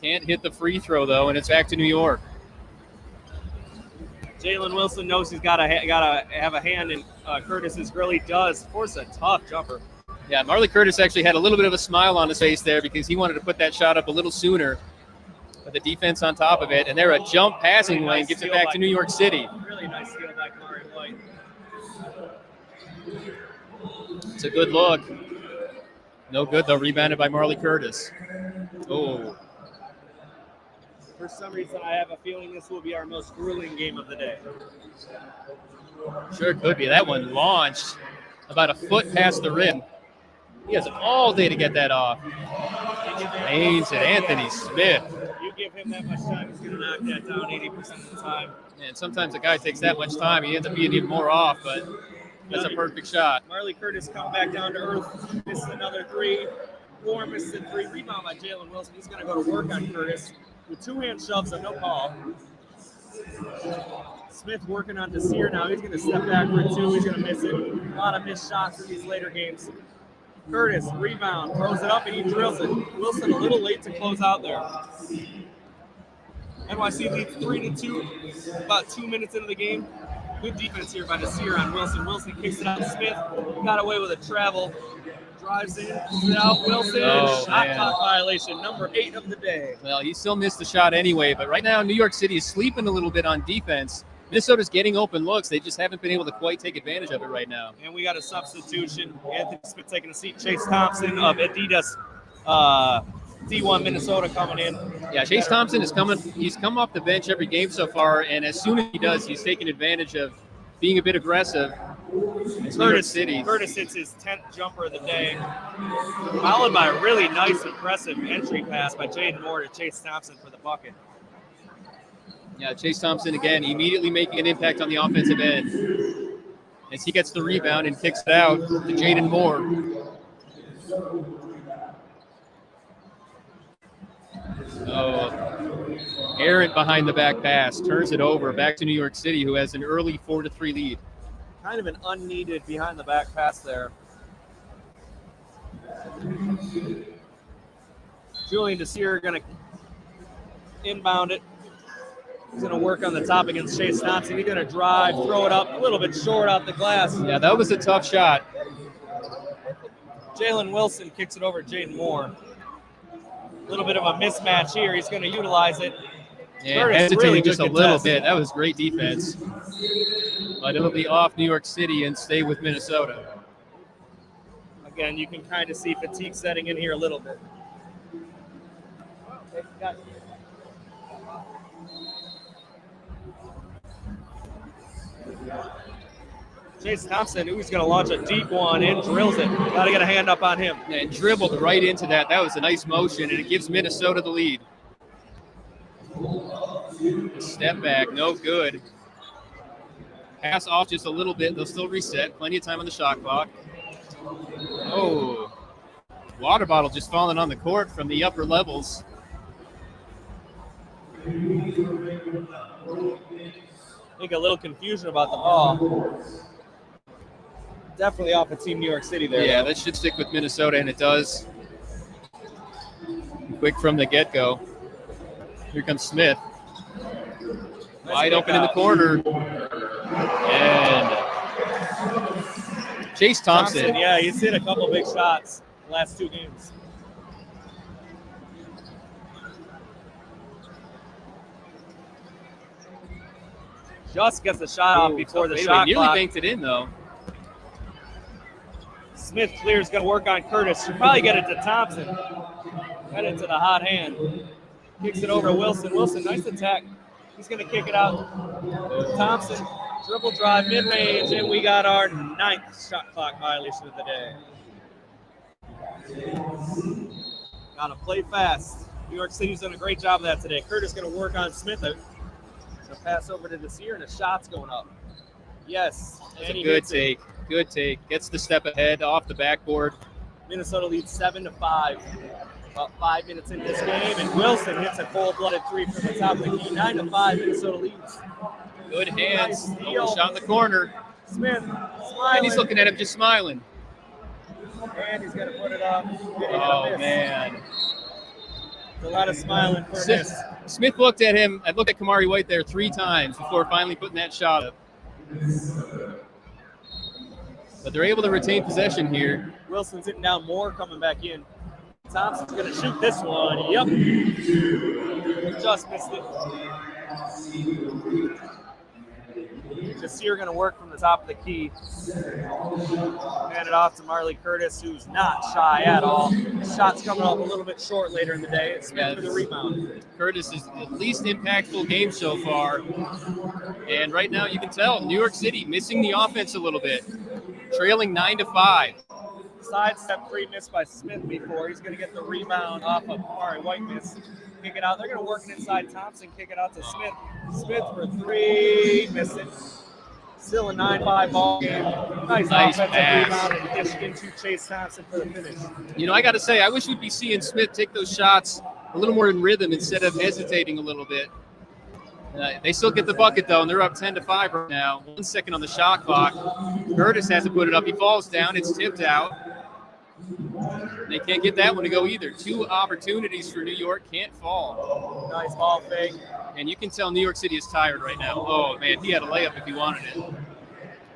Can't hit the free throw, though, and it's back to New York. Jalen Wilson knows he's got to have a hand in Curtis's grill. He does. Force a tough jumper. Yeah, Marley Curtis actually had a little bit of a smile on his face there because he wanted to put that shot up a little sooner. But the defense on top of it, and they're a jump passing lane, gives it back to New York City. Really nice steal by Kamari White. It's a good look. No good, though. Rebounded by Marley Curtis. Oh. For some reason, I have a feeling this will be our most grueling game of the day. Sure could be. That one launched about a foot past the rim. He has all day to get that off. Aims at Anthony Smith. You give him that much time, he's going to knock that down 80% of the time. And sometimes a guy takes that much time, he ends up being even more off, but that's a perfect shot. Marley Curtis come back down to earth. Misses another 3. Moore misses a 3. Rebound by Jalen Wilson. He's going to go to work on Curtis with 2-hand shoves, so no call. Smith working on Desir now. He's going to step back for 2. He's going to miss it. A lot of missed shots in these later games. Curtis, rebound, throws it up, and he drills it. Wilson a little late to close out there. NYC leads 3-2, about 2 minutes into the game. Good defense here by Desir on Wilson. Wilson kicks it out to Smith. Got away with a travel. Drives in, kicks it out. Wilson, shot clock violation, number 8 of the day. Well, he still missed the shot anyway, but right now New York City is sleeping a little bit on defense. Minnesota's getting open looks. They just haven't been able to quite take advantage of it right now. And we got a substitution. Anthony Smith taking a seat. Chase Thompson of Adidas D1 Minnesota coming in. Yeah, Chase Thompson is coming. He's come off the bench every game so far, and as soon as he does, he's taking advantage of being a bit aggressive. Curtis hits his 10th jumper of the day, followed by a really nice, impressive entry pass by Jayden Moore to Chase Thompson for the bucket. Yeah, Chase Thompson, again, immediately making an impact on the offensive end as he gets the rebound and kicks it out to Jayden Moore. Oh, errant behind the back pass, turns it over back to New York City, who has an early 4-3 lead. Kind of an unneeded behind the back pass there. Julian Desir going to inbound it. He's going to work on the top against Chase Thompson. He's going to drive, throw it up a little bit short off the glass. Yeah, that was a tough shot. Jalen Wilson kicks it over to Jayden Moore. A little bit of a mismatch here. He's going to utilize it. Yeah, hesitating really just a little bit. That was great defense. But it'll be off New York City and stay with Minnesota. Again, you can kind of see fatigue setting in here a little bit. Chase Thompson, who's going to launch a deep one and drills it. Got to get a hand up on him. And dribbled right into that. That was a nice motion, and it gives Minnesota the lead. Step back, no good. Pass off just a little bit. They'll still reset. Plenty of time on the shot clock. Oh, water bottle just falling on the court from the upper levels. I think a little confusion about the ball. Definitely off of Team New York City there. Yeah, though. that should stick with Minnesota, and it does. Quick from the get-go. Here comes Smith. Wide open in the corner. And Chase Thompson. Yeah, he's hit a couple big shots the last 2 games. Just gets the shot off before the shot nearly clock. banked it in, though. Smith clears, going to work on Curtis. Should probably get it to Thompson. Got into the hot hand. Kicks it over to Wilson. Wilson, nice attack. He's going to kick it out. Thompson, dribble drive, mid-range, and we got our 9th shot clock violation of the day. Got to play fast. New York City's done a great job of that today. Curtis going to work on Smith. Going to pass over to Desir, and the shot's going up. Yes. That's a good take. Good take. Gets the step ahead off the backboard. Minnesota leads 7-5. About 5 minutes in this game, and Wilson hits a cold-blooded 3 from the top of the key. 9-5, Minnesota leads. Good hands. Nice steal. Shot in the corner. Smith smiling. And he's looking at him just smiling. And he's going to put it up. Oh, man. There's a lot of smiling for this. Smith looked at him. I looked at Kamari White there 3 times before finally putting that shot up. But they're able to retain possession here. Wilson's hitting down Moore, coming back in. Thompson's going to shoot this one. Yep. Just missed it. Desir going to work from the top of the key. Hand it off to Marley Curtis, who's not shy at all. Shot's coming up a little bit short later in the day. It's Smith for the rebound. Curtis is the least impactful game so far. And right now you can tell New York City missing the offense a little bit. Trailing 9-5. Sidestep 3 missed by Smith before. He's going to get the rebound off of Kamari White miss. Kick it out. They're going to work it inside Thompson. Kick it out to Smith. Smith for 3. Missed it. Still a 9-5 ball game. Nice offensive rebound and dish into Chase Thompson for the finish. You know, I got to say, I wish we'd be seeing Smith take those shots a little more in rhythm instead of hesitating a little bit. They still get the bucket, though, and they're up 10-5 right now. 1 second on the shot clock. Curtis hasn't put it up. He falls down. It's tipped out. They can't get that one to go either. 2 opportunities for New York. Can't fall. Nice ball fake. And you can tell New York City is tired right now. Oh, man, he had a layup if he wanted it.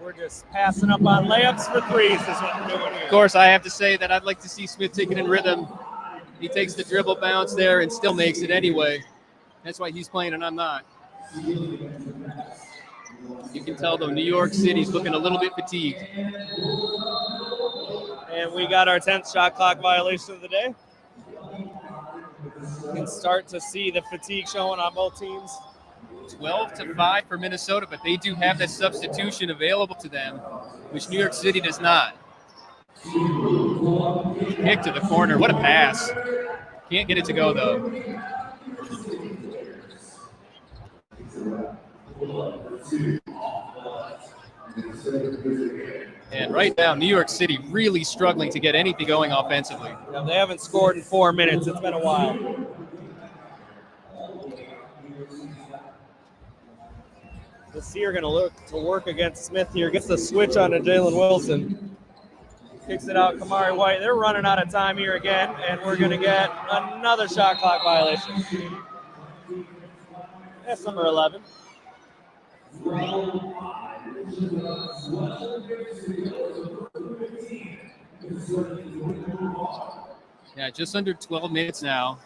We're just passing up on layups for 3s is what we're doing here. Of course, I have to say that I'd like to see Smith take it in rhythm. He takes the dribble bounce there and still makes it anyway. That's why he's playing and I'm not. You can tell, though, New York City's looking a little bit fatigued. And we got our 10th shot clock violation of the day. You can start to see the fatigue showing on both teams. 12-5 for Minnesota, but they do have that substitution available to them, which New York City does not. Kick to the corner. What a pass. Can't get it to go, though. And right now, New York City really struggling to get anything going offensively. Yeah, they haven't scored in 4 minutes. It's been a while. Desir going to look to work against Smith here. Gets the switch on to Jalen Wilson. Kicks it out, Kamari White. They're running out of time here again, and we're going to get another shot clock violation. That's number 11. Yeah, just under 12 minutes now.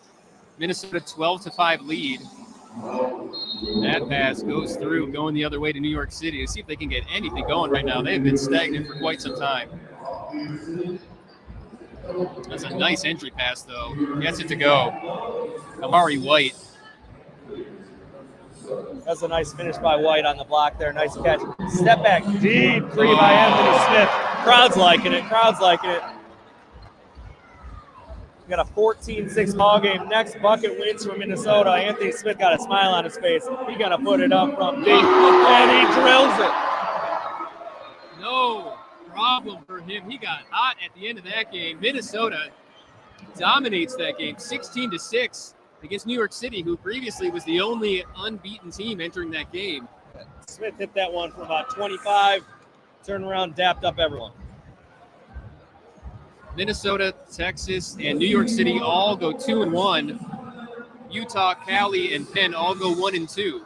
Minnesota 12-5 lead. That pass goes through, going the other way to New York City to see if they can get anything going right now. They've been stagnant for quite some time. That's a nice entry pass, though. Gets it to go. Kamari White. That's a nice finish by White on the block there. Nice catch. Step back, deep three by Anthony Smith. Crowd's liking it. Crowd's liking it. We got a 14-6 ball game. Next bucket wins for Minnesota. Anthony Smith got a smile on his face. He's gonna put it up from deep, and he drills it. No problem for him. He got hot at the end of that game. Minnesota dominates that game, 16-6 against New York City, who previously was the only unbeaten team entering that game. Smith hit that one from about 25. Turned around, dapped up everyone. Minnesota, Texas, and New York City all go 2-1. Utah, Cali, and Penn all go 1-2.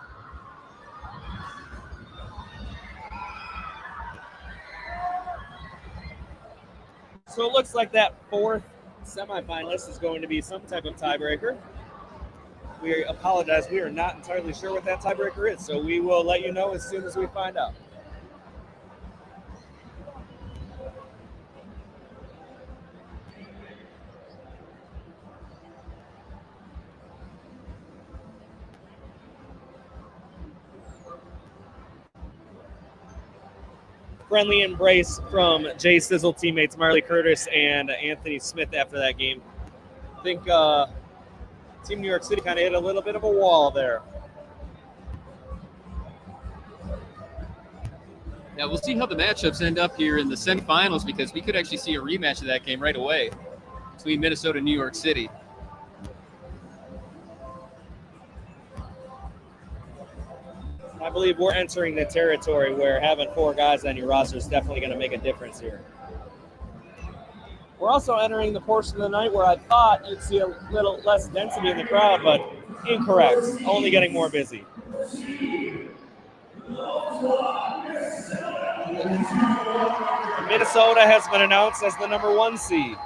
So it looks like that fourth semifinalist is going to be some type of tiebreaker. We apologize. We are not entirely sure what that tiebreaker is, so we will let you know as soon as we find out. Friendly embrace from Jay Sizzle teammates Marley Curtis and Anthony Smith after that game. I think Team New York City kind of hit a little bit of a wall there. Now we'll see how the matchups end up here in the semifinals, because we could actually see a rematch of that game right away between Minnesota and New York City. I believe we're entering the territory where having 4 guys on your roster is definitely going to make a difference here. We're also entering the portion of the night where I thought you'd see a little less density in the crowd, but incorrect. Only getting more busy. Minnesota has been announced as the number 1 seed.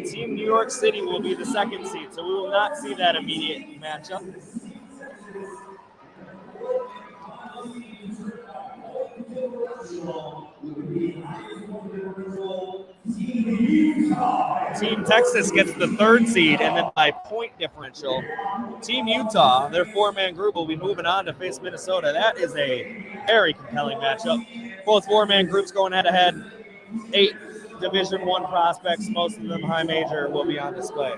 Team New York City will be the 2nd seed, so we will not see that immediate matchup. Team Texas gets the 3rd seed, and then by point differential, Team Utah, their 4-man group, will be moving on to face Minnesota. That is a very compelling matchup. Both 4-man groups going head-to-head. 8 Division I prospects, most of them high major, will be on display.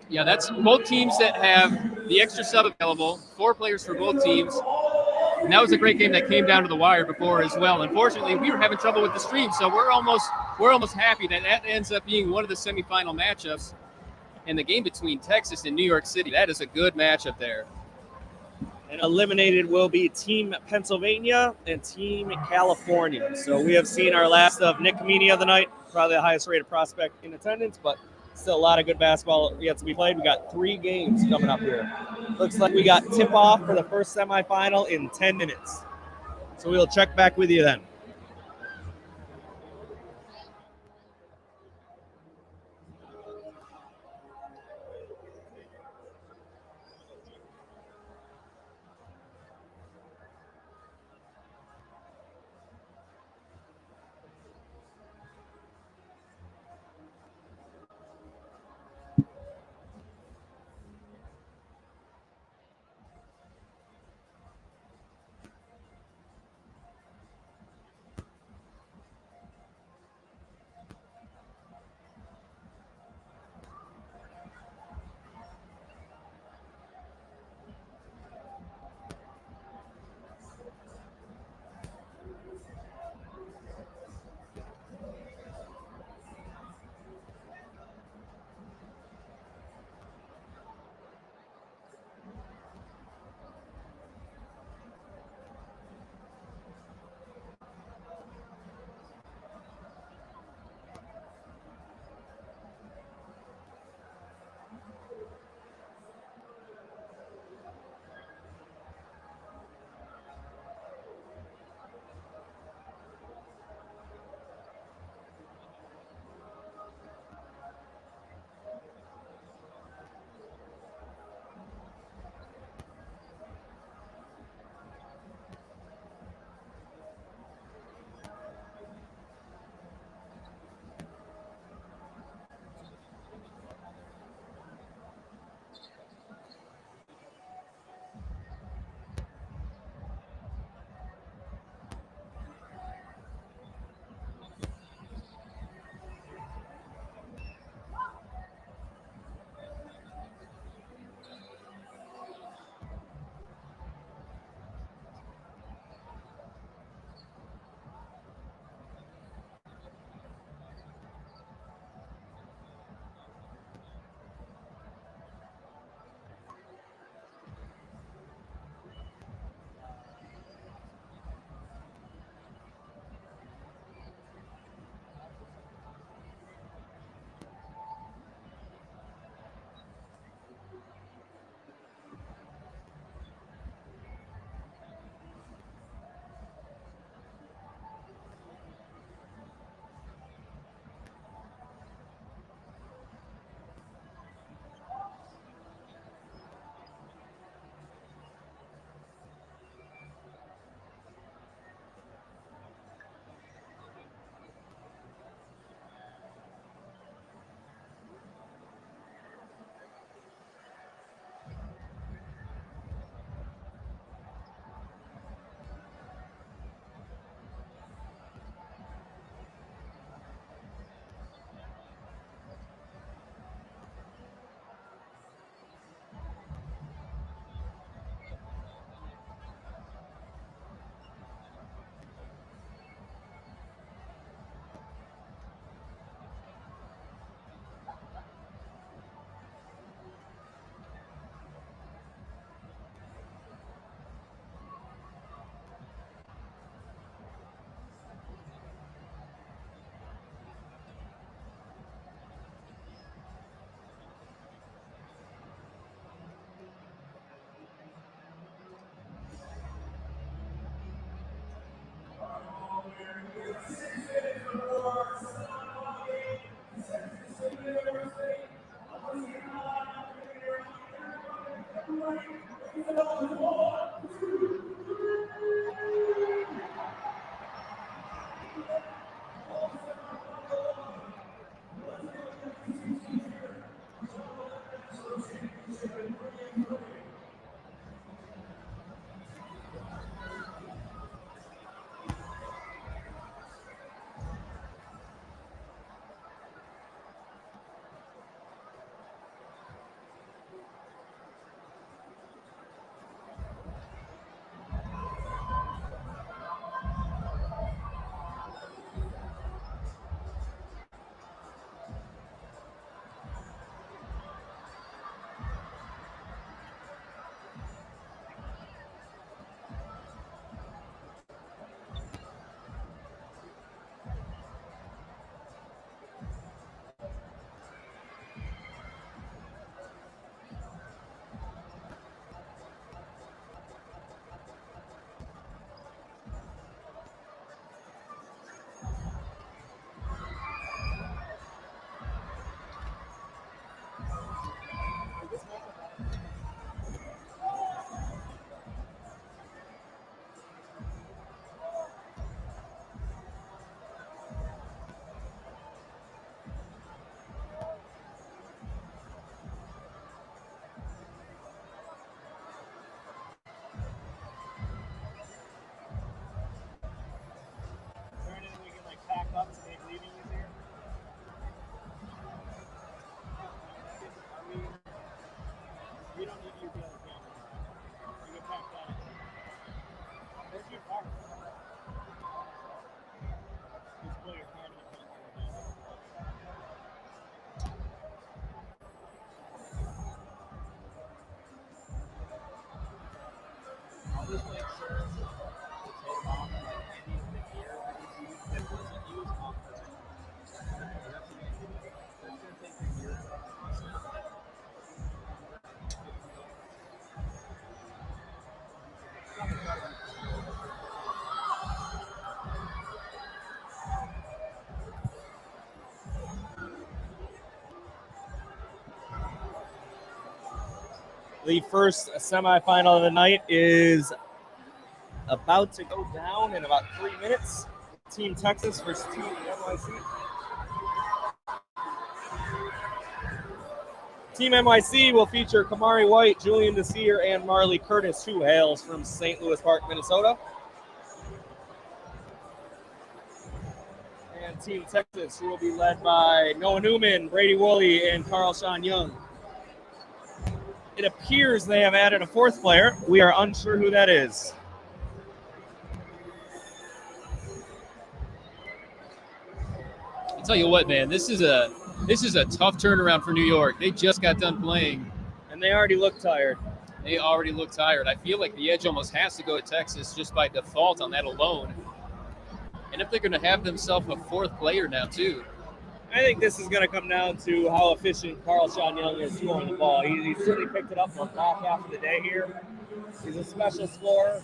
Yeah, that's both teams that have the extra sub available, 4 players for both teams. And that was a great game that came down to the wire before as well. Unfortunately, we were having trouble with the stream, so we're almost happy that ends up being one of the semifinal matchups. And the game between Texas and New York City, that is a good matchup there. And eliminated will be Team Pennsylvania and Team California. So we have seen our last of Nick Khamenia of the night, probably the highest rated prospect in attendance, but still a lot of good basketball yet to be played. We got 3 games coming up here. Looks like we got tip-off for the first semifinal in 10 minutes. So we'll check back with you then. The first semifinal of the night is about to go down in about 3 minutes. Team Texas versus Team NYC. Team NYC will feature Kamari White, Julian Desir, and Marley Curtis, who hails from St. Louis Park, Minnesota. And Team Texas, who will be led by Noah Neumann, Brady Woolley, and Carl Sean Young. It appears they have added a fourth player. We are unsure who that is. I'll tell you what, man, this is a tough turnaround for New York. They just got done playing, and they already look tired. I feel like the edge almost has to go to Texas just by default on that alone. And if they're going to have themselves a fourth player now, too. I think this is going to come down to how efficient Carl Sean Young is scoring the ball. He certainly picked it up the back half of the day here. He's a special scorer.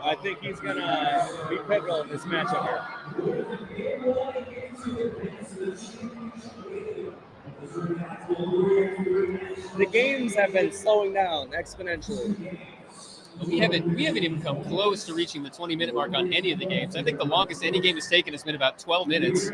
I think he's going to be pivotal in this matchup here. The games have been slowing down exponentially. We haven't even come close to reaching the 20-minute mark on any of the games. I think the longest any game has taken has been about 12 minutes.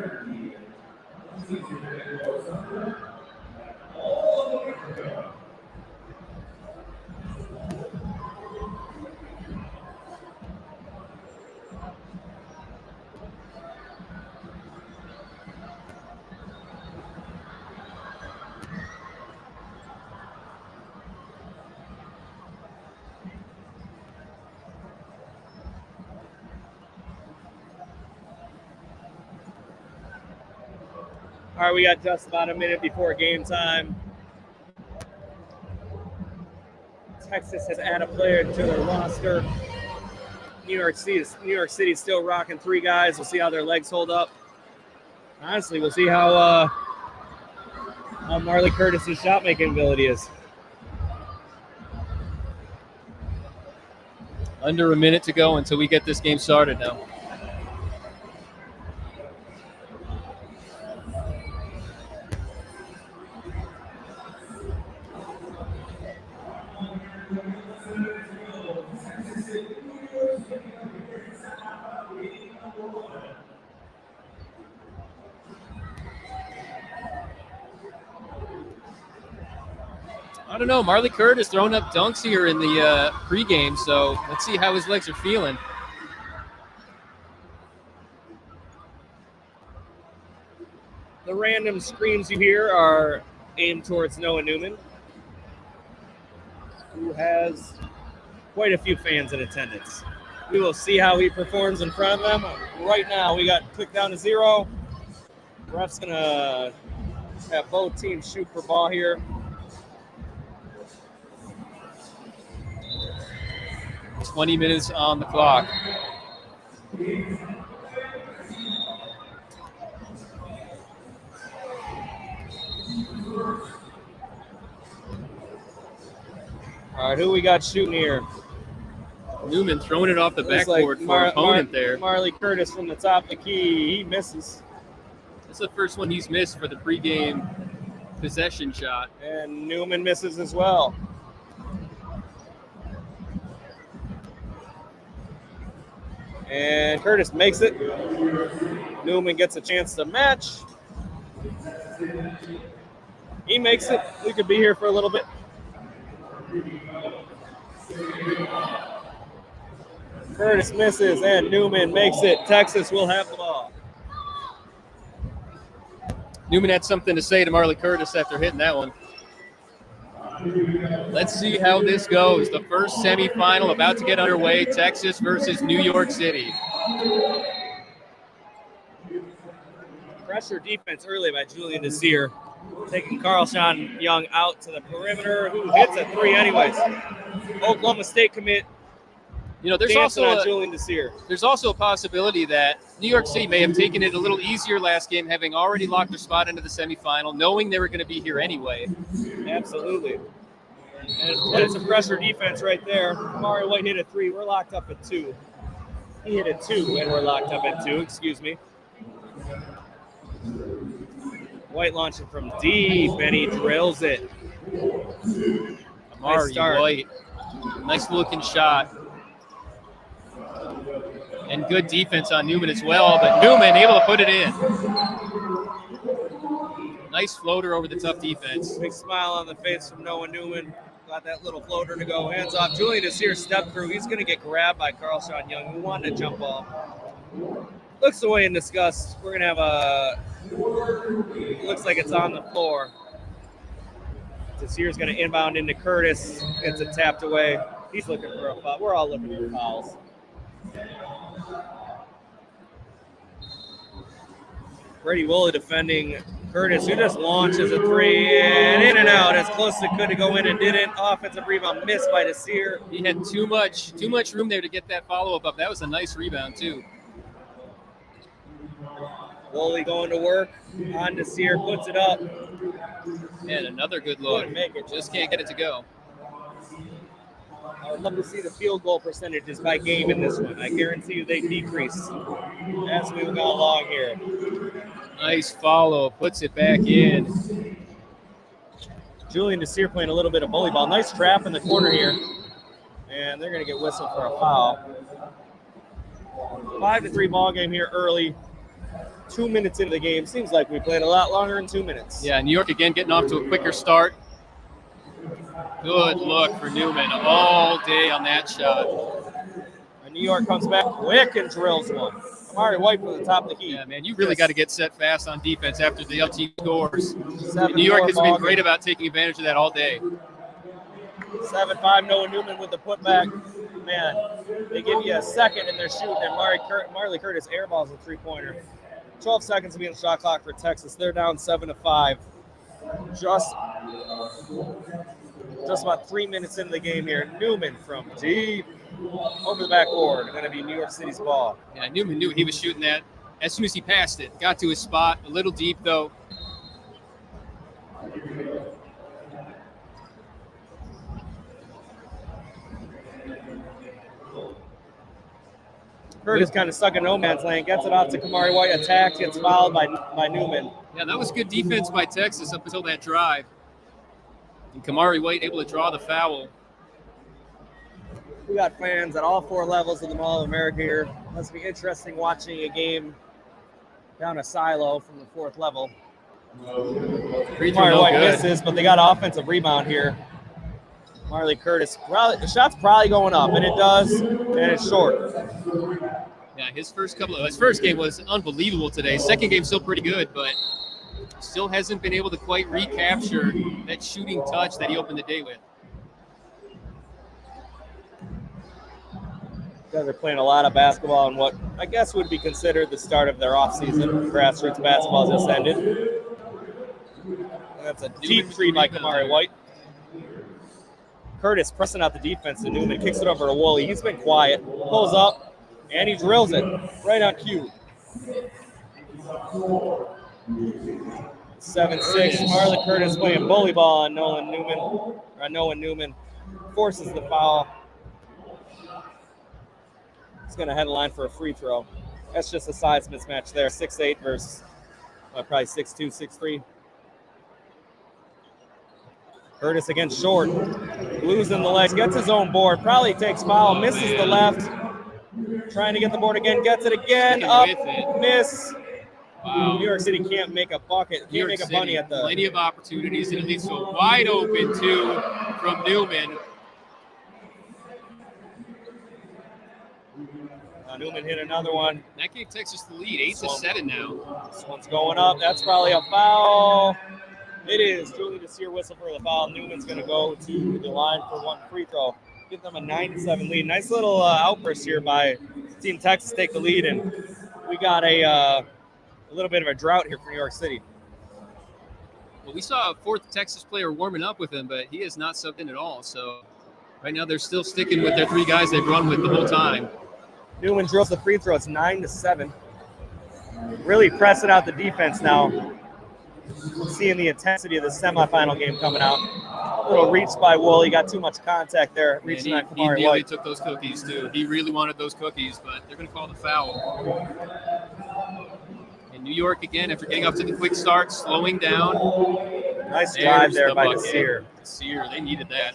All right, we got just about a minute before game time. Texas has added a player to their roster. New York City is still rocking three guys. We'll see how their legs hold up. Honestly, we'll see how Marley Curtis's shot making ability is. Under a minute to go until we get this game started now. I don't know. Marley Curtis throwing up dunks here in the pregame, so let's see how his legs are feeling. The random screams you hear are aimed towards Noah Neumann, who has quite a few fans in attendance. We will see how he performs in front of them. Right now, we got click down to 0. Ref's going to have both teams shoot for ball here. $20 minutes on the clock. All right, who we got shooting here? Neumann throwing it off the backboard for opponent there. Marley Curtis from the top of the key. He misses. That's the first one he's missed for the pregame possession shot. And Neumann misses as well. And Curtis makes it. Neumann gets a chance to match. He makes it. We could be here for a little bit. Curtis misses and Neumann makes it. Texas will have the ball. Neumann had something to say to Marley Curtis after hitting that one. Let's see how this goes. The first semifinal about to get underway. Texas versus New York City. Pressure defense early by Julian Desir, taking Carl Sean Young out to the perimeter, who hits a three anyways. Oklahoma State commit. You know, there's Julian Desir. There's also a possibility that New York City may have taken it a little easier last game, having already locked their spot into the semifinal, knowing they were going to be here anyway. Absolutely. And it's a pressure defense right there. Kamari White hit a three. We're locked up at 2. He hit a 2, and we're locked up at 2. Excuse me. White launching from deep, and he drills it. Amari White, nice looking shot. And good defense on Neumann as well, but Neumann able to put it in. Nice floater over the tough defense. Big smile on the face from Noah Neumann. Got that little floater to go. Hands off. Julian is here, step through. He's going to get grabbed by Carl Sean Young, who wanted to jump off. Looks away in disgust. We're going to have a... Looks like it's on the floor. Desir's going to inbound into Curtis. Gets it tapped away. He's looking for a foul. We're all looking for fouls. Brady Woolley defending Curtis, who just launches a three and in and out as close as it could to go in and didn't. Offensive rebound missed by Desir. He had too much room there to get that follow-up up. That was a nice rebound, too. Woolley going to work on Desir, puts it up. And another good look. Couldn't make it. Just can't get it to go. I would love to see the field goal percentages by game in this one. I guarantee you they decrease as we go along here. Nice follow, puts it back in. Julian Desir playing a little bit of bully ball. Nice trap in the corner here. And they're going to get whistled for a foul. 5-3 ball game here early. 2 minutes into the game. Seems like we played a lot longer than 2 minutes. Yeah, New York again getting off to a quicker start. Good look for Neumann all day on that shot. And New York comes back quick and drills one. Amari White from the top of the heat. Yeah, man, you really got to get set fast on defense after the other team scores. 7-4 New York has been ball great game. about taking advantage of that all day. 7-5 Noah Neumann with the putback. Man, they give you a second and they're shooting, and Marley Curtis airballs a three-pointer. 12 seconds to be in the shot clock for Texas. They're down 7-5. Just about 3 minutes into the game here. Neumann from deep over the backboard. Going to be New York City's ball. Yeah, Neumann knew he was shooting that as soon as he passed it. Got to his spot, a little deep though. Curtis kind of stuck in no man's lane, gets it off to Kamari White, attacks, gets fouled by Neumann. Yeah, that was good defense by Texas up until that drive. And Kamari White able to draw the foul. We got fans at all four levels of the Mall of America here. Must be interesting watching a game down a silo from the fourth level. Free throw Kamari no White good. misses, but they got an offensive rebound here. Marley Curtis, the shot's probably going up, and it does, and it's short. Yeah, his first game was unbelievable today. Second game still pretty good, but still hasn't been able to quite recapture that shooting touch that he opened the day with. Guys are playing a lot of basketball in what I guess would be considered the start of their offseason. Grassroots basketball just ended. And that's a deep three by Kamari White. Curtis pressing out the defense, and Neumann kicks it over to Woolley. He's been quiet, pulls up, and he drills it right on cue. 7-6. Marley Curtis playing bully ball on Noah Neumann forces the foul. He's going to head line for a free throw. That's just a size mismatch there. 6'8 versus probably 6'2, 6'3. Curtis again short, losing the legs, gets his own board, probably takes foul, misses the left, trying to get the board again, gets it again, up, miss. Wow. New York City can't make a bucket, can't make a bunny at the. Plenty of opportunities, and it leads to a wide open two from Neumann. Neumann hit another one. That gave Texas the lead, 8-7 now. This one's going up, that's probably a foul. It is. Julie Desir whistle for the foul. Newman's going to go to the line for one free throw. Give them a 9-7 lead. Nice little outburst here by Team Texas take the lead, and we got a little bit of a drought here for New York City. Well, we saw a fourth Texas player warming up with him, but he has not subbed in at all. So right now they're still sticking with their three guys they've run with the whole time. Newman drills the free throw. It's 9-7. Really pressing out the defense now. Seeing the intensity of the semifinal game coming out. A little reach by Woolley. Got too much contact there. Reaching on He Kamari nearly White. took those cookies, too. He really wanted those cookies, but they're going to call the foul. And New York again, after getting up to the quick start, slowing down. Nice drive there by bucket. Desir. Desir, they needed that.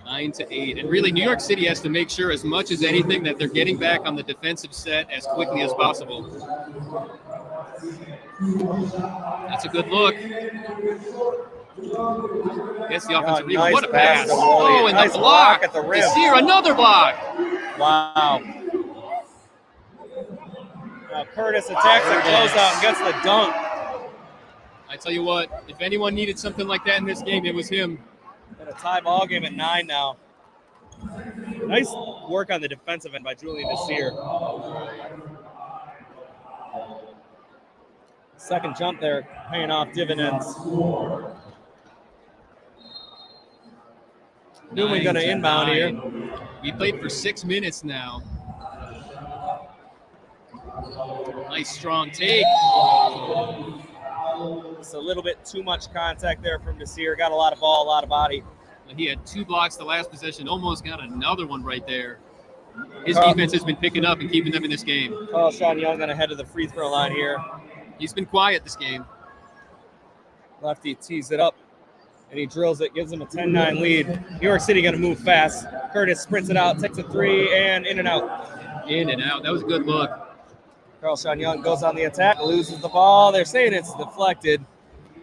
9-8. And really, New York City has to make sure as much as anything that they're getting back on the defensive set as quickly as possible. That's a good look. Gets the offensive rebound. Nice What a pass. Oh, and nice the block. at the rim. Desir, another block. Wow. Now Curtis attacks and closeout and gets the dunk. I tell you what, if anyone needed something like that in this game, it was him. Got a tie ball game at 9 now. Nice work on the defensive end by Julian Desir. Second jump there, paying off dividends. Neumann going to inbound here. We played for 6 minutes now. Nice strong take. It's a little bit too much contact there from Desir. Got a lot of ball, a lot of body. He had 2 blocks the last possession, almost got another one right there. His defense has been picking up and keeping them in this game. Sean Young going to head to the free throw line here. He's been quiet this game. Lefty tees it up, and he drills it, gives him a 10-9 lead. New York City going to move fast. Curtis sprints it out, takes a 3, and in and out. In and out. That was a good look. Sean Young goes on the attack, loses the ball. They're saying it's deflected.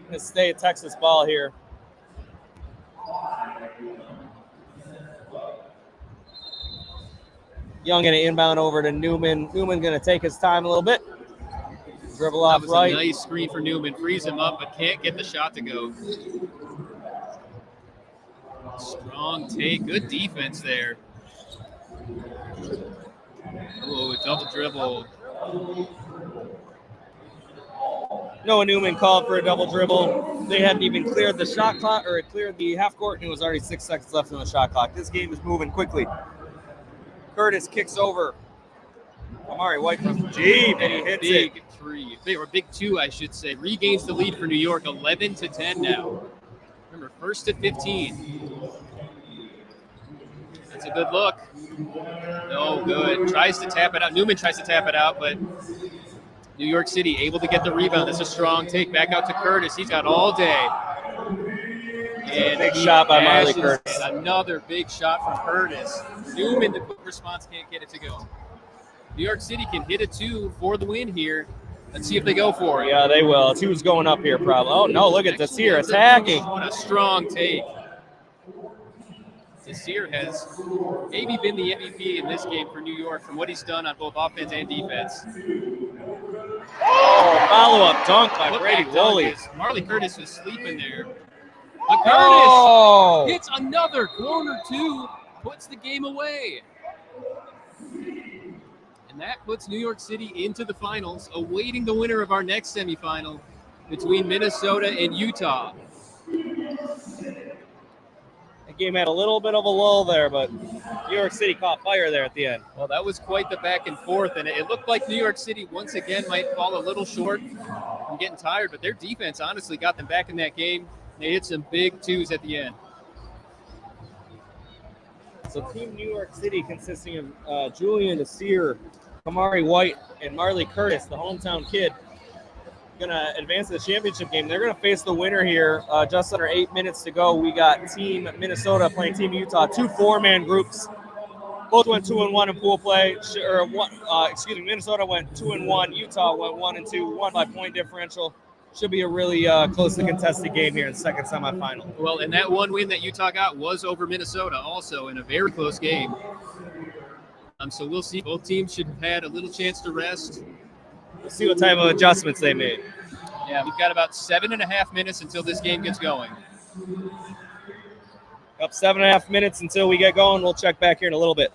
Going to stay a Texas ball here. Young going to inbound over to Neumann. Neumann going to take his time a little bit. Dribble off right. That was a nice screen for Neumann. Frees him up, but can't get the shot to go. Strong take. Good defense there. Oh, double dribble. Noah Neumann called for a double dribble. They hadn't even cleared the shot clock, or it cleared the half court, and it was already 6 seconds left on the shot clock. This game is moving quickly. Curtis kicks over. Amari White from deep, and he hits big it. 3, or big 2, I should say. Regains the lead for New York, 11-10 now. Remember, 1st to 15. That's a good look. No good. Tries to tap it out. Neumann tries to tap it out, but New York City able to get the rebound. That's a strong take. Back out to Curtis. He's got all day. And big shot by Marley Curtis. Another big shot from Curtis. Neumann, the quick response, can't get it to go. New York City can hit a 2 for the win here. Let's see if they go for it. Yeah, they will. 2's going up here probably. Oh, no, look at Desir attacking. What a strong take. Desir has maybe been the MVP in this game for New York from what he's done on both offense and defense. Oh, follow-up dunk by Brady Woolley. Marley Curtis was sleeping there. But Curtis hits another corner 2, puts the game away. And that puts New York City into the finals, awaiting the winner of our next semifinal between Minnesota and Utah. The game had a little bit of a lull there, but New York City caught fire there at the end. Well, that was quite the back and forth, and it looked like New York City once again might fall a little short from getting tired, but their defense honestly got them back in that game. They hit some big 2s at the end. So Team New York City, consisting of Julian Desir, Kamari White, and Marley Curtis, the hometown kid, going to advance to the championship game. They're going to face the winner here. Just under 8 minutes to go. We got Team Minnesota playing Team Utah. 2 4-man groups. Both went 2-1 in pool play. Minnesota went 2-1. Utah went 1-2. Won by point differential. Should be a really closely contested game here in the second semifinal. Well, and that one win that Utah got was over Minnesota also in a very close game. So we'll see. Both teams should have had a little chance to rest. We'll see what type of adjustments they made. Yeah, we've got about 7.5 minutes until this game gets going. Up 7.5 minutes until we get going. We'll check back here in a little bit.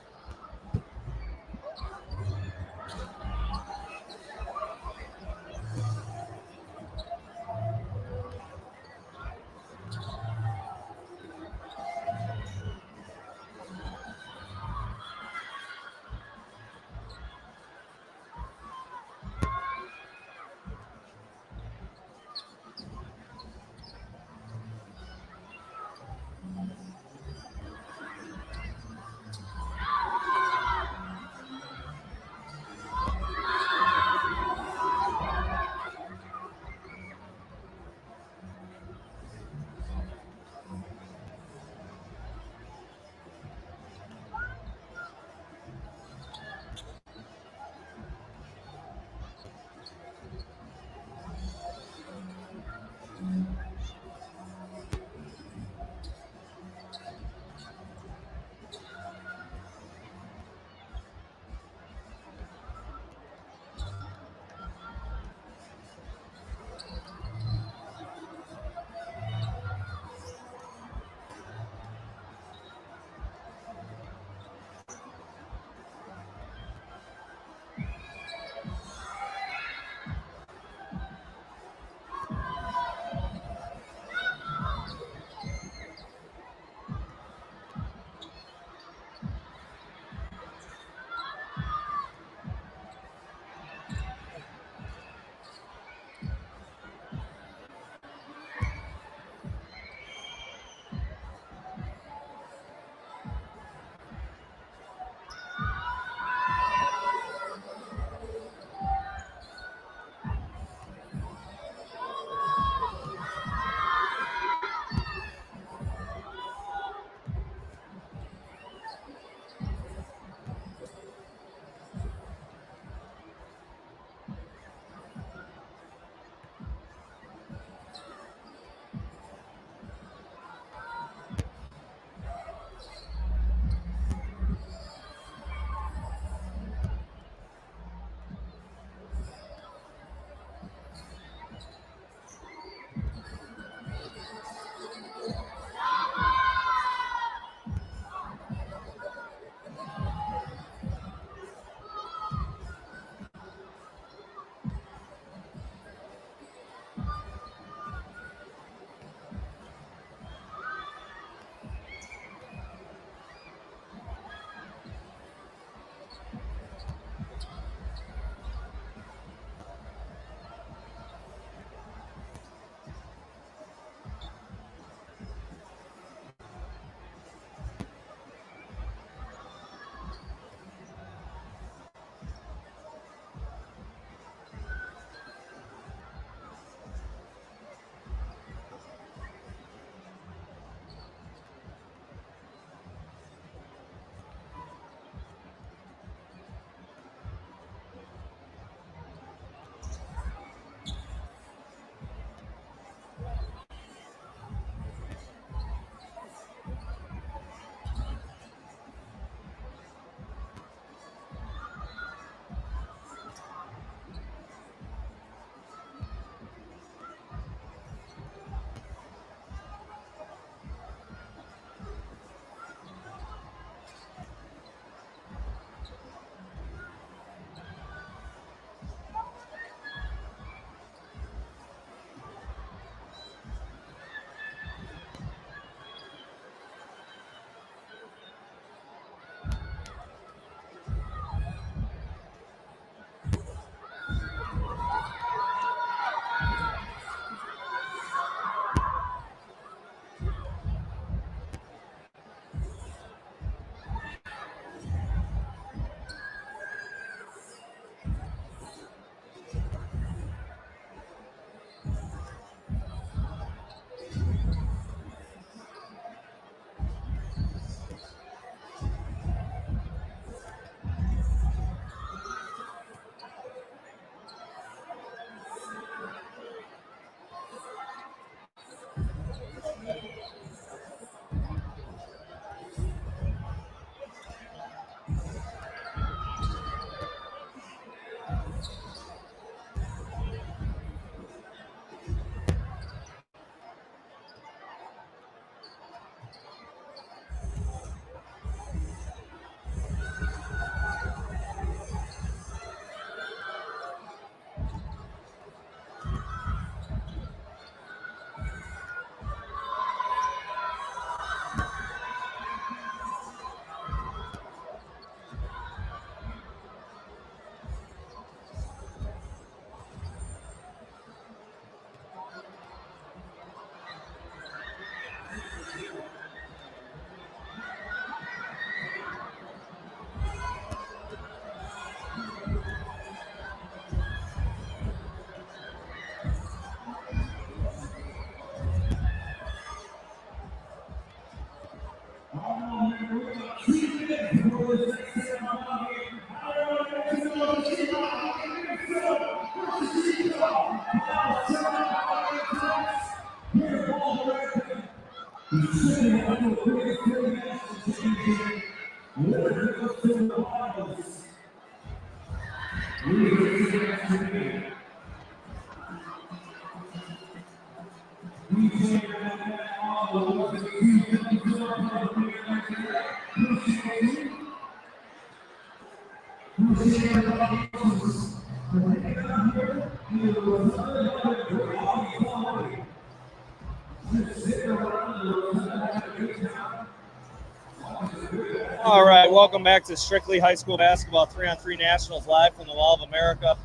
All right, welcome back to Strictly High School Basketball 3-on-3 Nationals live from the Wall of America.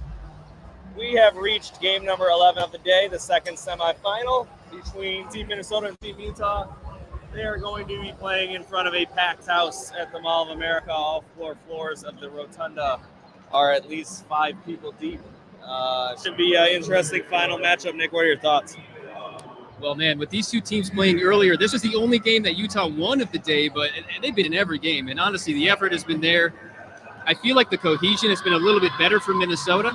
We have reached game number 11 of the day, the second semifinal between Team Minnesota and Team Utah. They are going to be playing in front of a packed house at the Mall of America. All floors of the rotunda are at least 5 people deep. Should be an interesting final matchup. Nick, what are your thoughts? Well, man, with these two teams playing earlier, this was the only game that Utah won of the day, but they've been in every game. And honestly, the effort has been there. I feel like the cohesion has been a little bit better for Minnesota,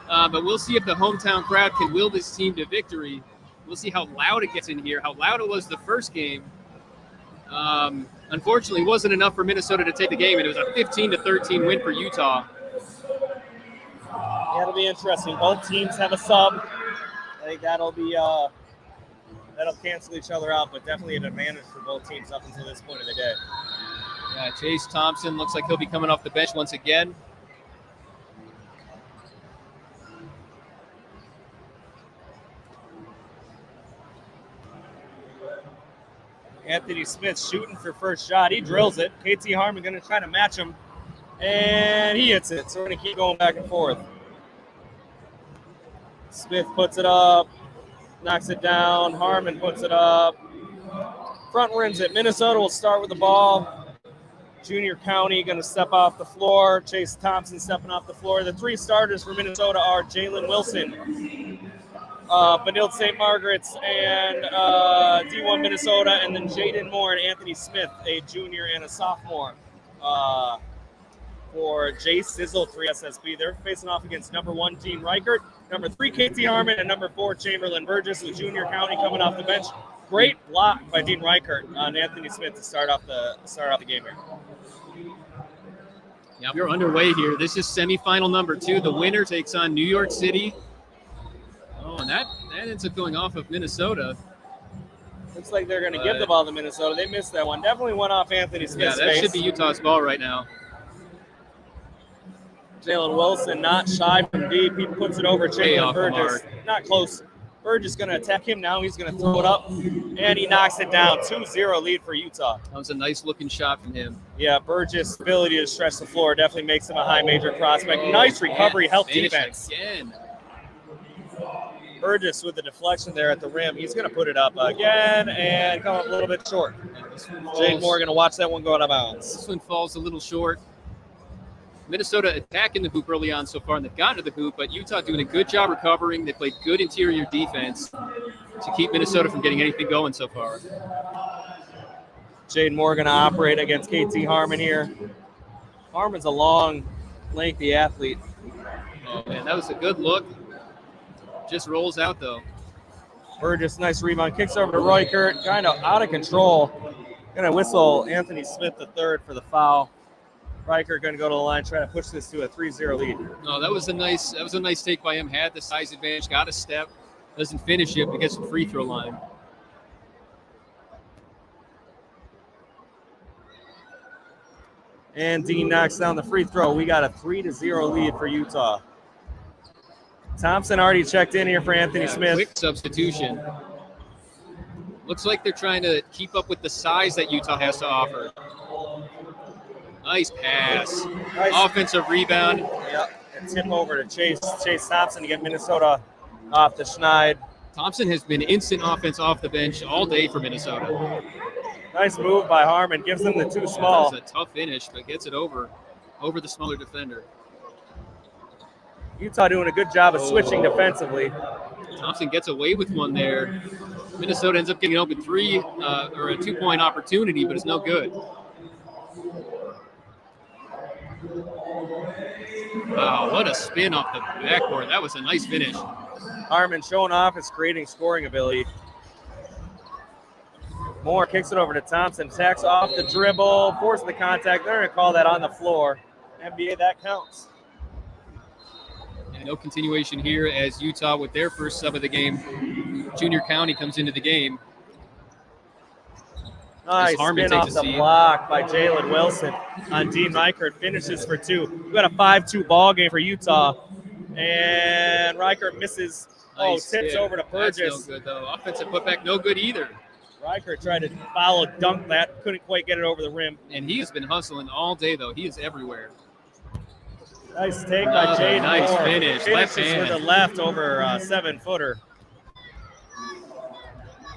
but we'll see if the hometown crowd can will this team to victory. We'll see how loud it gets in here, how loud it was the first game. Unfortunately, it wasn't enough for Minnesota to take the game, and it was a 15-13 win for Utah. Yeah, it'll be interesting. Both teams have a sub. I think that'll cancel each other out, but definitely an advantage for both teams up until this point of the day. Yeah, Chase Thompson looks like he'll be coming off the bench once again. Anthony Smith shooting for first shot. He drills it. KT Harmon going to try to match him, and he hits it. So we're going to keep going back and forth. Smith puts it up, knocks it down. Harmon puts it up. Front rims it. Minnesota will start with the ball. Junior County going to step off the floor. Chase Thompson stepping off the floor. The 3 starters for Minnesota are Jalen Wilson, Benilde St. Margaret's, and D1 Minnesota, and then Jayden Moore and Anthony Smith, a junior and a sophomore. For Jay Sizzle, 3 SSB. They're facing off against number 1 Dean Reichert, number 3 KT Harmon, and number 4 Chamberlain Burgess, with Junior County coming off the bench. Great block by Dean Reichert on Anthony Smith to start off the game here. Yeah, we're underway here. This is semifinal number 2. The winner takes on New York City. Oh, and that ends up going off of Minnesota. Looks like they're going to give the ball to Minnesota. They missed that one. Definitely went off Anthony Smith's Yeah, that face. should be Utah's ball right now. Jalen Wilson not shy from deep. He puts it over Jalen Burgess. Not close. Burgess going to attack him now. He's going to throw it up, and he knocks it down. 2-0 lead for Utah. That was a nice-looking shot from him. Yeah, Burgess' ability to stretch the floor definitely makes him a high major prospect. Nice recovery, help defense. Again. Burgess with the deflection there at the rim. He's going to put it up again and come up a little bit short. Jayden Moore going to watch that one go out of bounds. This one falls a little short. Minnesota attacking the hoop early on so far, and they've gotten to the hoop, but Utah doing a good job recovering. They played good interior defense to keep Minnesota from getting anything going so far. Jayden Moore going to operate against KT Harmon here. Harmon's a long, lengthy athlete. Oh, man, that was a good look. Just rolls out, though. Burgess, nice rebound. Kicks over to Reichert. Kind of out of control. Going to whistle Anthony Smith III for the foul. Reichert going to go to the line, try to push this to a 3-0 lead. No, that was a nice take by him. Had the size advantage, got a step. Doesn't finish it, but gets the free throw line. And Dean knocks down the free throw. We got a 3-0 lead for Utah. Thompson already checked in here for Anthony Smith. Quick substitution. Looks like they're trying to keep up with the size that Utah has to offer. Nice pass. Nice. Offensive rebound. Yep. And tip over to Chase Thompson to get Minnesota off the schneid. Thompson has been instant offense off the bench all day for Minnesota. Nice move by Harmon. Gives them the too small. That's a tough finish, but gets it over the smaller defender. Utah doing a good job of switching defensively. Thompson gets away with one there. Minnesota ends up getting an open 3 or a 2-point opportunity, but it's no good. Wow, what a spin off the backboard. That was a nice finish. Harmon showing off his creating scoring ability. Moore kicks it over to Thompson, attacks off the dribble, forcing the contact. They're going to call that on the floor. NBA, that counts. And no continuation here as Utah with their first sub of the game. Junior County comes into the game. Nice Harmon spin takes off a the seat. block by Jalen Wilson on Dean Reichert. Finishes for 2. We've got a 5-2 ball game for Utah. And Reichert misses. Nice Tips hit. over to Burgess. That's no good, though. Offensive putback, no good either. Reichert tried to follow dunk that. Couldn't quite get it over the rim. And he has been hustling all day, though. He is everywhere. Nice take by Jayden Nice Moore. finish. Left Finishes hand. with a left over 7-footer.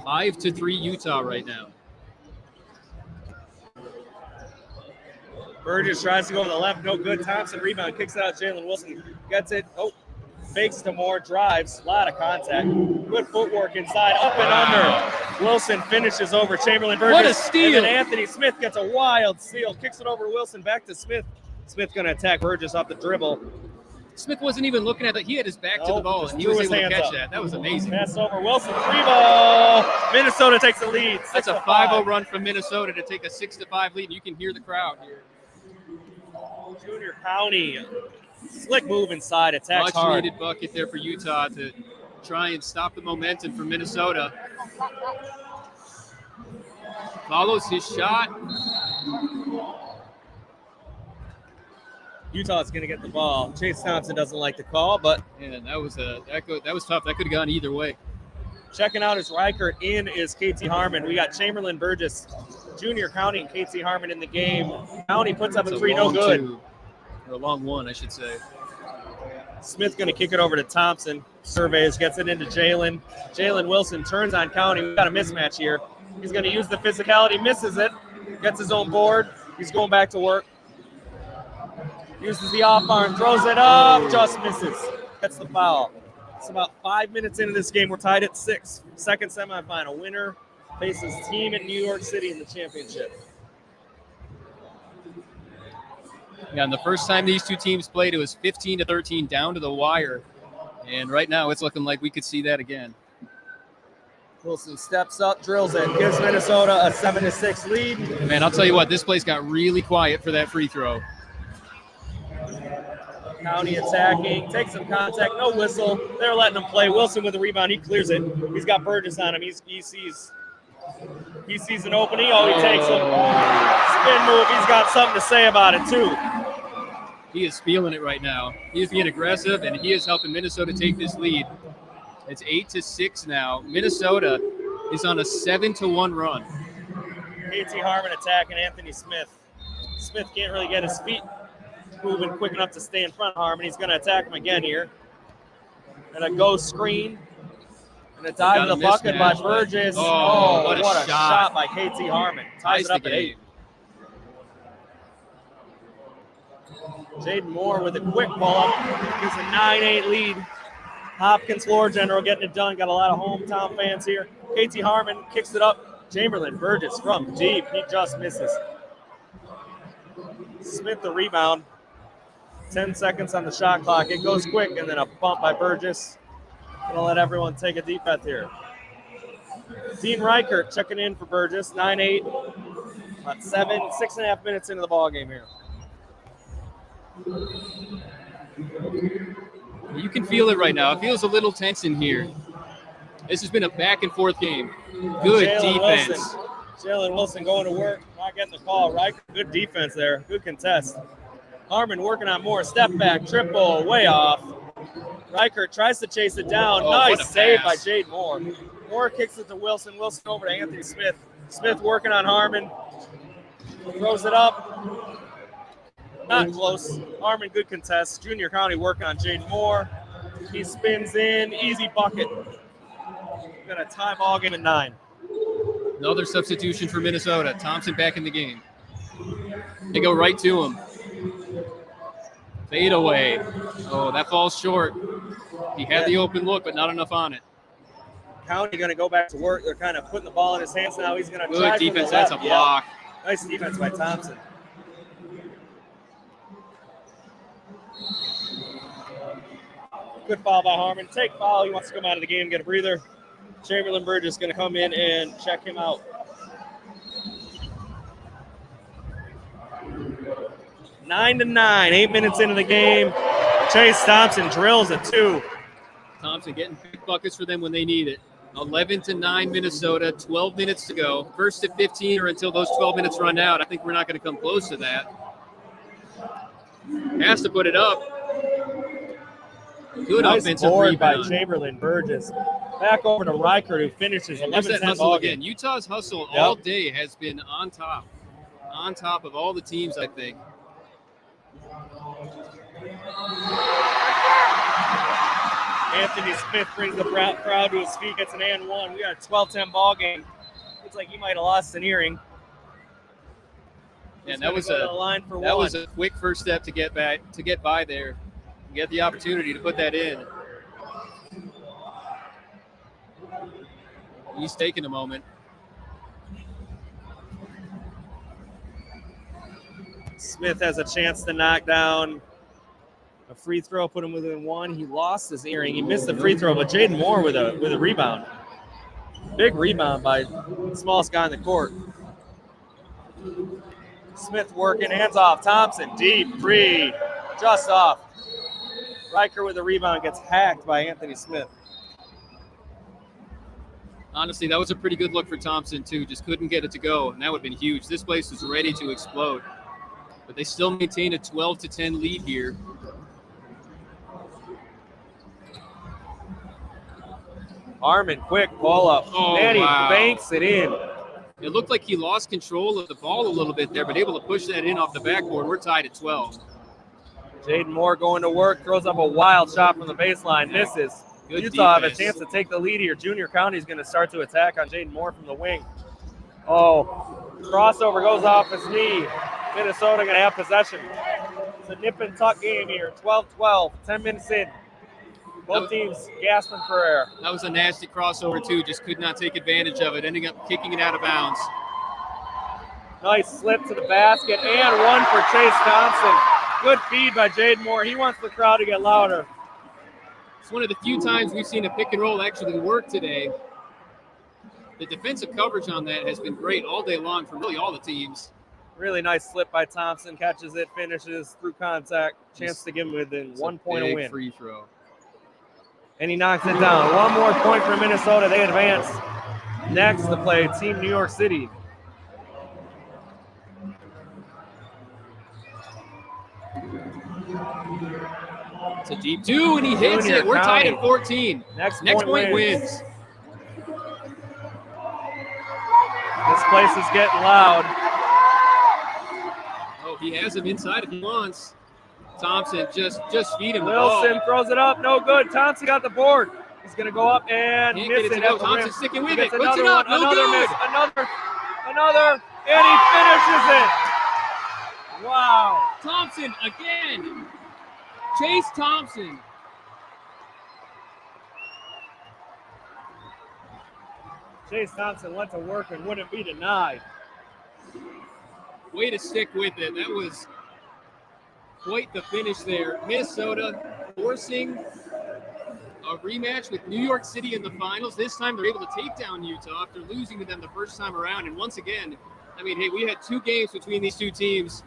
5-3 Utah right now. Burgess tries to go to the left. No good. Thompson rebound. Kicks it out. Jalen Wilson gets it. Fakes to Moore. Drives. A lot of contact. Good footwork inside. Up and under. Wilson finishes over Chamberlain Burgess. What a steal. And then Anthony Smith gets a wild steal. Kicks it over to Wilson. Back to Smith. Smith going to attack Burgess off the dribble. Smith wasn't even looking at that. He had his back to the Nope, ball, just and he threw was his able to hands catch up. that. That was amazing. Pass over Wilson. 3-ball. Minnesota takes the lead. That's a 5-0 run from Minnesota to take a 6-5 lead. You can hear the crowd here. Junior County. Slick move inside. Attacks Much hard. needed bucket there for Utah to try and stop the momentum from Minnesota. Follows his shot. Utah's going to get the ball. Chase Thompson doesn't like the call, but Man, that was tough. That could have gone either way. checking out is Reichert. In is KT Harmon. We got Chamberlain, Burgess, Junior County, and KT Harmon in the game. County puts up It's a 3, no long good. 2, or a long 1, I should say. Smith going to kick it over to Thompson. Surveys, gets it into Jalen. Jalen Wilson turns on County. We've got a mismatch here. He's going to use the physicality, misses it, gets his own board. He's going back to work. Uses the off arm, throws it up, just misses. Gets the foul. It's about 5 minutes into this game. We're tied at 6. Second semifinal. Winner faces team in New York City in the championship. Yeah, and the first time these two teams played, it was 15-13 down to the wire. And right now it's looking like we could see that again. Wilson steps up, drills it, gives Minnesota a 7-6 lead. Man, I'll tell you what, this place got really quiet for that free throw. County attacking, takes some contact, no whistle. They're letting him play. Wilson with the rebound, he clears it. He's got Burgess on him. He sees an opening. He takes him. Spin move. He's got something to say about it too. He is feeling it right now. He is being aggressive, and he is helping Minnesota take this lead. It's 8-6 now. Minnesota is on a 7-1 run. KT Harmon attacking Anthony Smith. Smith can't really get his feet moving quick enough to stay in front of Harmon. He's going to attack him again here. And a go screen. And a dive to the bucket by Burgess. Oh, what a shot by KT Harmon. Ties it up at 8. Jayden Moore with a quick pull-up. Gives a 9-8 lead. Hopkins floor general getting it done. Got a lot of hometown fans here. KT Harmon kicks it up. Chamberlain Burgess from deep. He just misses. Smith the rebound. 10 seconds on the shot clock. It goes quick, and then a bump by Burgess. Gonna let everyone take a deep breath here. Dean Reichert checking in for Burgess. 9-8. About 6.5 minutes into the ball game here. You can feel it right now. It feels a little tense in here. This has been a back and forth game. Good defense. Jalen Wilson going to work, not getting the call. Reichert, good defense there. Good contest. Harmon working on Moore. Step back, triple, way off. Reichert tries to chase it down. Nice save by Jayden Moore. Moore kicks it to Wilson. Wilson over to Anthony Smith. Smith working on Harmon. Throws it up. Not close. Harmon, good contest. Junior County working on Jayden Moore. He spins in. Easy bucket. Got a tie ball game at 9. Another substitution for Minnesota. Thompson back in the game. They go right to him. Fade away. Oh, that falls short. He had the open look, but not enough on it. County going to go back to work. They're kind of putting the ball in his hands now. He's going to try good defense. from the left. That's a block. Yeah. Nice defense by Thompson. Good foul by Harmon. Take foul. He wants to come out of the game, get a breather. Chamberlain Burgess going to come in and check him out. 9-9, 8 minutes into the game. Chase Thompson drills a 2. Thompson getting big buckets for them when they need it. 11-9 Minnesota, 12 minutes to go. First to 15 or until those 12 minutes run out. I think we're not going to come close to that. Has to put it up. Good Nice offensive board by rebound. Chamberlain Burgess. Back over to Reichert, who finishes There's that 11-10 hustle ball again. game. Utah's hustle Yep. all day has been on top of all the teams, I think. Anthony Smith brings the crowd to his feet, gets an and one. We got a 12-10 ball game. Looks like he might have lost an earring. And He's that was gonna go to the line for that one. was a quick first step to get by there. Get the opportunity to put that in. He's taking a moment. Smith has a chance to knock down a free throw, put him within one. He lost his earring. He missed the free throw, but Jayden Moore with a rebound. Big rebound by the smallest guy on the court. Smith working, hands off. Thompson, deep three, just off. Riker with a rebound, gets hacked by Anthony Smith. Honestly, that was a pretty good look for Thompson, too. Just couldn't get it to go, and that would have been huge. This place was ready to explode. But they still maintain a 12-10 lead here. Harmon, quick pull up. Oh, and he wow. banks it in. It looked like he lost control of the ball a little bit there, but able to push that in off the backboard. We're tied at 12. Jayden Moore going to work, throws up a wild shot from the baseline, misses. Good Utah have a defense. chance to take the lead here. Junior County is going to start to attack on Jayden Moore from the wing. Oh, crossover goes off his knee. Minnesota going to have possession. It's a nip and tuck game here. 12-12, 10 minutes in. Both teams gasping for air. That was a nasty crossover, too. Just could not take advantage of it, ending up kicking it out of bounds. Nice slip to the basket and one for Chase Thompson. Good feed by Jayden Moore. He wants the crowd to get louder. It's one of the few times we've seen a pick and roll actually work today. The defensive coverage on that has been great all day long from really all the teams. Really nice slip by Thompson. Catches it, finishes through contact. Chance to give him within 1 point of win. Free throw. And he knocks it down. One more point for Minnesota. They advance. Next to play Team New York City. It's a deep two, and he hits Junior it. We're tied County. at 14. Next point wins. This place is getting loud. Oh, he has him inside if he wants. Thompson just feed him the Wilson ball. throws it up. No good. Thompson got the board. He's going to go up and Can't miss get it to it. go. at the Thompson rim. sticking with He it. gets Puts it another up. one. No Another good. miss. Another. And he finishes it. Wow. Thompson again. Chase Thompson. Chase Thompson went to work and wouldn't be denied. Way to stick with it. That was quite the finish there. Minnesota forcing a rematch with New York City in the finals. This time they're able to take down Utah after losing to them the first time around. And once again, I mean, hey, we had two games between these two teams,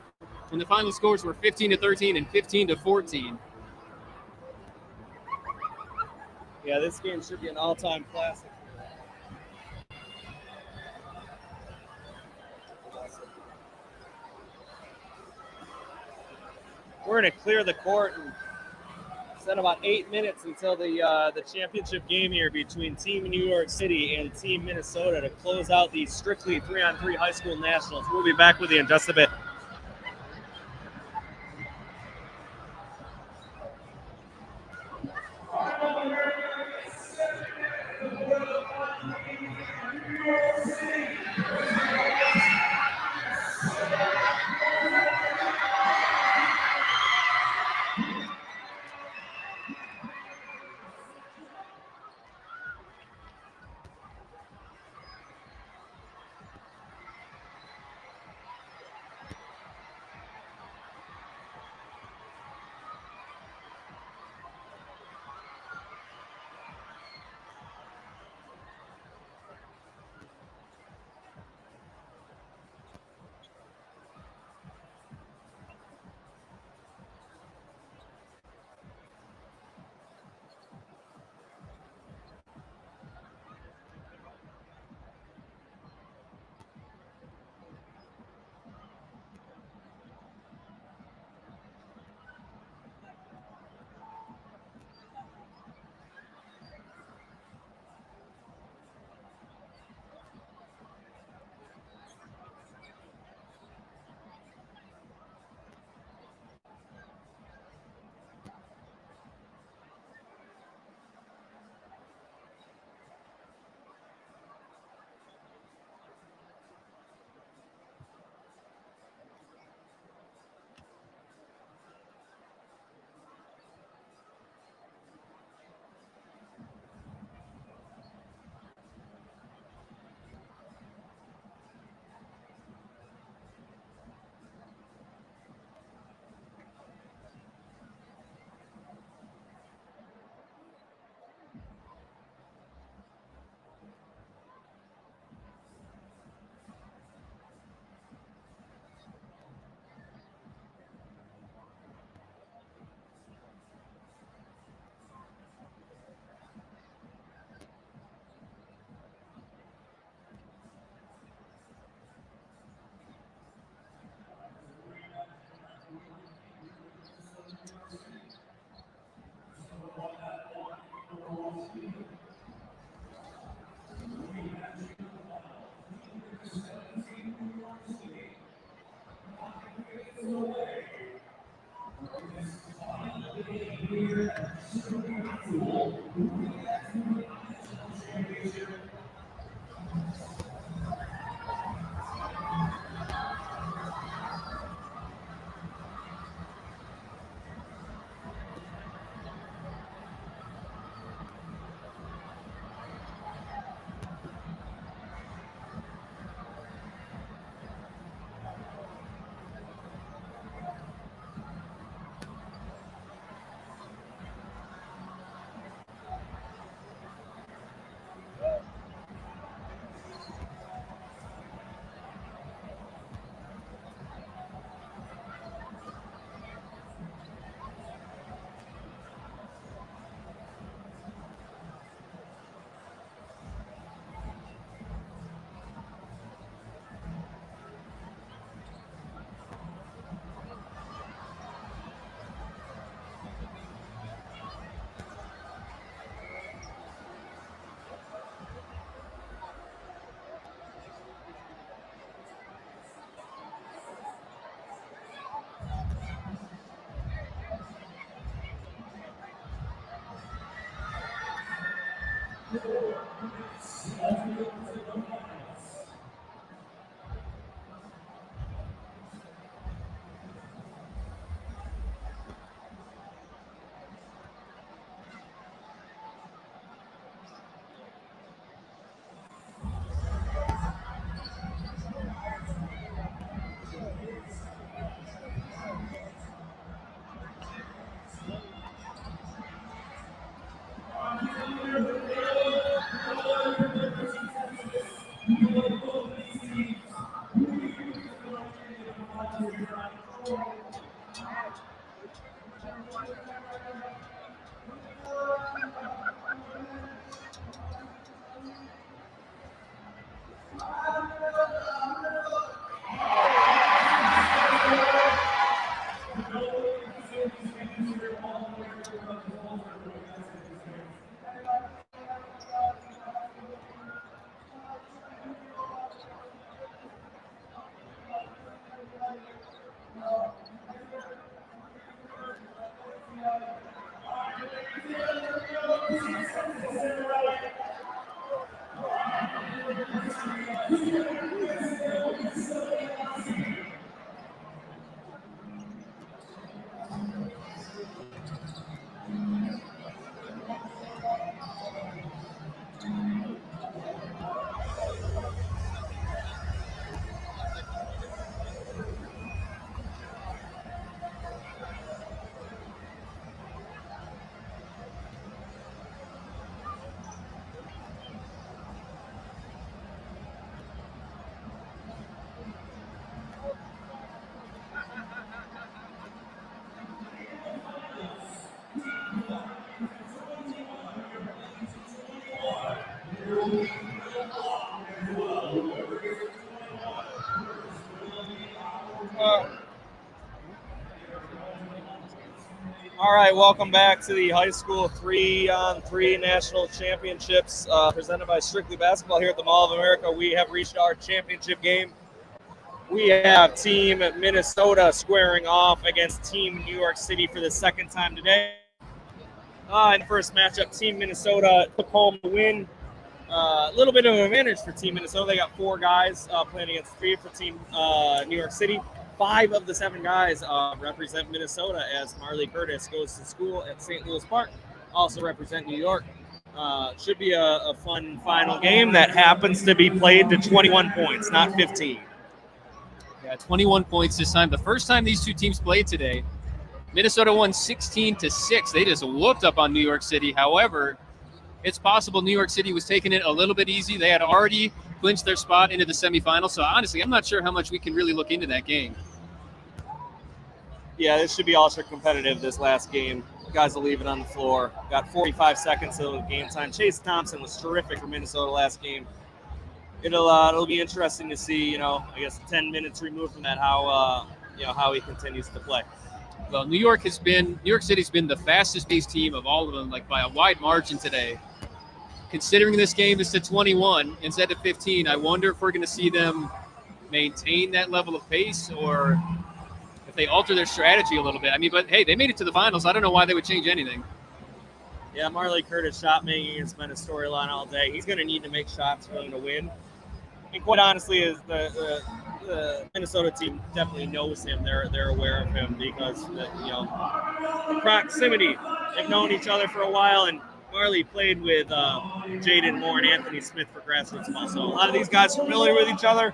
and the final scores were 15-13 and 15-14. Yeah, this game should be an all-time classic. We're going to clear the court and set about 8 minutes until the championship game here between Team New York City and Team Minnesota to close out the Strictly 3-on-3 High School Nationals. We'll be back with you in just a bit. All right, welcome back to the high school 3-on-3 national championships presented by Strictly Basketball here at the Mall of America. We have reached our championship game. We have Team Minnesota squaring off against Team New York City for the second time today. In the first matchup, Team Minnesota took home the win. A little bit of an advantage for Team Minnesota. They got 4 guys playing against 3 for Team New York City. 5 of the 7 guys represent Minnesota, as Marley Curtis goes to school at St. Louis Park, also represent New York. Should be a fun final game that happens to be played to 21 points, not 15. Yeah, 21 points this time. The first time these two teams played today, Minnesota won 16-6. They just whooped up on New York City. However, it's possible New York City was taking it a little bit easy. They had already clinched their spot into the semifinal. So honestly, I'm not sure how much we can really look into that game. Yeah, this should be ultra competitive this last game. Guys will leave it on the floor. Got 45 seconds of game time. Chase Thompson was terrific for Minnesota last game. It'll be interesting to see, I guess 10 minutes removed from that, how he continues to play. Well, New York City's been the fastest paced team of all of them, like by a wide margin today. considering this game is to 21 instead of 15, I wonder if we're going to see them maintain that level of pace or if they alter their strategy a little bit. I mean, but hey, they made it to the finals. I don't know why they would change anything. Yeah, Marley Curtis shot making has been a storyline all day. He's going to need to make shots for them to win. And quite honestly, is the Minnesota team definitely knows him. They're aware of him because the proximity. They've known each other for a while, and Marley played with Jayden Moore and Anthony Smith for grassroots ball. So a lot of these guys familiar with each other.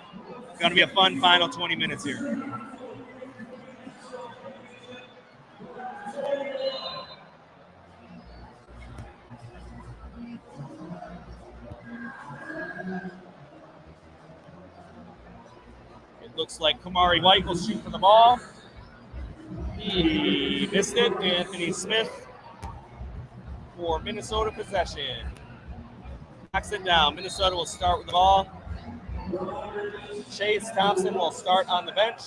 It's going to be a fun final 20 minutes here. Looks like Kamari White will shoot for the ball. He missed it. Anthony Smith for Minnesota possession. Knocks it down. Minnesota will start with the ball. Chase Thompson will start on the bench.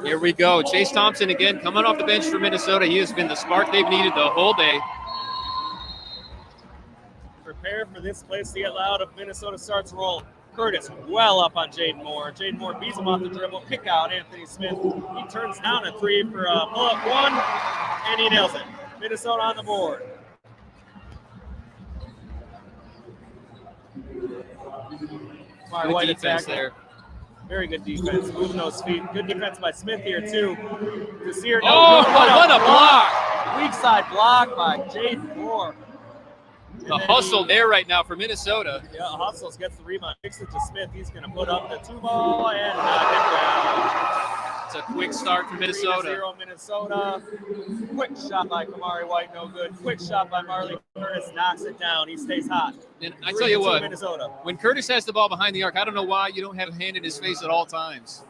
Here we go. Chase Thompson again coming off the bench for Minnesota. He has been the spark they've needed the whole day. Prepare for this place to get loud if Minnesota starts rolling. Curtis well up on Jayden Moore. Jayden Moore beats him off the dribble. Kick out Anthony Smith. He turns down a three for a pull-up one, and he nails it. Minnesota on the board. Good defense there. Very good defense. Moving those feet. Good defense by Smith here, too. Desir, what a block! Weak side block by Jayden Moore. The hustle there right now for Minnesota. Yeah, Hustles gets the rebound, kicks it to Smith. He's going to put up the 2-ball and knock it down. It's a quick start for Minnesota. 3-0 Minnesota. Quick shot by Kamari White, no good. Quick shot by Marley Curtis, knocks it down. He stays hot. And I tell you what, Minnesota. When Curtis has the ball behind the arc, I don't know why you don't have a hand in his face at all times.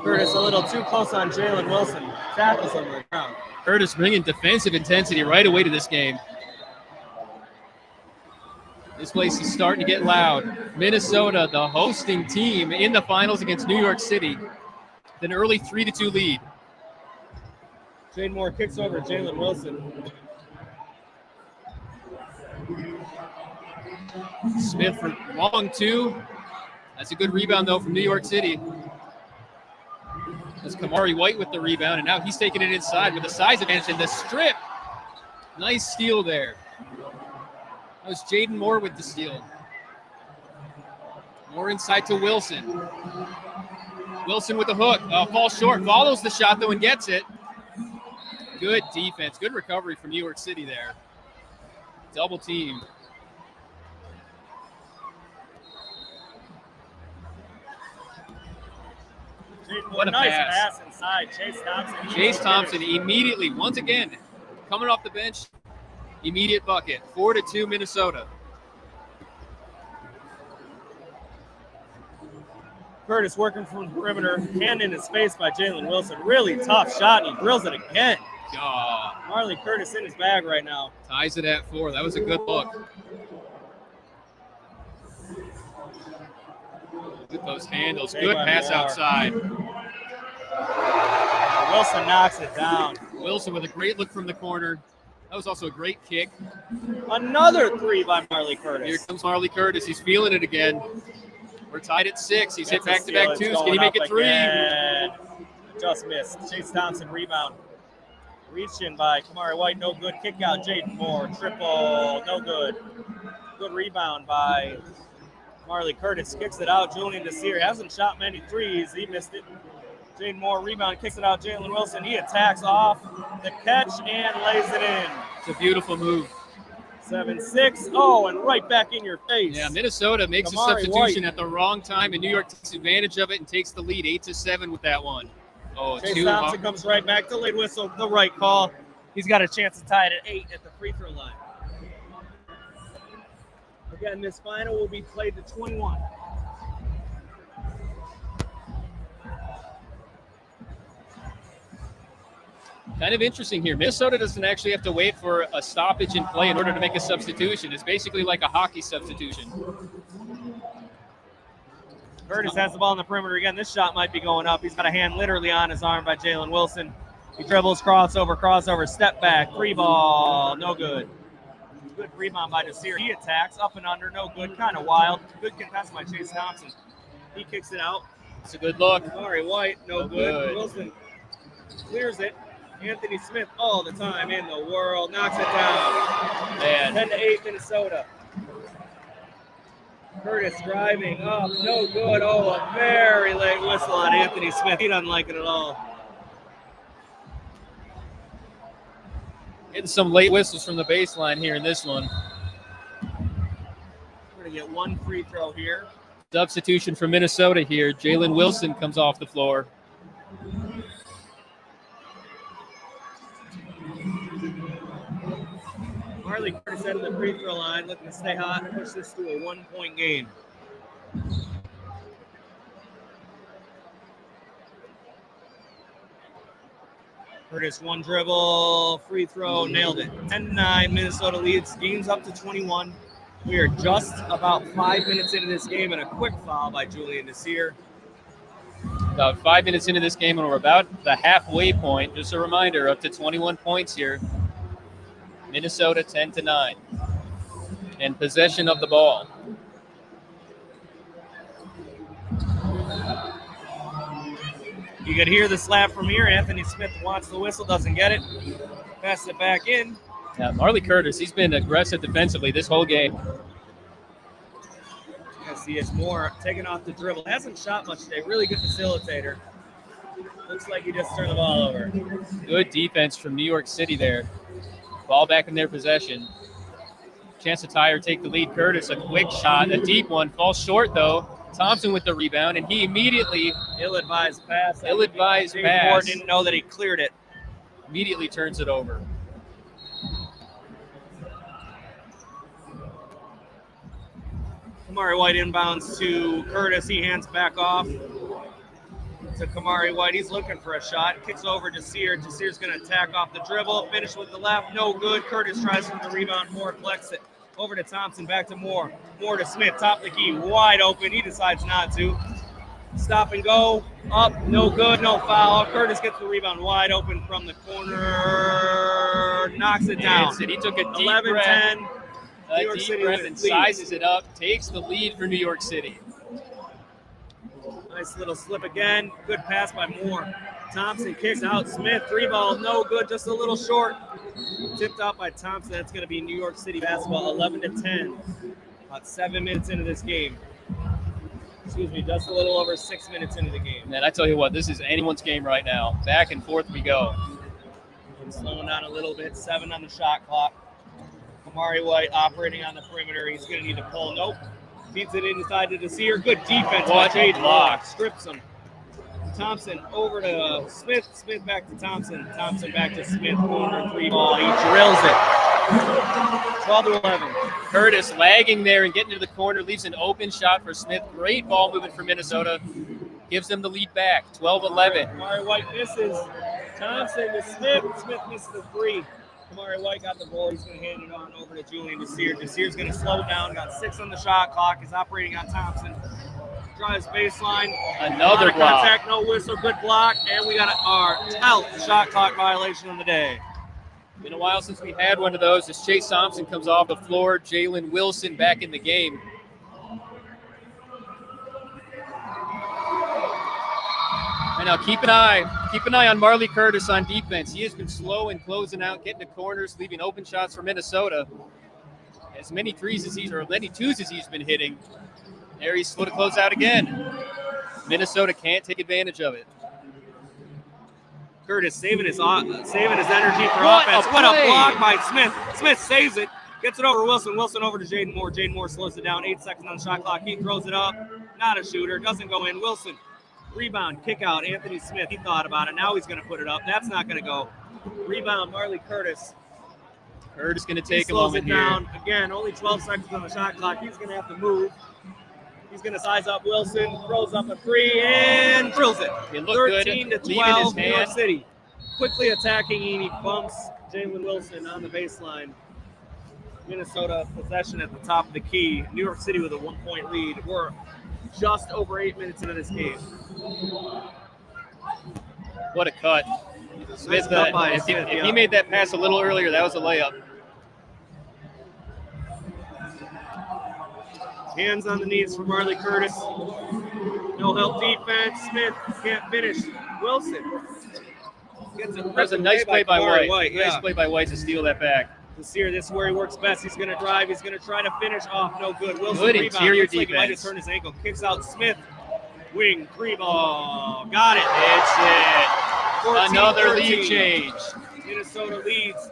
Curtis a little too close on Jalen Wilson. Tackles him on the ground. Curtis bringing defensive intensity right away to this game. This place is starting to get loud. Minnesota, the hosting team in the finals against New York City. An early 3-2 lead. Jayden Moore kicks over Jalen Wilson. Smith for long two. That's a good rebound, though, from New York City. That's Kamari White with the rebound, and now he's taking it inside with the size advantage and the strip. Nice steal there. That was Jayden Moore with the steal. More inside to Wilson. Wilson with the hook. Falls short. Follows the shot, though, and gets it. Good defense. Good recovery from New York City there. Double team. What a nice pass inside. Chase Thompson. Chase Thompson immediately, once again, coming off the bench. Immediate bucket. 4-2 Minnesota. Curtis working from the perimeter. Hand in his face by Jalen Wilson. Really tough shot, and he drills it again. Marley Curtis in his bag right now. Ties it at 4. That was a good look. Look at those handles. Good pass outside. Wilson knocks it down. Wilson with a great look from the corner. That was also a great kick. Another three by Marley Curtis. Here comes Marley Curtis. He's feeling it again. We're tied at 6. He's hit back-to-back twos. Can he make it 3? Again. Just missed. Chase Thompson rebound. Reached in by Kamari White. No good. Kick out Jayden Moore. Triple. No good. Good rebound by Marley Curtis. Kicks it out. Julian Desir hasn't shot many threes. He missed it. Jayden Moore rebound. Kicks it out. Jalen Wilson. He attacks off the catch and lays it in. It's a beautiful move. 7-6. Oh, and right back in your face. Yeah, Minnesota makes Kamari a substitution White at the wrong time, and New York takes advantage of it and takes the lead 8-7 with that one. Oh, Chase Thompson comes right back to lead whistle. The right call. He's got a chance to tie it at 8 at the free throw line. Again, this final will be played to 21. Kind of interesting here. Minnesota doesn't actually have to wait for a stoppage in play in order to make a substitution. It's basically like a hockey substitution. Curtis has the ball on the perimeter again. This shot might be going up. He's got a hand literally on his arm by Jalen Wilson. He dribbles, crossover, step back, 3-ball, no good. Good rebound by Desir. He attacks, up and under, no good, kind of wild. Good contest by Chase Thompson. He kicks it out. It's a good look. Sorry, White, no good. Wilson clears it. Anthony Smith all the time in the world, knocks it down. Man. 10-8 Minnesota. Curtis driving up, no good. Oh, a very late whistle on Anthony Smith. He doesn't like it at all. Getting some late whistles from the baseline here in this one. We're going to get one free throw here. Substitution for Minnesota here. Jalen Wilson comes off the floor. Marley Curtis out of the free throw line, looking to stay hot and push this to a 1-point game. Curtis, one dribble, free throw, nailed it. 10-9, Minnesota leads, game's up to 21. We are just about 5 minutes into this game and a quick foul by Julian Desir. About 5 minutes into this game, and we're about the halfway point. Just a reminder, up to 21 points here. Minnesota 10-9. And possession of the ball. You could hear the slap from here. Anthony Smith wants the whistle, doesn't get it. Passes it back in. Yeah, Marley Curtis, he's been aggressive defensively this whole game. Yes, he is. Moore taking off the dribble. Hasn't shot much today. Really good facilitator. Looks like he just turned the ball over. Good defense from New York City there. Ball back in their possession. Chance to tie or take the lead. Curtis, a quick shot, a deep one. Falls short, though. Thompson with the rebound, and he immediately, Ill-advised pass. Ill-advised Jayden pass. Moore didn't know that he cleared it. immediately turns it over. Kamari White inbounds to Curtis. He hands back off to Kamari White. He's looking for a shot. Kicks over Desir. Desir's going to attack off the dribble. Finish with the left. No good. Curtis tries for the rebound. Moore collects it. Over to Thompson. Back to Moore. Moore to Smith. Top of the key. Wide open. He decides not to. Stop and go. Up. No good. No foul. Curtis gets the rebound. Wide open from the corner. Knocks it down. He took a deep 11-10. breath. New York City breath and sizes it up, takes the lead for New York City. Nice little slip again. Good pass by Moore. Thompson kicks out. Smith, 3-ball, no good, just a little short. Tipped out by Thompson. That's going to be New York City basketball, 11-10. About 7 minutes into this game. Excuse me, just a little over 6 minutes into the game. Man, I tell you what, this is anyone's game right now. Back and forth we go. Slowing down a little bit. 7 on the shot clock. Kamari White operating on the perimeter. He's going to need to pull. Nope. Feeds it inside to Desir. Good defense by Jayden Moore. Strips him. Thompson over to Smith. Smith back to Thompson. Thompson back to Smith. Corner 3-ball. He drills it. 12-11. Curtis lagging there and getting to the corner. Leaves an open shot for Smith. Great ball movement for Minnesota. Gives them the lead back. 12-11. Kamari White misses. Thompson to Smith. Smith misses the 3. Kamari White got the ball. He's going to hand it on over to Julian Desir. Desir's going to slow down. Got 6 on the shot clock. He's operating on Thompson. Drives baseline. Another block. Contact, no whistle. Good block. And we got our 12th shot clock violation of the day. Been a while since we had one of those. As Chase Thompson comes off the floor, Jalen Wilson back in the game. And now keep an eye on Marley Curtis on defense. He has been slow in closing out, getting to corners, leaving open shots for Minnesota. As many twos as he's been hitting. There he's slow to close out again. Minnesota can't take advantage of it. Curtis saving his energy for offense. What a block by Smith. Smith saves it. Gets it over Wilson. Wilson over to Jayden Moore. Jayden Moore slows it down. 8 seconds on the shot clock. He throws it up. Not a shooter. Doesn't go in. Wilson. Rebound, kick out, Anthony Smith. He thought about it. Now he's going to put it up. That's not going to go. Rebound, Marley Curtis. Curtis going to take a slows moment it down. Again, only 12 seconds on the shot clock. He's going to have to move. He's going to size up Wilson. Throws up a 3 and drills it. 13-12, New York City. Quickly attacking, and he bumps Jalen Wilson on the baseline. Minnesota possession at the top of the key. New York City with a 1-point lead. We're just over 8 minutes into this game. What a cut. Smith, cut by if Smith, he made that pass a little earlier, that was a layup. Hands on the knees for Marley Curtis. No help defense. Smith can't finish. Wilson gets it. That was a nice play by White. Yeah. Nice play by White to steal that back. This is where he works best. He's going to drive. He's going to try to finish off. No good. Wilson Good rebound. interior Looks like he might have defense. turned his ankle. Kicks out Smith. Wing, 3-ball. Got it. It's it. 14, Another 13. lead change. Minnesota leads.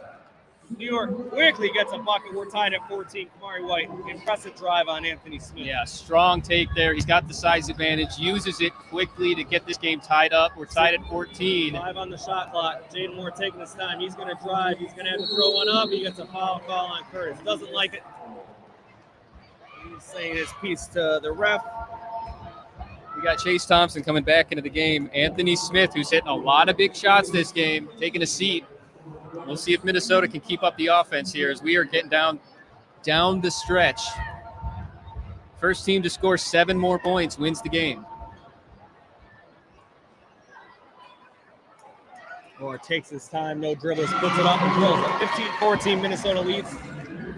New York quickly gets a bucket. We're tied at 14. Kamari White. Impressive drive on Anthony Smith. Yeah, strong take there. He's got the size advantage, uses it quickly to get this game tied up. We're tied at 14. 5 on the shot clock. Jayden Moore taking his time. He's going to drive. He's going to have to throw one up. He gets a foul call on Curtis. Doesn't like it. He's saying his piece to the ref. We got Chase Thompson coming back into the game. Anthony Smith, who's hitting a lot of big shots this game, taking a seat. We'll see if Minnesota can keep up the offense here as we are getting down the stretch. First team to score 7 more points wins the game. Moore takes his time, no dribbles, puts it up and drills it. 15-14, Minnesota leads.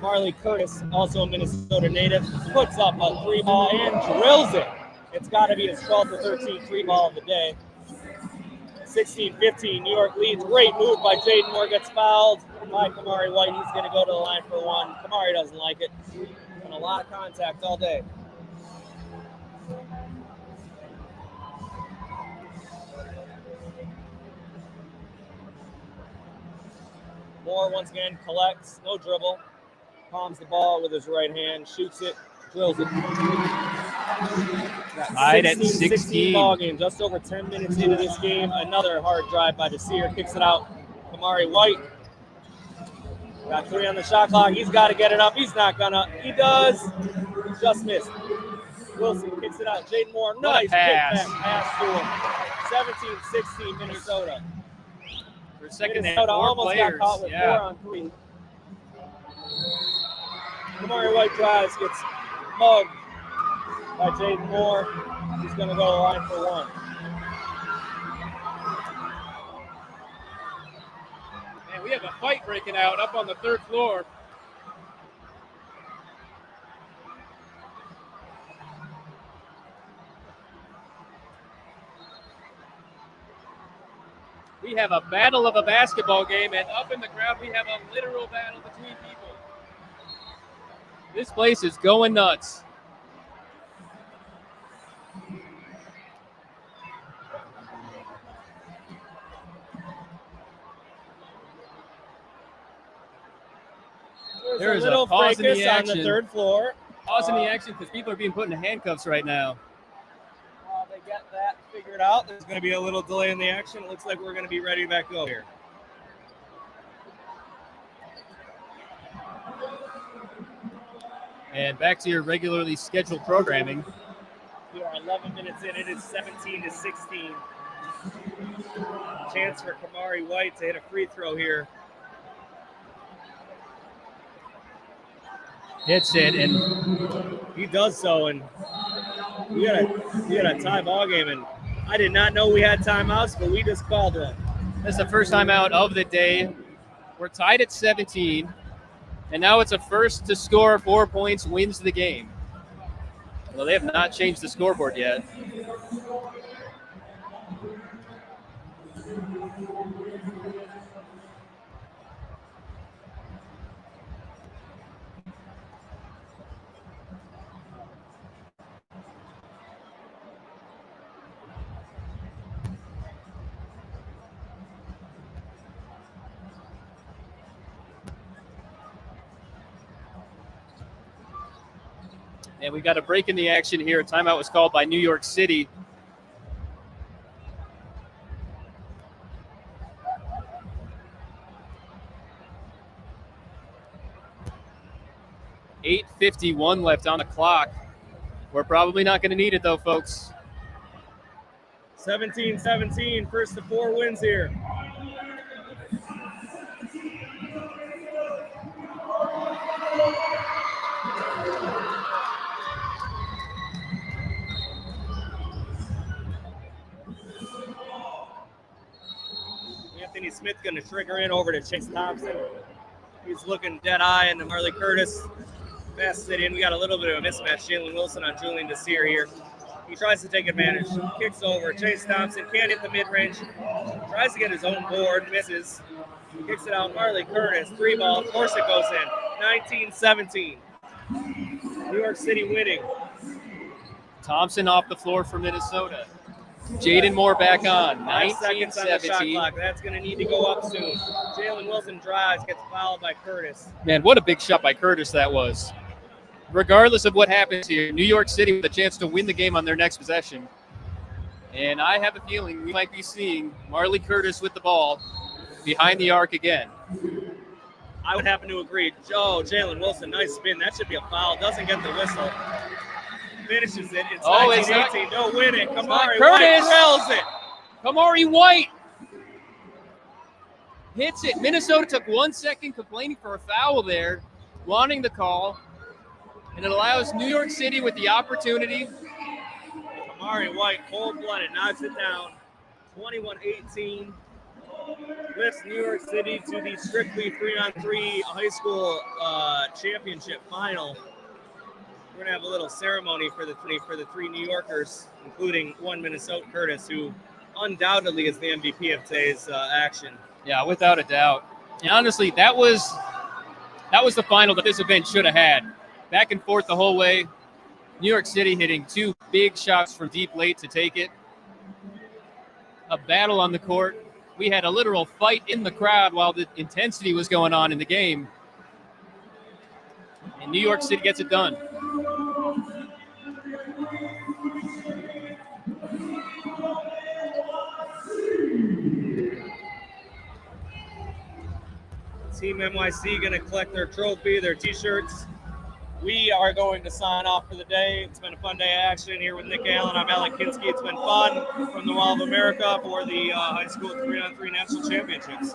Marley Curtis, also a Minnesota native, puts up a 3-ball and drills it. It's got to be his 12th or 13th 3-ball of the day. 16-15, New York leads. Great move by Jayden Moore, gets fouled by Kamari White. He's going to go to the line for 1. Kamari doesn't like it. And a lot of contact all day. Moore once again collects, no dribble. Palms the ball with his right hand, shoots it, drills it. Tied at 16. Ball game, just over 10 minutes into this game. Another hard drive by Desir, kicks it out. Kamari White. Got 3 on the shot clock. He's got to get it up. He's not gonna. He does. Just missed. Wilson kicks it out. Jayden Moore, nice pass. kickback pass to him. 17-16 Minnesota. For a second, they had Minnesota 4 almost players. got caught with 4 on 3. Kamari White drives, gets mugged by Jayden Moore. He's going to go to the line for 1. Man, we have a fight breaking out up on the 3rd floor. We have a battle of a basketball game, and up in the crowd, we have a literal battle between people. This place is going nuts. There's a little pause in the fracas on action. the 3rd floor. Pause in the action because people are being put in handcuffs right now. While they get that figured out, there's going to be a little delay in the action. It looks like we're going to be ready to back go here. And back to your regularly scheduled programming. We are 11 minutes in. It is 17-16. Chance for Kamari White to hit a free throw here. Hits it, and He does so, and we got a tie ball game, and I did not know we had timeouts, but we just called one. that's the first time out of the day. We're tied at 17, and now it's a first to score 4 points wins the game. Well, they have not changed the scoreboard yet. And we got a break in the action here. A timeout was called by New York City. .851 left on the clock. We're probably not going to need it, though, folks. 17-17, first to 4 wins here. Finney Smith going to trigger in over to Chase Thompson. He's looking dead eye into Marley Curtis. Passes it in. We got a little bit of a mismatch. Jalen Wilson on Julian Desir here. He tries to take advantage. Kicks over. Chase Thompson can't hit the mid-range. Tries to get his own board. Misses. Kicks it out. Marley Curtis. 3-ball. Of course it goes in. 19-17. New York City winning. Thompson off the floor for Minnesota. Jayden Moore back on. 5 seconds on the shot 19-17. clock. That's going to need to go up soon. Jalen Wilson drives, gets fouled by Curtis. Man, what a big shot by Curtis that was. Regardless of what happens here, New York City with a chance to win the game on their next possession. And I have a feeling we might be seeing Marley Curtis with the ball behind the arc again. I would happen to agree. Oh, Jalen Wilson, nice spin. That should be a foul. Doesn't get the whistle. Finishes it. It's 19-18. Don't win it. Kamari Curtis. White drills it. Kamari White hits it. Minnesota took 1 second complaining for a foul there, wanting the call. And it allows New York City with the opportunity. Kamari White, cold-blooded, knocks it down. 21-18. Lifts New York City to the strictly 3-on-3 high school championship final. We're gonna have a little ceremony for the three New Yorkers, including one Minnesota Curtis, who undoubtedly is the MVP of today's action. Yeah, without a doubt. And honestly, that was the final that this event should have had. Back and forth the whole way. New York City hitting 2 big shots from deep late to take it. A battle on the court. We had a literal fight in the crowd while the intensity was going on in the game. And New York City gets it done. Team NYC going to collect their trophy, their T-shirts. We are going to sign off for the day. It's been a fun day of action here with Nick Allen. I'm Alec Kinsky. It's been fun from the Wall of America for the high school 3-on-3 national championships.